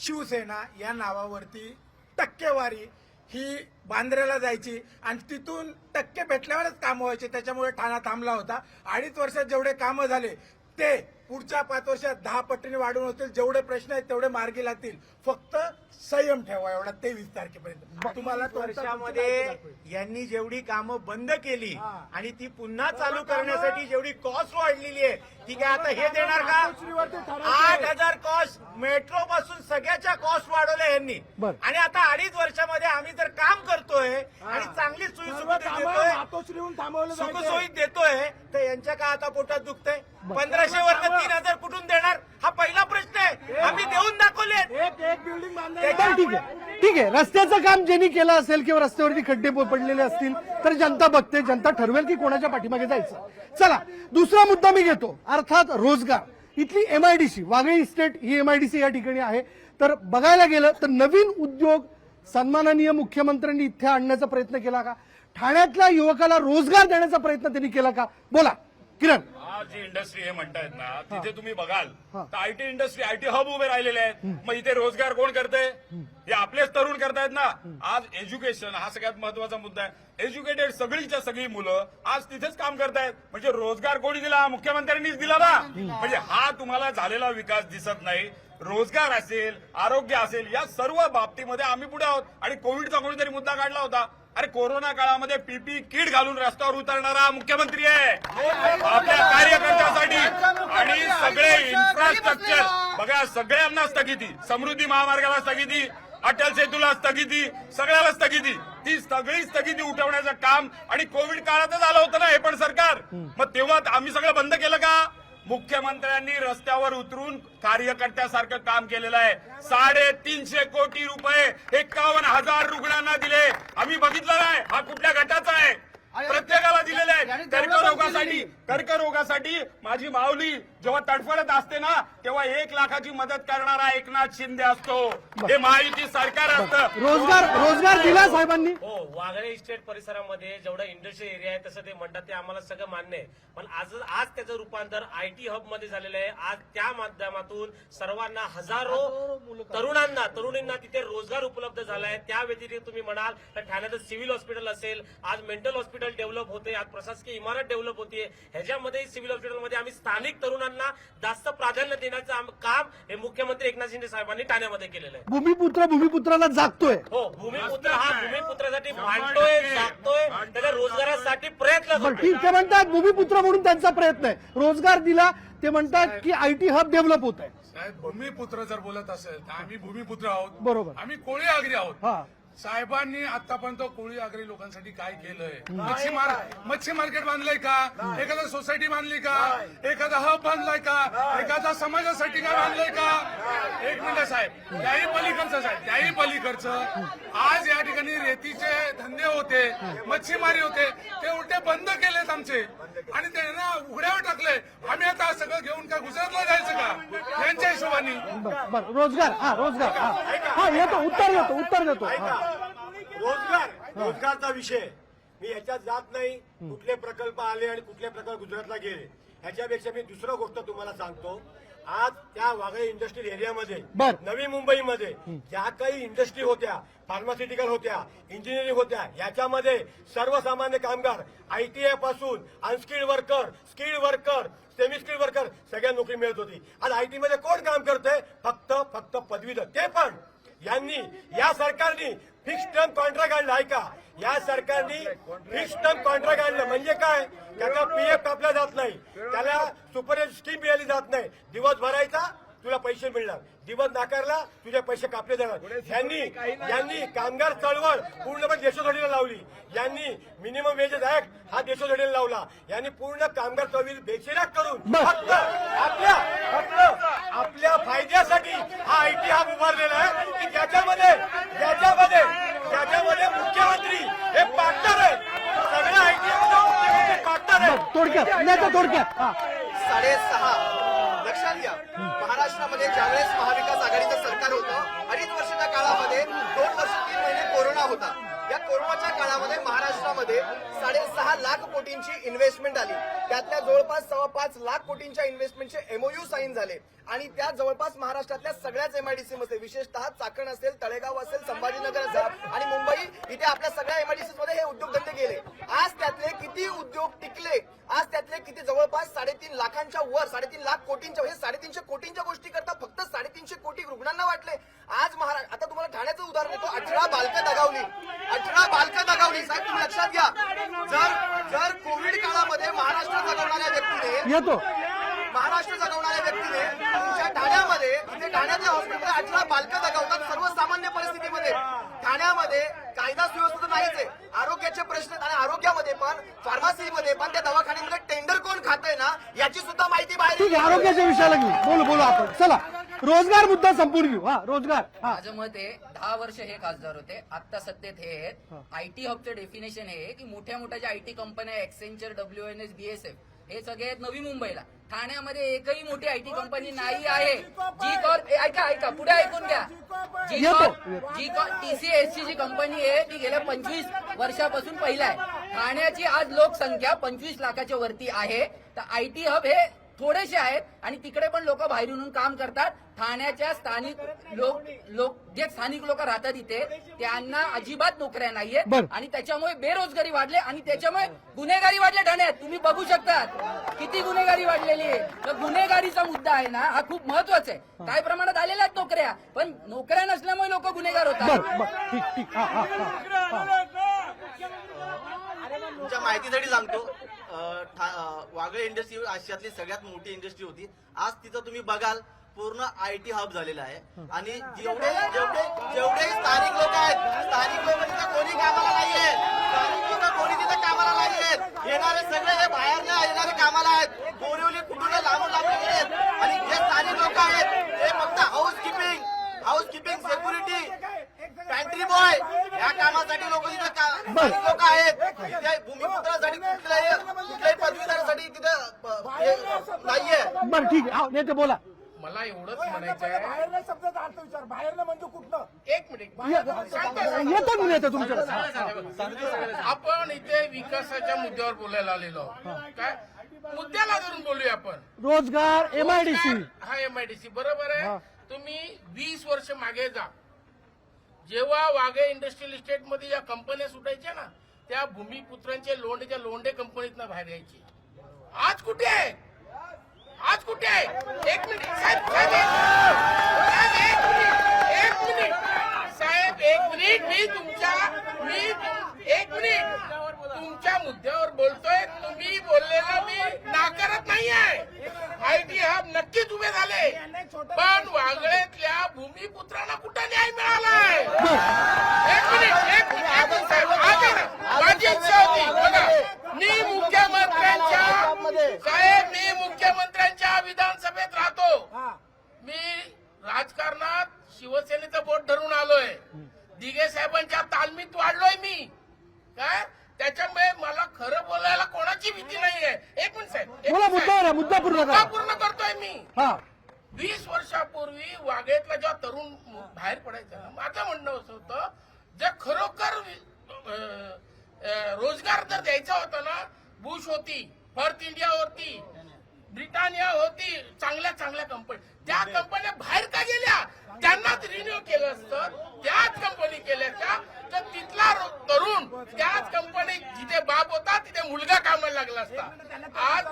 शिवसेना या नावावरती टक्केवारी ही बांद्र्याला जायची आणि तिथून टक्के भेटल्यावरच कामं व्हायची. त्याच्यामुळे ठाणा थांबला होता. 2.5 वर्षात जेवढे कामं झाले ते पुढच्या 5 वर्षात 10 पटीने वाढून होतील. जेवढे प्रश्न आहेत तेवढे मार्गी लागतील. फक्त संयम ठेवा एवढा 23 तारखेपर्यंत. तुम्हाला वर्षामध्ये यांनी जेवढी कामं बंद केली आणि ती पुन्हा चालू करण्यासाठी जेवढी कॉस्ट वाढलेली आहे ती काय आता हे देणार का? 8,000 कॉस्ट मेट्रो पासून सगळ्याच्या कॉस्ट वाढवल्या यांनी. आणि आता 2.5 वर्षामध्ये आम्ही जर काम करतोय आणि चांगली सुखसोयी देतोय तर यांच्या का आता पोटात दुखतंय? 1500 वरनं 3,000 कुठून देणार हा पहिला प्रश्न आहे. आम्ही देऊन दाखवले. एक बिल्डिंग ठीक आहे. रस्त्याचं काम ज्यांनी केलं असेल किंवा रस्त्यावरती खड्डे पडलेले असतील तर जनता बघते, जनता ठरवेल की कोणाच्या पाठीमागे जायचं. चला दुसरा मुद्दा मी घेतो, अर्थात रोजगार. इथली MIDC वाघळे इस्टेट ही MIDC या ठिकाणी आहे. तर बघायला गेलं तर नवीन उद्योग सन्माननीय मुख्यमंत्र्यांनी इथे आणण्याचा प्रयत्न केला का? ठाण्यातल्या युवकाला रोजगार देण्याचा प्रयत्न त्यांनी केला का? बोला किरण. आज जी इंडस्ट्री हे म्हणतायत ना तिथे तुम्ही बघाल तर IT इंडस्ट्री IT हब उभे राहिलेले आहेत. मग इथे रोजगार कोण करते? हे आपलेच तरुण करतायत ना. आज एज्युकेशन हा सगळ्यात महत्वाचा मुद्दा आहे. एज्युकेटेड सगळीच्या सगळी मुलं आज तिथेच काम करतायत. म्हणजे रोजगार कोणी दिला? मुख्यमंत्र्यांनीच दिला ना. म्हणजे हा तुम्हाला झालेला विकास दिसत नाही. रोजगार असेल, आरोग्य असेल, या सर्व बाबतीमध्ये आम्ही पुढे आहोत. आणि कोविडचा कोणीतरी मुद्दा काढला होता. अरे कोरोना काळामध्ये PPE किट घालून रस्त्यावर उतरणारा मुख्यमंत्री आहे आपल्या कार्यकर्त्यासाठी. आणि सगळे इन्फ्रास्ट्रक्चर बघा, सगळ्यांना स्थगिती, समृद्धी महामार्गाला स्थगिती, अटल सेतूला स्थगिती, सगळ्याला स्थगिती. ती सगळी स्थगिती उठवण्याचं काम आणि कोविड काळातच आलं होतं ना हे पण सरकार. मग तेव्हा आम्ही सगळं बंद केलं का? मुख्यमंत्र्यांनी रस्त्यावर उतरून कार्यकर्त्यासारखं काम केलेलं आहे. 350 कोटी रुपये 51,000 रुग्णांना दिले. आम्ही बघितलं नाही हा कुठल्या गटाचा आहे. प्रत्येकाला दिलेले आहे. कर्करोगासाठी माझी माऊली जेव्हा तडफडत असते ना तेव्हा 1 लाखाची मदत करणारा एकनाथ शिंदे असतो. हे महायुती सरकार असतं. रोजगार दिला साहेबांनी. हो, वाघळे इस्टेट परिसरामध्ये जेवढा इंडस्ट्रियल एरिया आहे तसं ते म्हणतात ते आम्हाला सगळं मान्य आहे. पण आज त्याचं रूपांतर IT हब मध्ये झालेलं आहे. आज त्या माध्यमातून सर्वांना हजारो तरुणींना तिथे रोजगार उपलब्ध झाला आहे. त्या व्यतिरिक्त तुम्ही म्हणाल तर ठाण्याचं सिव्हिल हॉस्पिटल असेल, आज मेंटल हॉस्पिटल डेव्हलप होते, आज प्रशासकीय इमारत डेव्हलप होते. ह्याच्यामध्ये सिव्हिल हॉस्पिटलमध्ये आम्ही स्थानिक तरुणांना जास्त प्राधान्य देण्याचं काम हे मुख्यमंत्री एकनाथ शिंदे साहेबांनी ठाण्यामध्ये केलेलं आहे. भूमिपुत्राला जागतोय. हो, भूमिपुत्र हा भूमिपुत्रासाठी भांडतोय, जागतोय, त्याच्या रोजगारासाठी प्रयत्न करतोय. ठीक, ते म्हणतात भूमिपुत्र म्हणून त्यांचा प्रयत्न आहे. रोजगार दिला, ते म्हणतात की IT हब डेव्हलप होत आहे. साहेब भूमिपुत्र जर बोलत असेल तर आम्ही भूमिपुत्र आहोत. बरोबर. आम्ही कोळी आगरी आहोत. साहेबांनी आतापर्यंत कोळी आगरी लोकांसाठी काय केलंय? मच्छी मार्केट बांधलंय का? एखादा सोसायटी बांधली का? एखादा हब बांधलाय का? एखादा समाजासाठी काय बांधलंय का? 1 मिनिट साहेब, त्याही पलीकडचं आज या ठिकाणी रेतीचे धंदे होते, मच्छीमारी होते, ते उलटे बंद केलेत आमचे आणि त्यांना उघड्यावर टाकले. आम्ही आता सगळं घेऊन का गुजरातला जायचं का? यांच्या हिशोबाने रोजगार येतो. उत्तर देतो. रोजगारचा विषय मी ह्याच्यात जात नाही. कुठले प्रकल्प आले आणि कुठले प्रकल्प गुजरातला गेले ह्याच्यापेक्षा मी दुसरं गोष्ट तुम्हाला सांगतो. आज त्या वाघळे इंडस्ट्रियल एरियामध्ये नवी मुंबईमध्ये ज्या काही इंडस्ट्री होत्या, फार्मास्युटिकल होत्या, इंजिनिअरिंग होत्या, याच्यामध्ये सर्वसामान्य कामगार ITI पासून unskilled worker, skilled worker, semi skilled worker सगळ्या नोकरी मिळत होती. आज IT मध्ये कोण काम करतंय? फक्त पदवीधर. ते पण यांनी या सरकारने फिक्स टर्म कॉन्ट्रॅक्ट आणलं आहे का? या सरकारने फिक्स टर्म कॉन्ट्रॅक्ट आणलं म्हणजे काय? त्याचा PF कापला जात नाही, त्याला सुपर स्कीम मिळाली जात नाही. दिवस भरायचा तुला पैसे मिळणार, दिवस नाकारला तुझे पैसे कापले जाणार. यांनी कामगार चळवळ पूर्णपणे देशोधडीला लावली. यांनी मिनिमम वेजेस ऍक्ट हा देशोधडीला लावला. यांनी पूर्ण कामगार चळवळी बेचिराग करून फक्त आपल्या फायद्यासाठी हा IT हब उभारलेला आहे की ज्याच्यामध्ये थोडक्यात 6.5 लक्षात घ्या, महाराष्ट्रामध्ये ज्यावेळेस महाविकास आघाडीचं सरकार होतं 2.5 वर्षाच्या काळामध्ये 2 वर्ष 3 महिने कोरोना होता. या कोरोनाच्या काळामध्ये महाराष्ट्रामध्ये 6.5 लाख कोटींची इन्व्हेस्टमेंट आली. त्यातल्या जवळपास 5.25 लाख कोटींच्या इन्व्हेस्टमेंटचे एमओयू साईन झाले आणि त्या जवळपास महाराष्ट्रातल्या सगळ्याच एमआयडीसी मध्ये, विशेषतः चाकण असेल, तळेगाव असेल, संभाजीनगर असेल आणि मुंबई, इथे आपल्या सगळ्या एमआयडीसी मध्ये हे उद्योगधंदे गेले. आज त्यातले किती उद्योग टिकले, आज त्यातले किती जवळपास 3.5 लाखांच्या वर, 3.5 लाख कोटींच्या, हे 350 कोटींच्या गोष्टी करता फक्त 350 कोटी रुग्णांना वाटले. आज महाराष्ट्र, आता तुम्हाला ठाण्याचं उदाहरण देतो, 18 बालकं दगावली. साहेब तुम्ही लक्षात घ्या, जर कोविड काळामध्ये महाराष्ट्र जगवणाऱ्या व्यक्तीने तुमच्या ठाण्यामध्ये, इथे ठाण्याच्या हॉस्पिटलमध्ये 18 बालकं दगावतात सर्वसामान्य परिस्थितीमध्ये. ठाण्यामध्ये कायदा सुव्यवस्था तर नाहीच आहे, आरोग्याचे प्रश्न आहेत आणि आरोग्यामध्ये पण, फार्मसीमध्ये पण, त्या दवाखान्यामध्ये टेंडर कोण खातंय ना याची सुद्धा माहिती बाहेर. आरोग्याच्या विषयाला घेऊ बोलू आपण. चला रोजगार मुद्दा संपून घेऊ. रोजगार माझं मत आहे 10 वर्ष हे खासदार होते, आता सत्तेत हे आहेत. आयटी हबचं डेफिनेशन हे की मोठ्या मोठ्या ज्या आयटी कंपन्या, एक्सेंचर, WNS, BSF, हे सगळे आहेत नवी मुंबईला. ठाण्यामध्ये एकही मोठी आयटी कंपनी नाही आहे. जी कॉर्प, ऐका पुढे ऐकून घ्या. जी कॉर्प TCSची जी कंपनी आहे ती गेल्या 25 वर्षापासून पहिला आहे. ठाण्याची आज लोकसंख्या 25 लाखाच्या वरती आहे. तर आयटी हब हे थोडेसे आहेत आणि तिकडे पण लोक बाहेरून येऊन काम करतात. ठाण्याच्या स्थानिक जे स्थानिक लोक राहतात इथे त्यांना अजिबात नोकऱ्या नाहीये आणि त्याच्यामुळे बेरोजगारी वाढले आणि त्याच्यामुळे गुन्हेगारी वाढले. ठाण्यात तुम्ही बघू शकतात किती गुन्हेगारी वाढलेली आहे. तर गुन्हेगारीचा मुद्दा आहे ना, हा खूप महत्वाचा आहे. काही प्रमाणात आलेल्या आहेत नोकऱ्या, पण नोकऱ्या नसल्यामुळे लोक गुन्हेगार होतात. तुमच्या माहितीसाठी सांगतो, वागळे इंडस्ट्री आशियातली सगळ्यात मोठी इंडस्ट्री होती. आज तिथं तुम्ही बघाल पूर्ण आयटी हब झालेला आहे आणि जेवढे स्थानिक लोक आहेत, स्थानिक लोक तिथं कोणी कामाला नाहीये, स्थानिक लोक कोणी तिथं कामाला नाहीयेत. येणारे सगळे हे बाहेर येणारे कामाला आहेत. बोरिवली कुठून लांबून आहेत आणि जे स्थानिक लोक आहेत ते फक्त हाऊसकीपिंग, सिक्युरिटी, पॅन्ट्री बॉय या कामासाठी लोक तिथे लोक आहेत. तिथे भूमिपुत्रासाठी कुठल्याही पदवीधरासाठी तिथे नाहीये. बरं ठीक आहे, नेते बोला. मला एवढंच म्हणायचं आहे, शब्दाचा अर्थ विचार, बाहेर म्हणजे कुठलं. एक मिनिट येतो मी नेते तुमच्याकडे. आपण इथे विकासाच्या मुद्द्यावर बोलायला आलेलो आहोत. काय मुद्द्याला धरून बोलूया आपण. रोजगार, MIDC. हा MIDC बरोबर आहे. तुम्ही 20 वर्ष मागे जा, जेव्हा वाघे इंडस्ट्रियल इस्टेट मध्ये या कंपन्या सुटायच्या ना, त्या भूमिपुत्रांचे लोंढे कंपनीतनं बाहेर यायचे. आज कुठे आहे? एक मिनिट साहेब, तुमच्या मुद्द्यावर बोलतोय. तुम्ही बोललेलं मी नाकारत नाहीये. आयटी हब नक्कीच उभे झाले, पण वागळेतल्या भूमिपुत्रांना कुठं न्याय मिळालाय? एक मिनिट साहेब, माझी इच्छा होती बघा, मी मुख्यमंत्र्यांच्या विधानसभेत राहतो. मी राजकारणात शिवसेनेचं बोट धरून आलोय. दिघे साहेबांच्या तालमीत वाढलोय मी. काय त्याच्यामुळे मला खरं बोलायला कोणाची भीती नाहीये. एक मिनिट साहेब, मुद्दा पूर्ण करतोय मी. 20 वर्षापूर्वी वाघेतला जेव्हा तरुण बाहेर पडायचा, माझं म्हणणं असं होतं, जे खरोखर रोजगार जर द्यायचा होता ना, बुश होती, फर्थ इंडिया होती, ब्रिटानिया होती, चांगल्या कंपनी, त्या कंपन्या बाहेर का गेल्या? त्यांनाच रिन्यू केलं असतं, त्याच कंपनी केल्या का, तर तिथला तरुण त्याच कंपनीत जिथे बाप होता तिथे मुलगा कामाला लागला असता. आज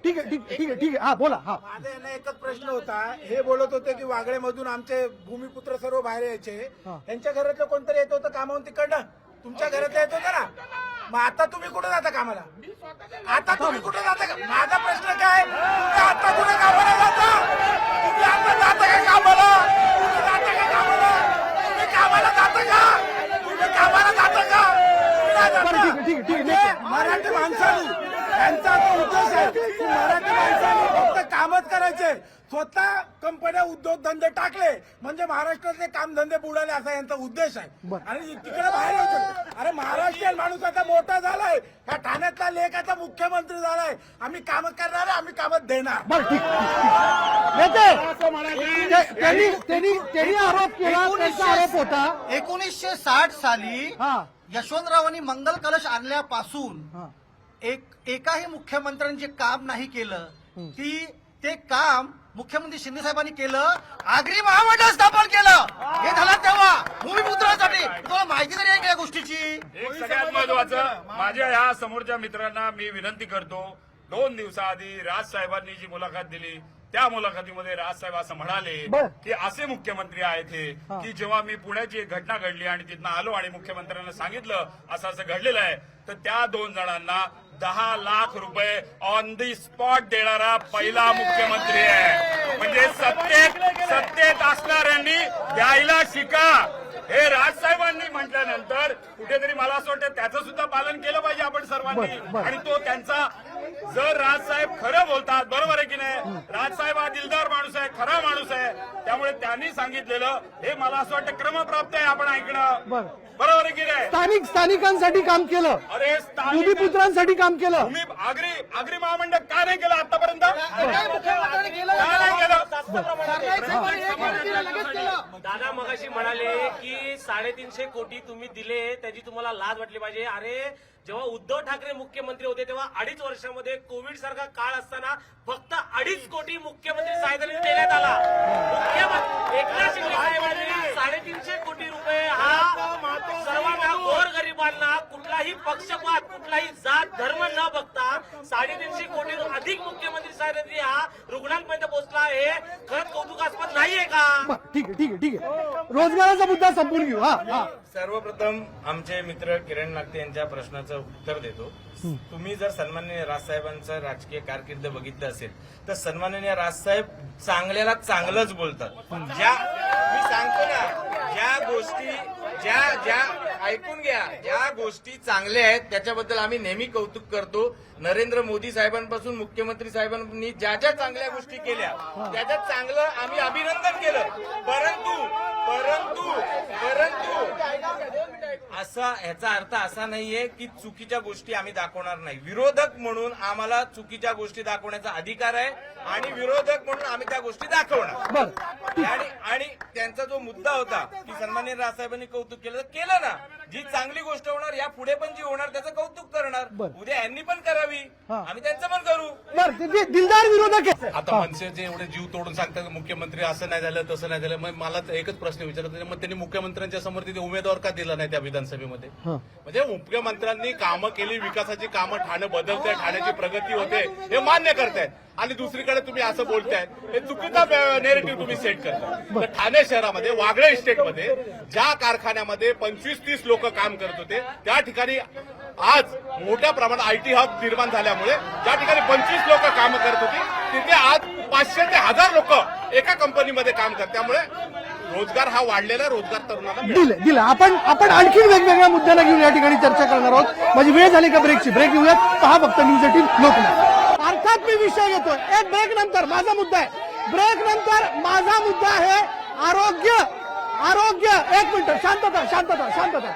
ठीक आहे. हा बोला. माझा यांना एकच प्रश्न होता. हे बोलत होते की वागळेमधून आमचे भूमिपुत्र सर्व बाहेर यायचे, त्यांच्या घरातलं कोणतरी येत होतं कामावून तिकडनं, तुमच्या घरातलं येत होतं ना. मग आता तुम्ही कुठे जाता कामाला? आता तुम्ही कुठे जाता? माझा प्रश्न काय, तुम्ही आता कुठे कामाला जाता? तुम्ही आता जाता का कामाला? तुम्ही जाता का कामाला? तुम्ही कामाला जाता का? तुम्ही कामाला जाता का? मराठी माणसाने त्यांचा तो उद्देश आहे की मराठी माणसाने फक्त कामच करायचे. स्वतः कंपन्या उद्योगधंदे टाकले म्हणजे महाराष्ट्रातले कामधंदे बुडाले असा यांचा उद्देश आहे. आणि तिकडे बाहेर यायचं. अरे महाराष्ट्रीयन माणूस आता मोठा झालाय, ह्या ठाण्यातला लेख आता मुख्यमंत्री झालाय. आम्ही काम करणार, आम्ही कामच देणार. बरं ठीक त्यांनी आरोप केला, त्यांचा आरोप होता 1960 साली यशवंतरावांनी मंगल कलश आणल्यापासून एकाही मुख्यमंत्र्यांनी जे काम नाही केलं ते काम मुख्यमंत्री शिंदे साहेबांनी केलं. आगरी महामंडळ स्थापन केलं. हे झालं तेव्हा भूमिपुत्रासाठी. तुम्हाला माहिती तरी आहे का या गोष्टीची? एक सगळ्यात महत्वाचं, माझ्या ह्या समोरच्या मित्रांना मी विनंती करतो, 2 दिवसाआधी राज साहेबांनी जी मुलाखत दिली त्या मुलाखतीमध्ये राजसाहेब असं म्हणाले की असे मुख्यमंत्री आहेत हे, की जेव्हा मी पुण्याची एक घटना घडली आणि तिथनं आलो आणि मुख्यमंत्र्यांना सांगितलं असं असं घडलेलं आहे, तर त्या 2 जणांना 10 लाख रुपये ऑन दी स्पॉट देणारा पहिला मुख्यमंत्री आहे. म्हणजे सत्तेत असणाऱ्यांनी द्यायला शिका. हे राजसाहेबांनी म्हटल्यानंतर कुठेतरी मला असं वाटतं त्याचं सुद्धा पालन केलं पाहिजे आपण सर्वांनी. आणि तो त्यांचा, जर राजसाहेब खरं बोलतात, बरोबर आहे की नाही, राजसाहेब हा दिलदार माणूस आहे, खरा माणूस आहे, त्यामुळे त्यांनी सांगितलेलं हे मला असं वाटतं क्रमप्राप्त आहे आपण ऐकणं. बरोबर आहे की नाही? स्थानिकांसाठी काम केलं, अरे भूमिपुत्रांसाठी काम केलं. आगरी महामंडळ का नाही केलं आतापर्यंत? दादा मगाशी म्हणाले की 350 कोटी तुम्ही दिले, त्याची तुम्हाला लाज वाटली पाहिजे. अरे जेव्हा उद्धव ठाकरे मुख्यमंत्री होते तेव्हा 2.5 वर्षामध्ये कोविड सारखा काळ असताना फक्त 2.5 कोटी मुख्यमंत्री सहाय्यता देण्यात आला. मुख्यमंत्री एकनाथ शिंदे साहेबांनी 350 कोटी रुपये हा सर्वांना, गोरगरिबांना, कुठलाही पक्षपात, कुठलाही जात धर्म न बघता 350 कोटी अधिक मुख्यमंत्री सहाय्यता हा रुग्णांपर्यंत पोहोचला. हे खरंच कौतुकास्पद नाहीये का? ठीक आहे. रोजगाराचा मुद्दा संपून घेऊ. हा सर्वप्रथम आमचे मित्र किरण नागते यांच्या प्रश्नाचं उत्तर देतो. तुम्ही जर सन्माननीय राजसाहेबांचं राजकीय कारकीर्द बघितलं असेल तर सन्माननीय राजसाहेब चांगल्याला चांगलंच बोलतात. मी सांगतो ना, ज्या ऐकून घ्या, ज्या गोष्टी चांगल्या आहेत त्याच्याबद्दल आम्ही नेहमी कौतुक करतो. नरेंद्र मोदी साहेबांपासून मुख्यमंत्री साहेबांनी ज्या ज्या चांगल्या गोष्टी केल्या त्याच्यात चांगलं आम्ही अभिनंदन केलं. परंतु असा ह्याचा अर्थ असा नाहीये की चुकीच्या गोष्टी आम्ही दाखवणार नाही. विरोधक म्हणून आम्हाला चुकीच्या गोष्टी दाखवण्याचा अधिकार आहे आणि विरोधक म्हणून आम्ही त्या गोष्टी दाखवणार. आणि त्यांचा जो मुद्दा होता की सन्माननीय राजसाहेबांनी कौतुक केलं ना, जी चांगली गोष्ट होणार या पुढे पण जी होणार त्याचं कौतुक करणार. उद्या यांनी पण करावी, आम्ही त्यांचं पण करू. दिलदार विरोधक आहे. आता मनसेचे एवढे जीव तोडून सांगतात मुख्यमंत्री असं नाही झालं तसं नाही झालं. मग मला एकच प्रश्न विचारत, मग त्यांनी मुख्यमंत्र्यांच्या समोर तिथे उमेदवार का दिला नाही त्या विधानसभेमध्ये? म्हणजे मुख्यमंत्र्यांनी कामं केली, विकासाची कामं, ठाणे बदलते, ठाण्याची प्रगती होते हे मान्य करतायत आणि दुसरीकडे तुम्ही असं बोलताय, हे चुकीचा नेरेटिव्ह तुम्ही सेट करताय. तर ठाणे शहरामध्ये वागळे इस्टेटमध्ये ज्या कारखान्यामध्ये 25-30 लोक काम करत होते त्या ठिकाणी आज मोठ्या प्रमाणात आयटी हब निर्माण झाल्यामुळे ज्या ठिकाणी 25 लोक काम करत होती तिथे आज 500 ते 1000 लोक एका कंपनीमध्ये काम करतात. त्यामुळे रोजगार हा वाढलेला रोजगार तरुणांना दिलं. आपण आणखी वेगवेगळ्या मुद्द्यांना घेऊन या ठिकाणी चर्चा करणार आहोत. माझी वेळ झाली का ब्रेकची? ब्रेक घेऊयात. पहा फक्त न्यूज 18 लोकमत. अर्थात मी विषय घेतोय. एक ब्रेक नंतर माझा मुद्दा आहे. ब्रेक नंतर माझा मुद्दा आहे आरोग्य. एक मिनिट, शांतता.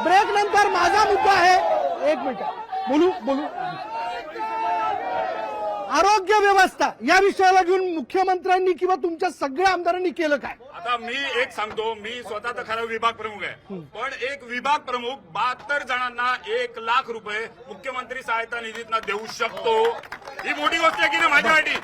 ब्रेक नंतर माझा मुद्दा आहे. एक मिनिट बोलू. आरोग्य व्यवस्था या विषयाला घेऊन मुख्यमंत्र्यांनी किंवा तुमच्या सगळ्या आमदारांनी केलं काय? आता मी एक सांगतो, मी स्वतः तर खरं विभाग प्रमुख आहे, पण एक विभाग प्रमुख 72 जणांना 1 लाख रुपये मुख्यमंत्री सहायता निधीतनं देऊ शकतो. ही मोठी गोष्ट आहे की नाही माझ्यासाठी?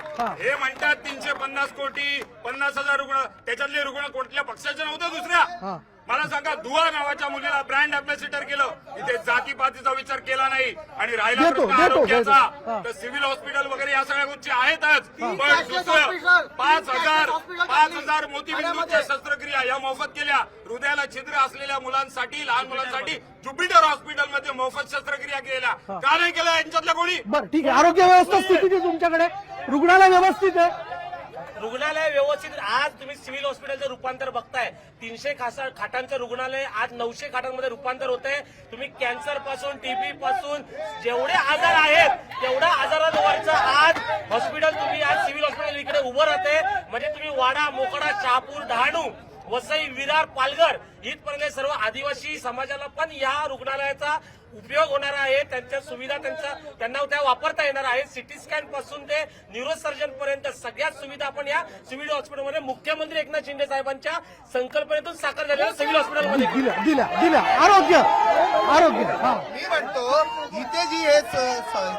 हे म्हणतात 350 कोटी, 50,000 रुग्ण, त्याच्यातले रुग्ण कोणत्या पक्षाचे नव्हते दुसऱ्या. मला सांगा, दुआ नावाच्या मुलीला ब्रँड अँबॅसिडर केलं. इथे जातीपातीचा विचार केला नाही. आणि राहिला प्रश्न आरोग्याचा, तर सिव्हिल हॉस्पिटल वगैरे या सगळ्या गोष्टी आहेतच. पण दुसरं 5,000 मोतीबिंदूच्या शस्त्रक्रिया या मोफत केल्या. हृदयाला छिद्र असलेल्या मुलांसाठी, लहान मुलांसाठी ज्युपिटर हॉस्पिटलमध्ये मोफत शस्त्रक्रिया केल्या. का नाही केलं यांच्यातल्या कोणी? बरं ठीक आहे. आरोग्य व्यवस्था स्थिती तुमच्याकडे, रुग्णालय व्यवस्थित आहे, रुग्णालय व्यवस्थित आज तुम्ही सिव्हिल हॉस्पिटलचं रूपांतर बघताय. 300 खाटांचं रुग्णालय आज 900 खाटांमध्ये रूपांतर होत आहे. तुम्ही कॅन्सर पासून टीबी पासून जेवढे आजार आहेत तेवढ्या आजारांवरचं आज हॉस्पिटल तुम्ही आज सिव्हिल हॉस्पिटल इकडे उभं राहते. म्हणजे तुम्ही वाडा, मोकडा, शहापूर, डहाणू, वसई, विरार, पालघर इथपर्यंत सर्व आदिवासी समाजाला पण या रुग्णालयाचा उपयोग होणार आहे. त्यांच्या सुविधा त्यांना त्या वापरता येणार आहेत. सिटी स्कॅन पासून ते न्यूरोसर्जन पर्यंत सगळ्याच सुविधा आपण या सिव्हिल हॉस्पिटलमध्ये मुख्यमंत्री एकनाथ शिंदे साहेबांच्या संकल्पनेतून साकार झालेल्या सिव्हिल हॉस्पिटलमध्ये दिल्या आरोग्य मी म्हणतो इथे जी हे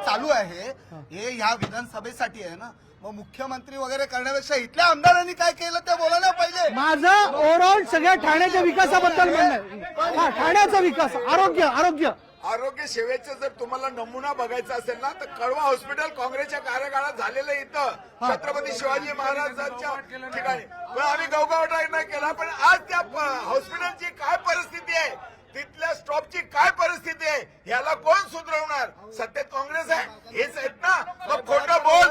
चालू आहे हे ह्या विधानसभेसाठी आहे ना, मग मुख्यमंत्री वगैरे करण्यापेक्षा इथल्या आमदारांनी काय केलं ते बोलायला पाहिजे. माझं ओव्हरऑल सगळ्या ठाण्याच्या विकासाबद्दल म्हणणं आहे. ठाण्याचा विकास, आरोग्य आरोग्य सेवेचा जर तुम्हाला नमुना बघायचा असेल ना, तर कळवा हॉस्पिटल काँग्रेसच्या कार्यकाळात झालेलं इथं छत्रपती शिवाजी महाराजांच्या ठिकाणी. पण आम्ही गवगावटा नाही केला. पण आज त्या हॉस्पिटलची काय परिस्थिती आहे, तिथल्या स्टॉपची काय परिस्थिती आहे, याला कोण सुधारवणार? सत्तेत काँग्रेस आहे, हेच आहेत ना. मग खोटं बोल,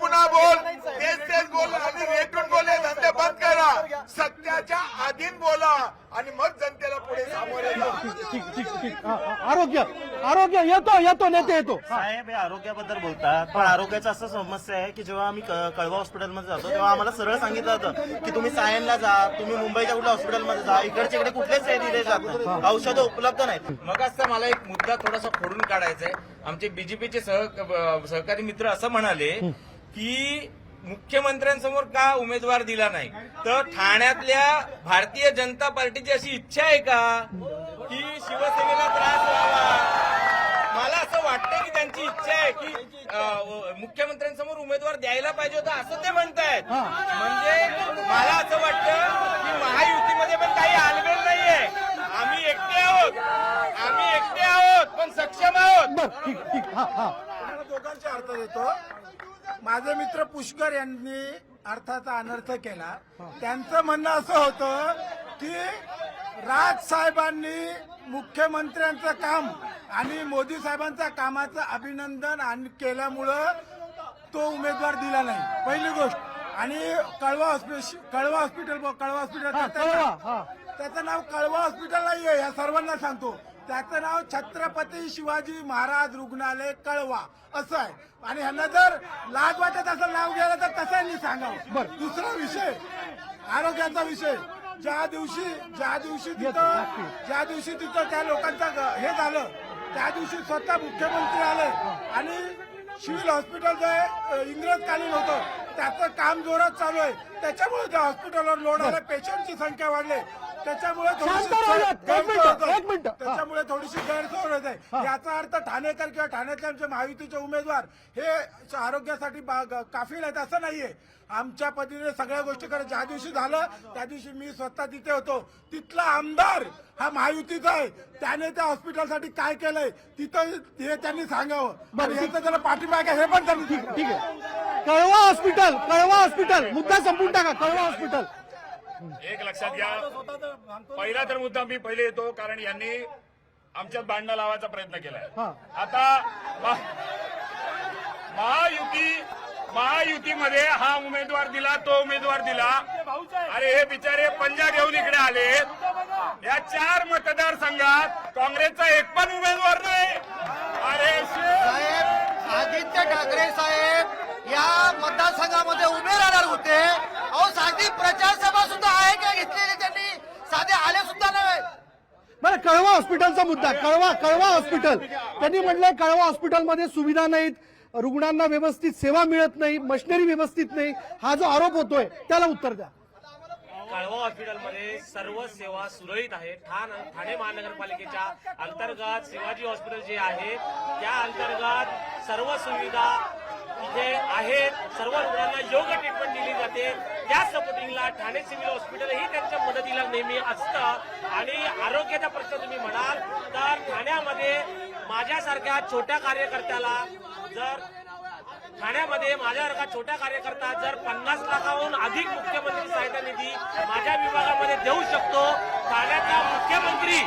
पुन्हा बोल, तेच बोल आणि रेटून बोले धंदे बंद करा. सत्याच्या अधीन बोला आणि मग जनतेला पुढे सामोरे जा. ठीक. आरोग्य येतो नेते येतो. साहेब हे आरोग्याबद्दल बोलतात, पण आरोग्याचं असं समस्या आहे की जेव्हा आम्ही कळवा हॉस्पिटलमध्ये जातो तेव्हा आम्हाला सरळ सांगितलं जातं की तुम्ही सायनला जा, तुम्ही मुंबईच्या कुठल्या हॉस्पिटलमध्ये जा, इकडचे इकडे कुठलेच दिले जात नाही, औषधं उपलब्ध नाहीत. मग असं मला एक मुद्दा थोडासा खोडून काढायचा आहे. आमचे बीजेपीचे सहकारी मित्र असं म्हणाले की मुख्यमंत्र्यांसमोर का उमेदवार दिला नाही, तर ठाण्यातल्या भारतीय जनता पार्टीची अशी इच्छा आहे का की शिवसेनेला त्रास व्हावा? मला असं वाटतं की त्यांची इच्छा आहे की मुख्यमंत्र्यांसमोर उमेदवार द्यायला पाहिजे होता असं ते म्हणतायत. म्हणजे मला असं वाटतं की महायुतीमध्ये पण काही आलबेल नाहीये. आम्ही एकटे आहोत पण सक्षम आहोत. ठीक. दोघांचे अर्थ देतो. माझे मित्र पुष्कर यांनी अर्थाचा अनर्थ केला. त्यांचं म्हणणं असं होतं की राज साहेबांनी मुख्यमंत्र्यांचं काम आणि मोदी साहेबांच्या कामाचं अभिनंदन केल्यामुळं तो उमेदवार दिला नाही, पहिली गोष्ट. आणि कळवा हॉस्पिटल त्याचं नाव कळवा हॉस्पिटल नाहीये, या सर्वांना सांगतो. त्याचं नाव छत्रपती शिवाजी महाराज रुग्णालय कळवा असं आहे. आणि ह्यांना जर लाज वाटत असं नाव घ्यायला तर कसं यांनी सांगावं. दुसरा विषय, आरोग्याचा विषय. ज्या दिवशी तिथं त्या लोकांचं हे झालं त्या दिवशी स्वतः मुख्यमंत्री आले आणि सिव्हिल हॉस्पिटल जे इंग्रजकालीन होतं त्याचं काम जोरात चालू आहे. त्याच्यामुळे त्या हॉस्पिटलवर लोड आले, पेशंटची संख्या वाढली, त्याच्यामुळे थोडीशी गैरसोय होत आहे. याचा अर्थ ठाणेकर किंवा ठाण्यातले आमचे महायुतीचे उमेदवार हे आरोग्यासाठी काफील आहेत असं नाहीये. आमच्या पद्धतीने सगळ्या गोष्टी करत. ज्या दिवशी झालं त्या दिवशी मी स्वतः तिथे होतो. तिथला आमदार हा महायुतीचा आहे. त्याने त्या हॉस्पिटलसाठी काय केलंय तिथं हे त्यांनी सांगावं. बरं, याचं त्याला पाठिंबा हे पण त्यांनी. ठीक आहे. कळवा हॉस्पिटल मुद्दा संपून टाका. कळवा हॉस्पिटल एक लक्षात घ्या, पहिला तर मुद्दा मी पहिले येतो कारण यांनी आमच्यात भांडणं लावायचा प्रयत्न केलाय. आता महायुतीमध्ये हा उमेदवार दिला, तो उमेदवार दिला. अरे हे बिचारे पंजा घेऊन इकडे आले. या 4 मतदारसंघात काँग्रेसचा एक पण उमेदवार नाही. अरे साहेब, आदित्य ठाकरे साहेब या मतदारसंघामध्ये उभे राहणार होते. अहो, साधी प्रचारसभा सुद्धा आहे का घेतलेली त्यांनी? साधे आले सुद्धा नाही. बरं, कळवा हॉस्पिटलचा मुद्दा. कळवा हॉस्पिटल त्यांनी म्हटलंय कळवा हॉस्पिटलमध्ये सुविधा नाहीत, रुग्णांना व्यवस्थित सेवा मिळत नाही, मशिनरी व्यवस्थित नाही, हा जो आरोप होतोय त्याला उत्तर द्या. कळवा हॉस्पिटलमध्ये सर्व सेवा सुरळीत आहे. ठाणे महानगरपालिकेच्या अंतर्गत शिवाजी हॉस्पिटल जे आहे त्या अंतर्गत सर्व सुविधा इथे आहेत. सर्व रुग्णांना योग्य ट्रीटमेंट दिली जाते. त्या सपोर्टिंगला ठाणे सिव्हिल हॉस्पिटल ही त्यांच्या मदतीला नेहमी असतं. आणि आरोग्याचा प्रश्न तुम्ही म्हणाल तर ठाण्यामध्ये माझ्यासारख्या छोट्या कार्यकर्त्याला जर छोट्या कार्यकर्ता जर 50 लाखाहून अधिक मुख्यमंत्री सहायता निधी माझ्या विभागामध्ये देऊ शकतो. ठाण्याचा मुख्यमंत्री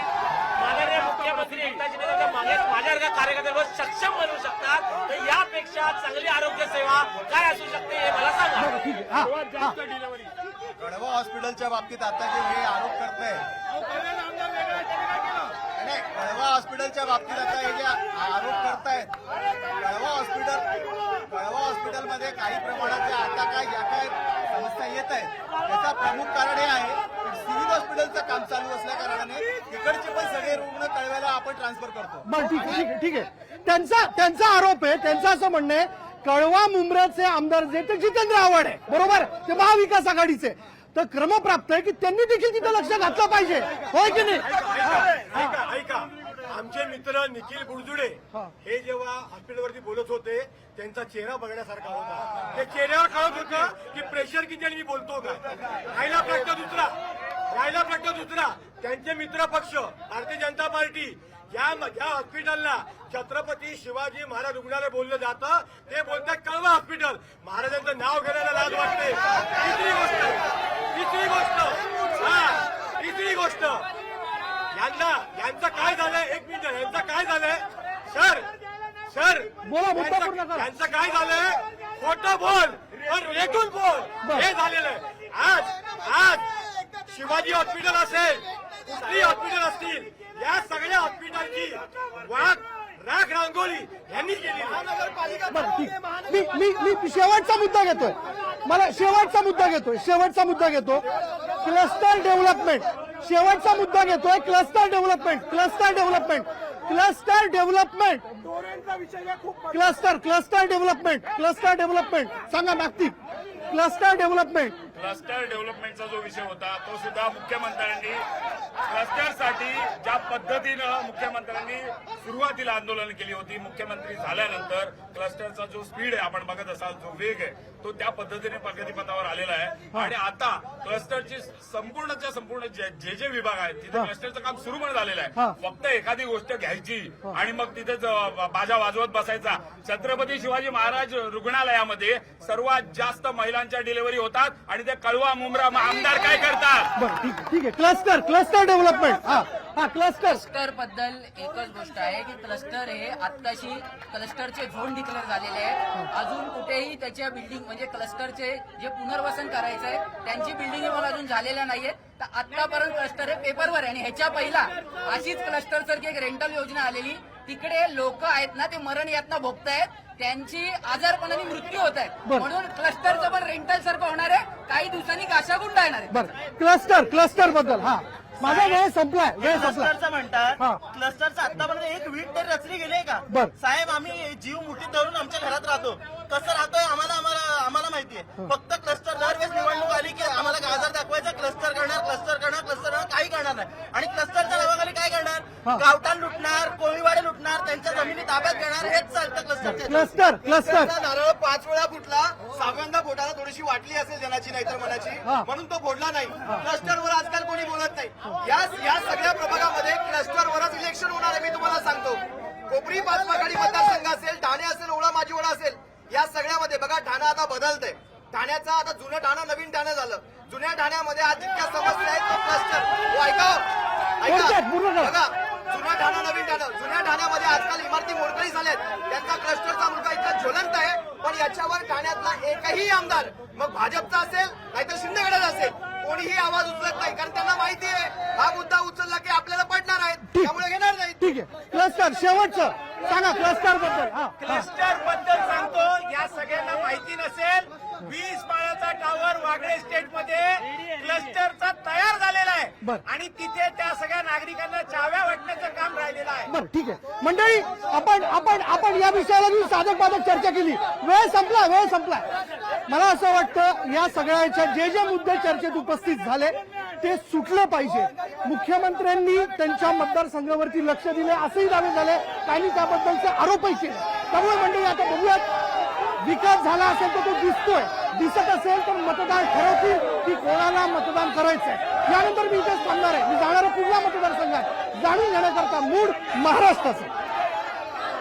माननीय मुख्यमंत्री एकनाथ शिंदे माझ्यासारख्या कार्यकर्त्यांवर सक्षम बनवू शकतात, तर यापेक्षा चांगली आरोग्य सेवा काय असू शकते हे मला सांगा. कळवा हॉस्पिटलच्या बाबतीत आता जे हे आरोप करताय, नाही, कळवा हॉस्पिटलच्या बाबतीत आता हे जे आरोप करतायत, कळवा हॉस्पिटलमध्ये काही प्रमाणात आता काय ज्या काय समस्या येत आहेत त्याचा प्रमुख कारण हे आहे की सिव्हिल हॉस्पिटलचं काम चालू असल्या कारणाने तिकडचे पण सगळे रुग्ण कळव्याला आपण ट्रान्सफर करतो. बरं ठीक आहे. त्यांचा आरोप आहे, त्यांचं असं म्हणणं आहे कळवा मुंब्र्याचे आमदार जे ते जितेंद्र आव्हाड आहे, बरोबर, ते महाविकास आघाडीचे, तर क्रमप्राप्त आहे की त्यांनी देखील तिथं लक्ष घातलं पाहिजे, होय की नाही? ऐका, आमचे मित्र निखिल बुरजुडे हे जेव्हा हॉस्पिटलवरती बोलत होते त्यांचा चेहरा बघण्यासारखा होता. ते चेहऱ्यावर कळत होतं की प्रेशर किती आणि मी बोलतो का. राहिला प्रश्न दुसरा, त्यांचे मित्र पक्ष भारतीय जनता पार्टी या हॉस्पिटलला छत्रपती शिवाजी महाराज रुग्णालय बोललं जातं, ते बोलतात कळवा हॉस्पिटल. महाराजांचं नाव घ्यायला लाज वाटते. तिसरी गोष्ट यांचं काय झालंय, एक मिनिट, यांचं काय झालंय सर बोला, मुद्दा पूर्ण करा. यांचं काय झालंय, खोटं बोल पण रेटून बोल, हे झालेलं आहे. आज शिवाजी हॉस्पिटल असेल, कुठली हॉस्पिटल असतील, या सगळ्या हॉस्पिटलची राख रांगोळी यांनी केली. बरं ठीक, मी शेवटचा मुद्दा घेतोय, मला शेवटचा मुद्दा घेतो क्लस्टर डेव्हलपमेंट, शेवटचा मुद्दा घेतोय क्लस्टर डेव्हलपमेंट, क्लस्टर डेव्हलपमेंट सांगा नागतिक क्लस्टर डेव्हलपमेंटचा जो विषय होता तो सुद्धा मुख्यमंत्र्यांनी क्लस्टरसाठी ज्या पद्धतीनं मुख्यमंत्र्यांनी सुरुवातीला आंदोलन केली होती, मुख्यमंत्री झाल्यानंतर क्लस्टरचा जो स्पीड आहे, आपण बघत असाल जो वेग आहे, तो त्या पद्धतीने प्रगतीपथावर आलेला आहे. आणि आता क्लस्टरची संपूर्णच्या संपूर्ण जे विभाग आहेत तिथे क्लस्टरचं काम सुरू पण झालेलं आहे. फक्त एखादी गोष्ट घ्यायची आणि मग तिथेच बाजा वाजवत बसायचा. छत्रपती शिवाजी महाराज रुग्णालयामध्ये सर्वात जास्त महिलांच्या डिलिव्हरी होतात आणि ते कळवा मुंब्रा आमदार काय करतात. बरं ठीक आहे. क्लस्टर डेव्हलपमेंट, क्लस्टर बद्दल एकच गोष्ट आहे की क्लस्टर हे आत्ताशी क्लस्टरचे झोन डिक्लेअर झालेले आहेत. अजून कुठेही त्याच्या बिल्डिंग म्हणजे क्लस्टरचे जे पुनर्वसन करायचं आहे त्यांची बिल्डिंग पण अजून झालेल्या नाहीयेत. तर आतापर्यंत क्लस्टर हे पेपरवर आहे. आणि ह्याच्या पहिला अशीच क्लस्टर सारखी एक रेंटल योजना आलेली, तिकडे लोक आहेत ना ते मरण यातना भोगतायत, त्यांची आजारपणाने मृत्यू होत आहेत. म्हणून क्लस्टरचं पण रेंटल सारखं होणार आहे. काही दिवसांनी गाशागुंडा येणार आहे. बरं, क्लस्टर बद्दल माझा वेळ संपलाय. म्हणतात क्लस्टरचं आतापर्यंत एक वीट तरी रचली गेली का साहेब. आम्ही जीव मुठीत धरून आमच्या घरात राहतो, कसं राहतोय आम्हाला माहितीये. फक्त क्लस्टर दरवेळेस निवडणूक आली की आम्हाला गाजर दाखवायचं, क्लस्टर करणार काही करणार नाही. आणि क्लस्टरच्या नावाखाली काय करणार, गावठाण लुटणार, कोळीवाडे लुटणार, त्यांच्या जमिनी ताब्यात घेणार, हेच चालतं क्लस्टर. नारळ 5 वेळा फुटला, 6व्यांदा फोटाला थोडीशी वाटली असेल जनाची नाहीतर मनाची, म्हणून तो फोडला नाही. क्लस्टरवर आजकाल कोणी बोलत नाही. या सगळ्या प्रभागामध्ये क्लस्टरवरच इलेक्शन होणार आहे. मी तुम्हाला सांगतो, कोपरी पाचपाखाडी मतदारसंघ असेल, ठाणे असेल, ओळा माजीवडा असेल, या सगळ्यामध्ये बघा ठाणं आता बदलतंय. ठाण्याचं आता जुनं ठाणं नवीन ठाणं झालं. जुन्या ठाण्यामध्ये आज जितक्या समस्या आहेत तो क्लस्टर. ऐका बघा, जुनं ठाणं नवीन ठाणं, जुन्या ठाण्यामध्ये आजकाल इमारती मोडकळी झाल्यात, त्यांचा क्लस्टरचा मुद्दा इतका ज्वलंत आहे. पण याच्यावर ठाण्यातला एकही आमदार, मग भाजपचा असेल नाहीतर शिंदे गटाचा असेल, कोणीही आवाज उचलत नाही. कारण त्यांना माहिती आहे हा मुद्दा उचलला की आपल्याला पडणार आहे, त्यामुळे घेणार नाही. ठीक आहे. क्लस्टर शेवटचं सांगा, क्लस्टर बद्दल सांगतो. या सगळ्यांना माहिती नसेल, 20 माळ्याचा टावर वागळे स्टेटमध्ये क्लस्टरचा तयार झालेला आहे आणि तिथे त्या सगळ्या नागरिकांना चाव्या वाटण्याचं काम राहिलेलं आहे. बरं ठीक आहे. मंडळी, आपण या विषयाला जी साधक बाधक चर्चा केली, वेळ संपला. मला असं वाटतं या सगळ्याच्या जे मुद्दे चर्चेत उपस्थित झाले ते सुटले पाहिजे. मुख्यमंत्र्यांनी त्यांच्या मतदारसंघावरती लक्ष दिले असेही दावे झाले, काही त्याबद्दलचे आरोपही केले. त्यामुळे मंडळी आता बघूयात, विकास झाला असेल तर तो दिसत असेल तर मतदार ठरवतील की कोणाला मतदान करायचंय. यानंतर मी इथेच थांबणार आहे. मी जाणार आहे पुढल्या मतदारसंघात जाणून घेण्याकरता मूड महाराष्ट्राचा.